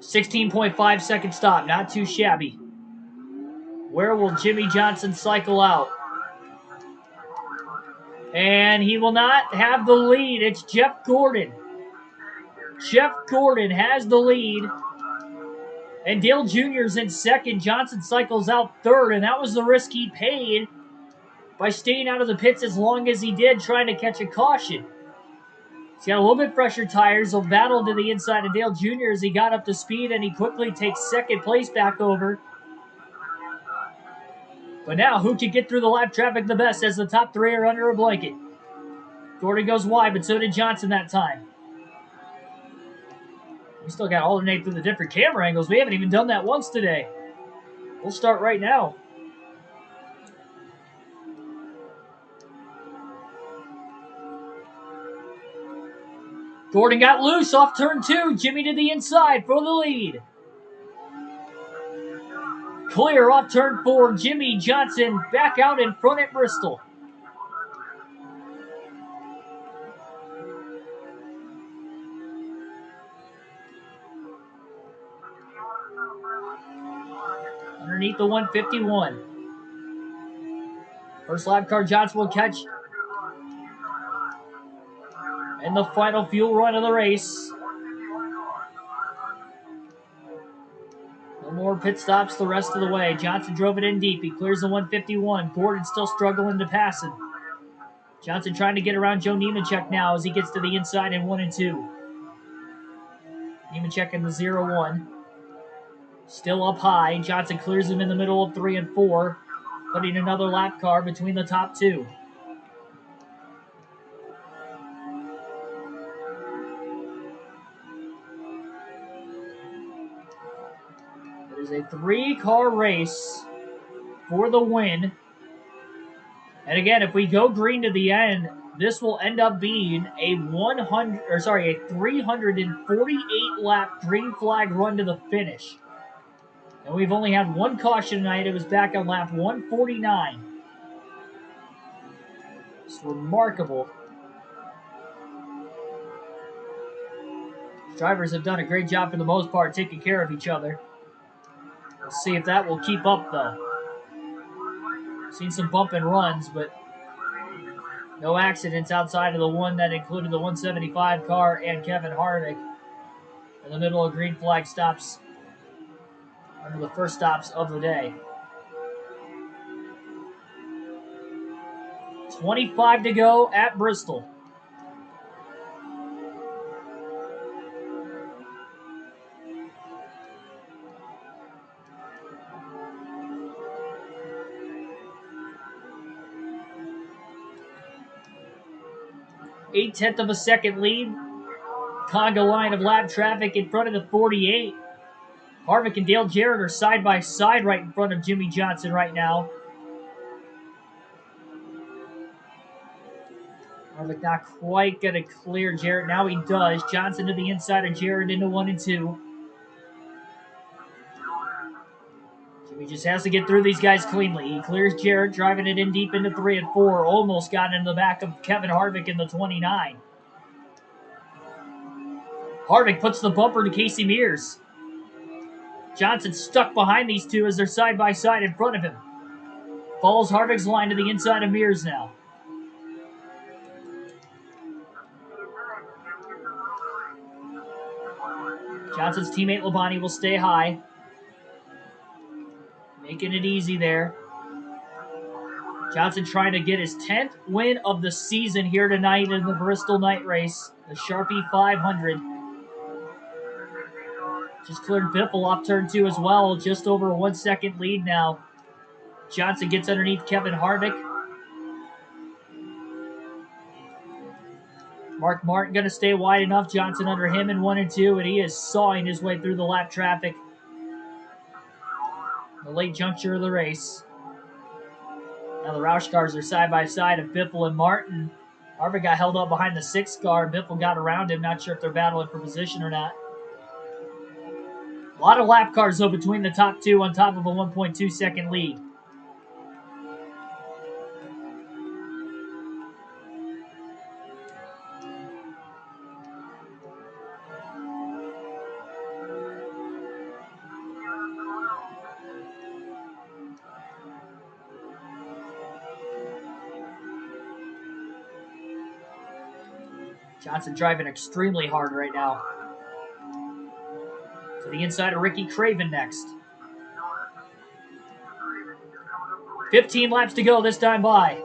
.5 second stop, not too shabby. Where will Jimmy Johnson cycle out? And he will not have the lead. It's Jeff Gordon. Jeff Gordon has the lead. And Dale Jr.'s in second. Johnson cycles out third, and that was the risk he paid by staying out of the pits as long as he did, trying to catch a caution. He's got a little bit fresher tires. He'll battle to the inside of Dale Jr. as he got up to speed, and he quickly takes second place back over. But now, who can get through the lap traffic the best, as the top 3 are under a blanket? Gordon goes wide, but so did Johnson that time. We still got to alternate through the different camera angles. We haven't even done that once today. We'll start right now. Gordon got loose off turn 2. Jimmy to the inside for the lead. Clear off turn 4. Jimmy Johnson back out in front at Bristol. Underneath the 151. First lap car Johnson will catch in the final fuel run of the race. No more pit stops the rest of the way. Johnson drove it in deep. He clears the 151. Gordon still struggling to pass him. Johnson trying to get around Joe Nemechek now as he gets to the inside in 1 and 2. Nemechek in the 0-1. Still up high. Johnson clears him in the middle of 3 and 4, putting another lap car between the top 2. It is a 3-car race for the win. And again, if we go green to the end, this will end up being a 348 lap green flag run to the finish. And we've only had 1 caution tonight. It was back on lap 149. It's remarkable. Drivers have done a great job for the most part taking care of each other. We'll see if that will keep up, though. Seen some bump and runs, but no accidents outside of the one that included the 175 car and Kevin Harvick in the middle of green flag stops. One of the first stops of the day. 25 to go at Bristol. Eight-tenth of a second lead. Conga line of lap traffic in front of the 48. Harvick and Dale Jarrett are side by side right in front of Jimmy Johnson right now. Harvick not quite going to clear Jarrett. Now he does. Johnson to the inside of Jarrett into 1 and 2. Jimmy He just has to get through these guys cleanly. He clears Jarrett, driving it in deep into 3 and 4. Almost got into the back of Kevin Harvick in the 29. Harvick puts the bumper to Casey Mears. Johnson stuck behind these two as they're side by side in front of him. Follows Harvick's line to the inside of Mears now. Johnson's teammate Labonte will stay high. Making it easy there. Johnson trying to get his 10th win of the season here tonight in the Bristol night race. The Sharpie 500. Just cleared Biffle off turn 2 as well. Just over a 1 second lead now. Johnson gets underneath Kevin Harvick. Mark Martin going to stay wide enough. Johnson under him in 1 and 2, and he is sawing his way through the lap traffic. The late juncture of the race. Now the Roush cars are side by side of Biffle and Martin. Harvick got held up behind the 6 car. Biffle got around him. Not sure if they're battling for position or not. A lot of lap cars, though, between the top two on top of a 1.2 second lead. Johnson driving extremely hard right now. To the inside of Ricky Craven next. 15 laps to go this time by.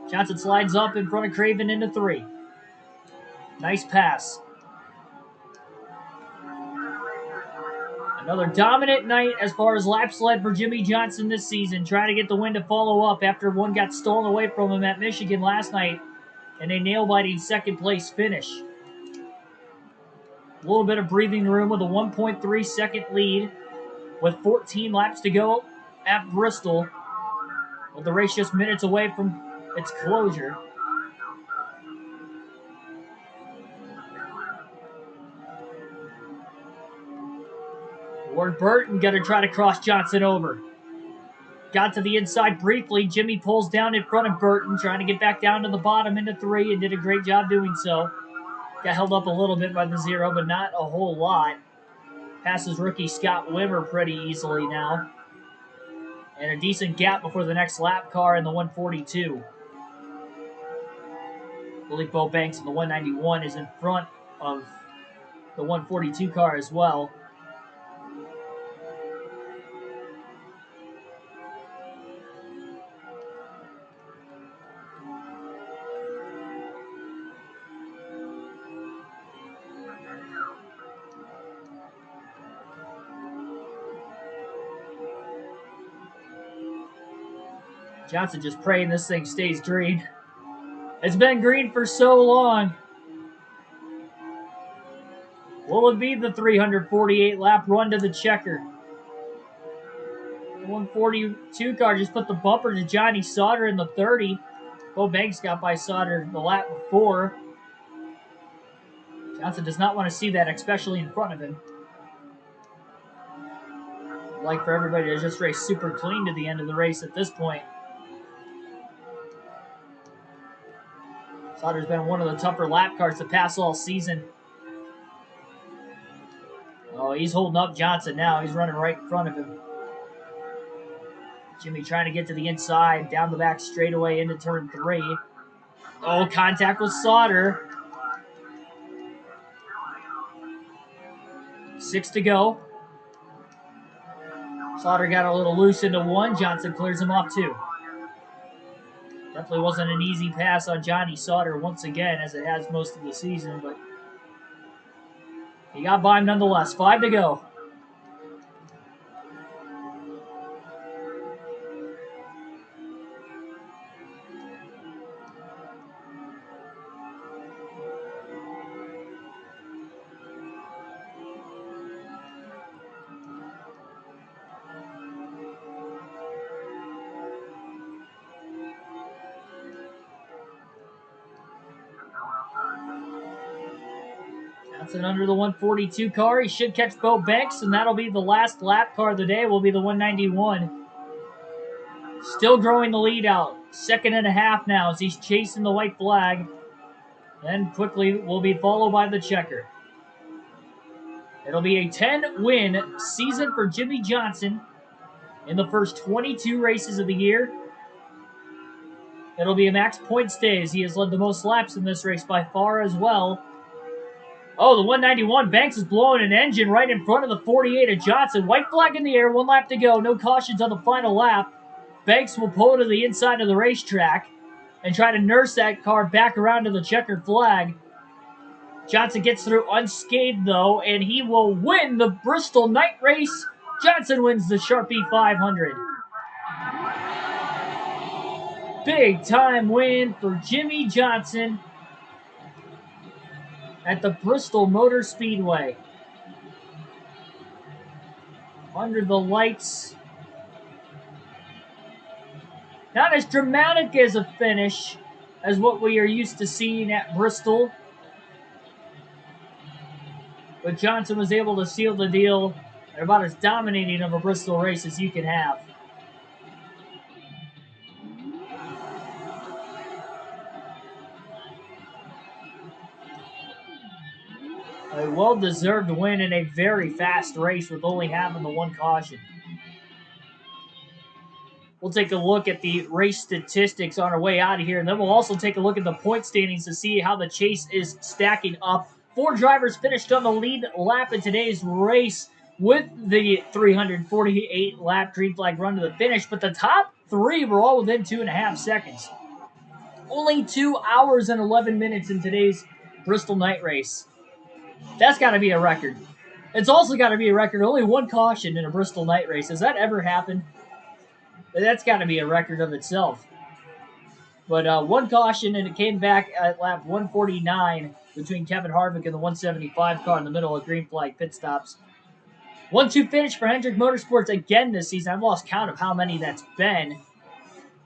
Johnson slides up in front of Craven into 3. Nice pass. Another dominant night as far as laps led for Jimmy Johnson this season. Trying to get the win to follow up after one got stolen away from him at Michigan last night. And a nail-biting second place finish. A little bit of breathing room with a 1.3 second lead with 14 laps to go at Bristol, with the race just minutes away from its closure. Ward Burton going to try to cross Johnson over. Got to the inside briefly. Jimmy pulls down in front of Burton, trying to get back down to the bottom into 3, and did a great job doing so. Got held up a little bit by the 0, but not a whole lot. Passes rookie Scott Wimmer pretty easily now. And a decent gap before the next lap car in the 142. I believe Bo Banks in the 191 is in front of the 142 car as well. Johnson just praying this thing stays green. It's been green for so long. Will it be the 348 lap run to the checker? The 142 car just put the bumper to Johnny Sauter in the 30. Bo Banks got by Sauter the lap before. Johnson does not want to see that, especially in front of him. I'd like for everybody to just race super clean to the end of the race at this point. Sauter's been one of the tougher lap cars to pass all season. Oh, he's holding up Johnson now. He's running right in front of him. Jimmy trying to get to the inside, down the back straightaway into turn 3. Oh, contact with Sauter. 6 to go. Sauter got a little loose into 1. Johnson clears him off 2. Definitely wasn't an easy pass on Johnny Sauter once again, as it has most of the season, but he got by him nonetheless. 5 to go. Johnson under the 142 car. He should catch Bo Banks, and that'll be the last lap car of the day. Will be the 191. Still growing the lead out. 2.5 now as he's chasing the white flag. Then quickly will be followed by the checker. It'll be a 10-win season for Jimmie Johnson in the first 22 races of the year. It'll be a max points day as he has led the most laps in this race by far as well. Oh, the 191. Banks is blowing an engine right in front of the 48 of Johnson. White flag in the air, 1 lap to go. No cautions on the final lap. Banks will pull to the inside of the racetrack and try to nurse that car back around to the checkered flag. Johnson gets through unscathed, though, and he will win the Bristol night race. Johnson wins the Sharpie 500. Big time win for Jimmie Johnson at the Bristol Motor Speedway. Under the lights. Not as dramatic as a finish as what we are used to seeing at Bristol. But Johnson was able to seal the deal at about as dominating of a Bristol race as you can have. A well-deserved win in a very fast race with only having the 1 caution. We'll take a look at the race statistics on our way out of here, and then we'll also take a look at the point standings to see how the chase is stacking up. 4 drivers finished on the lead lap in today's race with the 348-lap green flag run to the finish, but the top 3 were all within 2.5 seconds. Only 2 hours and 11 minutes in today's Bristol night race. That's got to be a record. It's also got to be a record. Only 1 caution in a Bristol night race. Has that ever happened? That's got to be a record of itself. But 1 caution, and it came back at lap 149 between Kevin Harvick and the 175 car in the middle of green flag pit stops. 1-2 finish for Hendrick Motorsports again this season. I've lost count of how many that's been.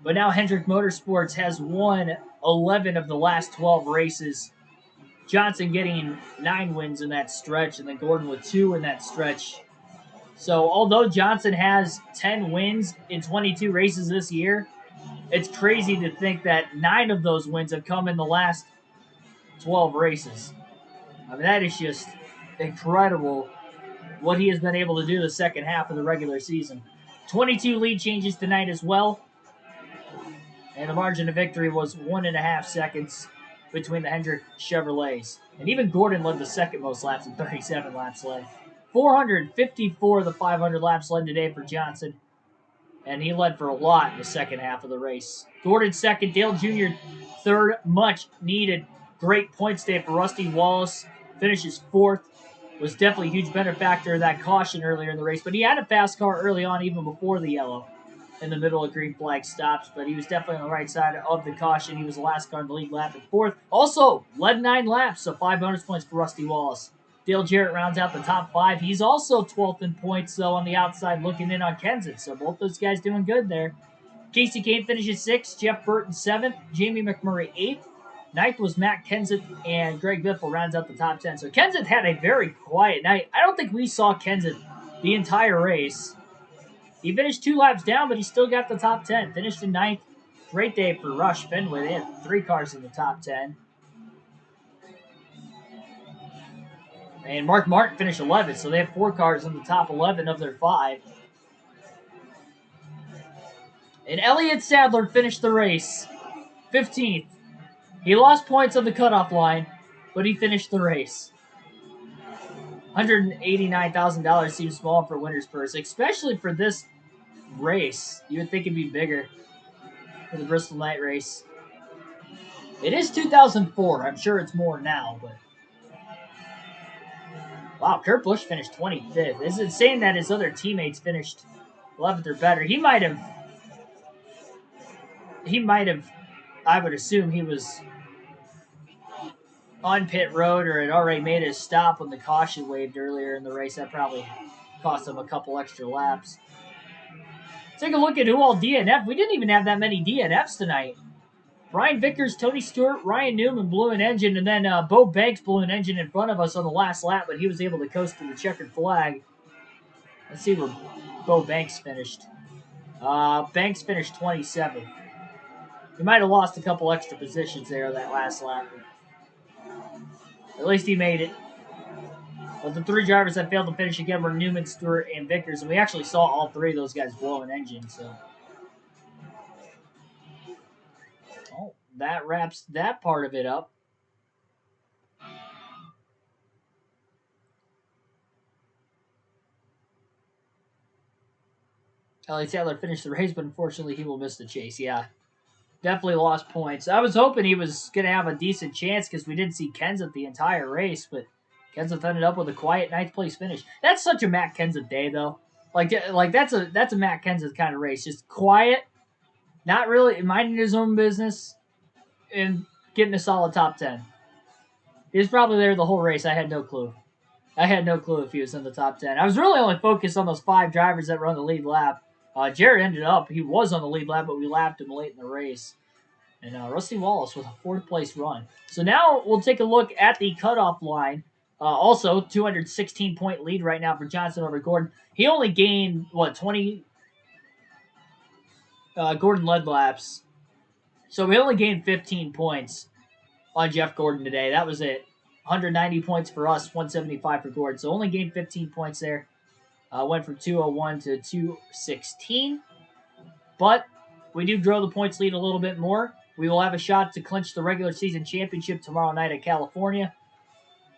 But now Hendrick Motorsports has won 11 of the last 12 races. Johnson getting 9 wins in that stretch, and then Gordon with 2 in that stretch. So although Johnson has 10 wins in 22 races this year, it's crazy to think that 9 of those wins have come in the last 12 races. I mean, that is just incredible what he has been able to do the second half of the regular season. 22 lead changes tonight as well. And the margin of victory was 1.5 seconds between the Hendrick Chevrolets. And even Gordon led the second most laps in 37 laps led. 454 of the 500 laps led today for Johnson. And he led for a lot in the second half of the race. Gordon second, Dale Jr. third, much needed. Great points day for Rusty Wallace. Finishes 4th. Was definitely a huge benefactor of that caution earlier in the race. But he had a fast car early on, even before the yellow. In the middle of green flag stops, but he was definitely on the right side of the caution. He was the last car in the lead lap at 4th. Also, led 9 laps, so 5 bonus points for Rusty Wallace. Dale Jarrett rounds out the top 5. He's also 12th in points, though, on the outside looking in on Kenseth. So both those guys doing good there. Casey Kane finishes 6th, Jeff Burton 7th, Jamie McMurray 8th. 9th was Matt Kenseth, and Greg Biffle rounds out the top 10. So Kenseth had a very quiet night. I don't think we saw Kenseth the entire race. He finished 2 laps down, but he still got the top 10. Finished in 9th. Great day for Rush Fenway. They had 3 cars in the top 10. And Mark Martin finished 11th, so they have 4 cars in the top 11 of their 5. And Elliott Sadler finished the race 15th. He lost points on the cutoff line, but he finished the race. $189,000 seems small for winner's purse, especially for this race. You would think it'd be bigger for the Bristol night race. It is 2004. I'm sure it's more now, but wow, Kurt Busch finished 25th. Is it saying that his other teammates finished 11th or better? He might have. I would assume he was on pit road or had already made his stop when the caution waved earlier in the race. That probably cost him a couple extra laps. Take a look at who all DNF. We didn't even have that many DNFs tonight. Brian Vickers, Tony Stewart, Ryan Newman blew an engine, and then Bo Banks blew an engine in front of us on the last lap, but he was able to coast to the checkered flag. Let's see where Bo Banks finished. Banks finished 27th. He might have lost a couple extra positions there that last lap. At least he made it. But the three drivers that failed to finish again were Newman, Stewart, and Vickers, and we actually saw all three of those guys blow an engine. So, that wraps that part of it up. Elliott Sadler finished the race, but unfortunately he will miss the chase. Yeah, definitely lost points. I was hoping he was going to have a decent chance because we didn't see Kenseth the entire race, but Kenseth ended up with a quiet ninth place finish. That's such a Matt Kenseth day, though. Like that's a Matt Kenseth kind of race. Just quiet, not really minding his own business, and getting a solid top 10. He was probably there the whole race. I had no clue. I had no clue if he was in the top 10. I was really only focused on those 5 drivers that were on the lead lap. Jared ended up, he was on the lead lap, but we lapped him late in the race. And Rusty Wallace with a 4th place run. So now we'll take a look at the cutoff line. Also, 216 point lead right now for Johnson over Gordon. He only gained, 20 Gordon led laps. So we only gained 15 points on Jeff Gordon today. That was it. 190 points for us, 175 for Gordon. So only gained 15 points there. Went from 201 to 216. But we do grow the points lead a little bit more. We will have a shot to clinch the regular season championship tomorrow night at California.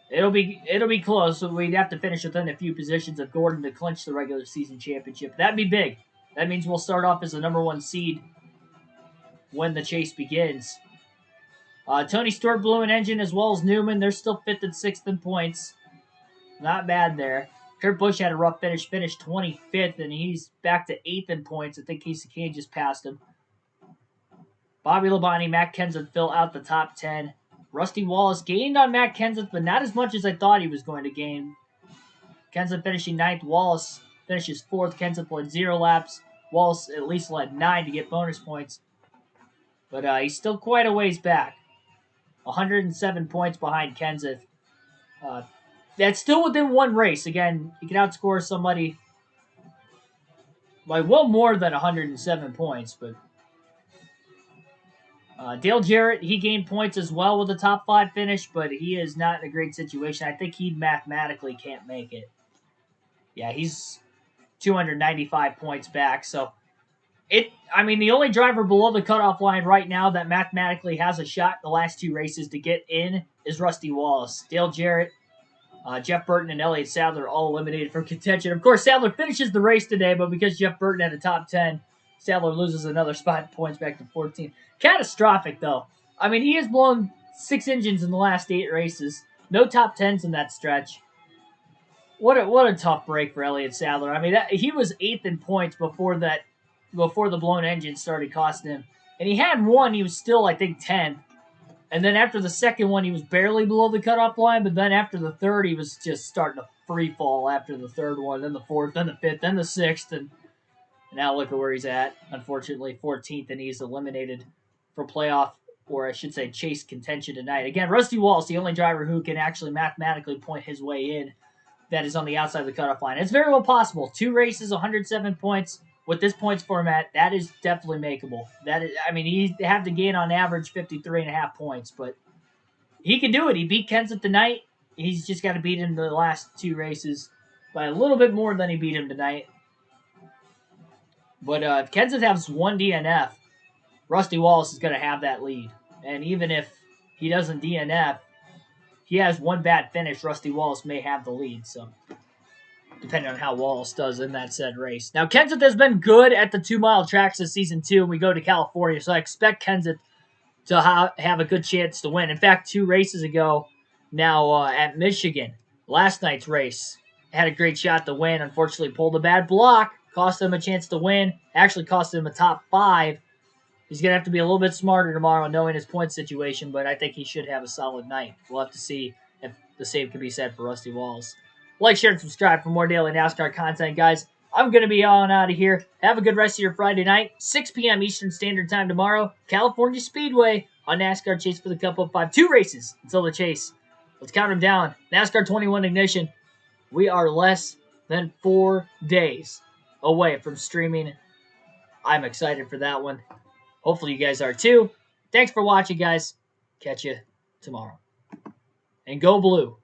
It'll be close, so we'd have to finish within a few positions of Gordon to clinch the regular season championship. That'd be big. That means we'll start off as the number 1 seed when the chase begins. Tony Stewart blew an engine as well as Newman. They're still 5th and 6th in points. Not bad there. Kurt Busch had a rough finish, finished 25th, and he's back to 8th in points. I think Casey Kane just passed him. Bobby Labonte, Matt Kenseth fill out the top 10. Rusty Wallace gained on Matt Kenseth, but not as much as I thought he was going to gain. Kenseth finishing 9th. Wallace finishes 4th. Kenseth led 0 laps. Wallace at least led 9 to get bonus points. But he's still quite a ways back. 107 points behind Kenseth. That's still within 1 race. Again, you can outscore somebody by well more than 107 points. But Dale Jarrett, he gained points as well with a top 5 finish, but he is not in a great situation. I think he mathematically can't make it. Yeah, he's 295 points back. So, the only driver below the cutoff line right now that mathematically has a shot in the last 2 races to get in is Rusty Wallace. Dale Jarrett, Jeff Burton, and Elliott Sadler all eliminated from contention. Of course, Sadler finishes the race today, but because Jeff Burton had a top 10, Sadler loses another spot and points back to 14. Catastrophic, though. He has blown 6 engines in the last 8 races. No top 10s in that stretch. What a tough break for Elliott Sadler. He was 8th in points before the blown engine started costing him. And he had one, he was still, I think, 10th. And then after the second one, he was barely below the cutoff line. But then after the third, he was just starting to free fall after the third one. Then the fourth, then the fifth, then the sixth. And now look at where he's at. Unfortunately, 14th, and he's eliminated for playoff, or I should say chase contention tonight. Again, Rusty Wallace, the only driver who can actually mathematically point his way in that is on the outside of the cutoff line. It's very well possible. 2 races, 107 points. With this points format, that is definitely makeable. He'd have to gain on average 53.5 points, but he can do it. He beat Kenseth tonight. He's just got to beat him the last 2 races by a little bit more than he beat him tonight. But if Kenseth has 1 DNF, Rusty Wallace is going to have that lead. And even if he doesn't DNF, he has 1 bad finish, Rusty Wallace may have the lead. So, depending on how Wallace does in that said race. Now, Kenseth has been good at the 2-mile tracks this season, too, and we go to California. So, I expect Kenseth to have a good chance to win. In fact, 2 races ago, now at Michigan, last night's race, had a great shot to win. Unfortunately, pulled a bad block. Cost him a chance to win. Actually cost him a top 5. He's going to have to be a little bit smarter tomorrow knowing his point situation, but I think he should have a solid night. We'll have to see if the same can be said for Rusty Wallace. Like, share, and subscribe for more daily NASCAR content, guys. I'm going to be on out of here. Have a good rest of your Friday night. 6 p.m. Eastern Standard Time tomorrow. California Speedway on NASCAR Chase for the Cup of 5. 2 races until the chase. Let's count them down. NASCAR 21 Ignition. We are less than 4 days away from streaming I'm excited for that one. Hopefully you guys are too. Thanks for watching, guys. Catch you tomorrow. And go blue.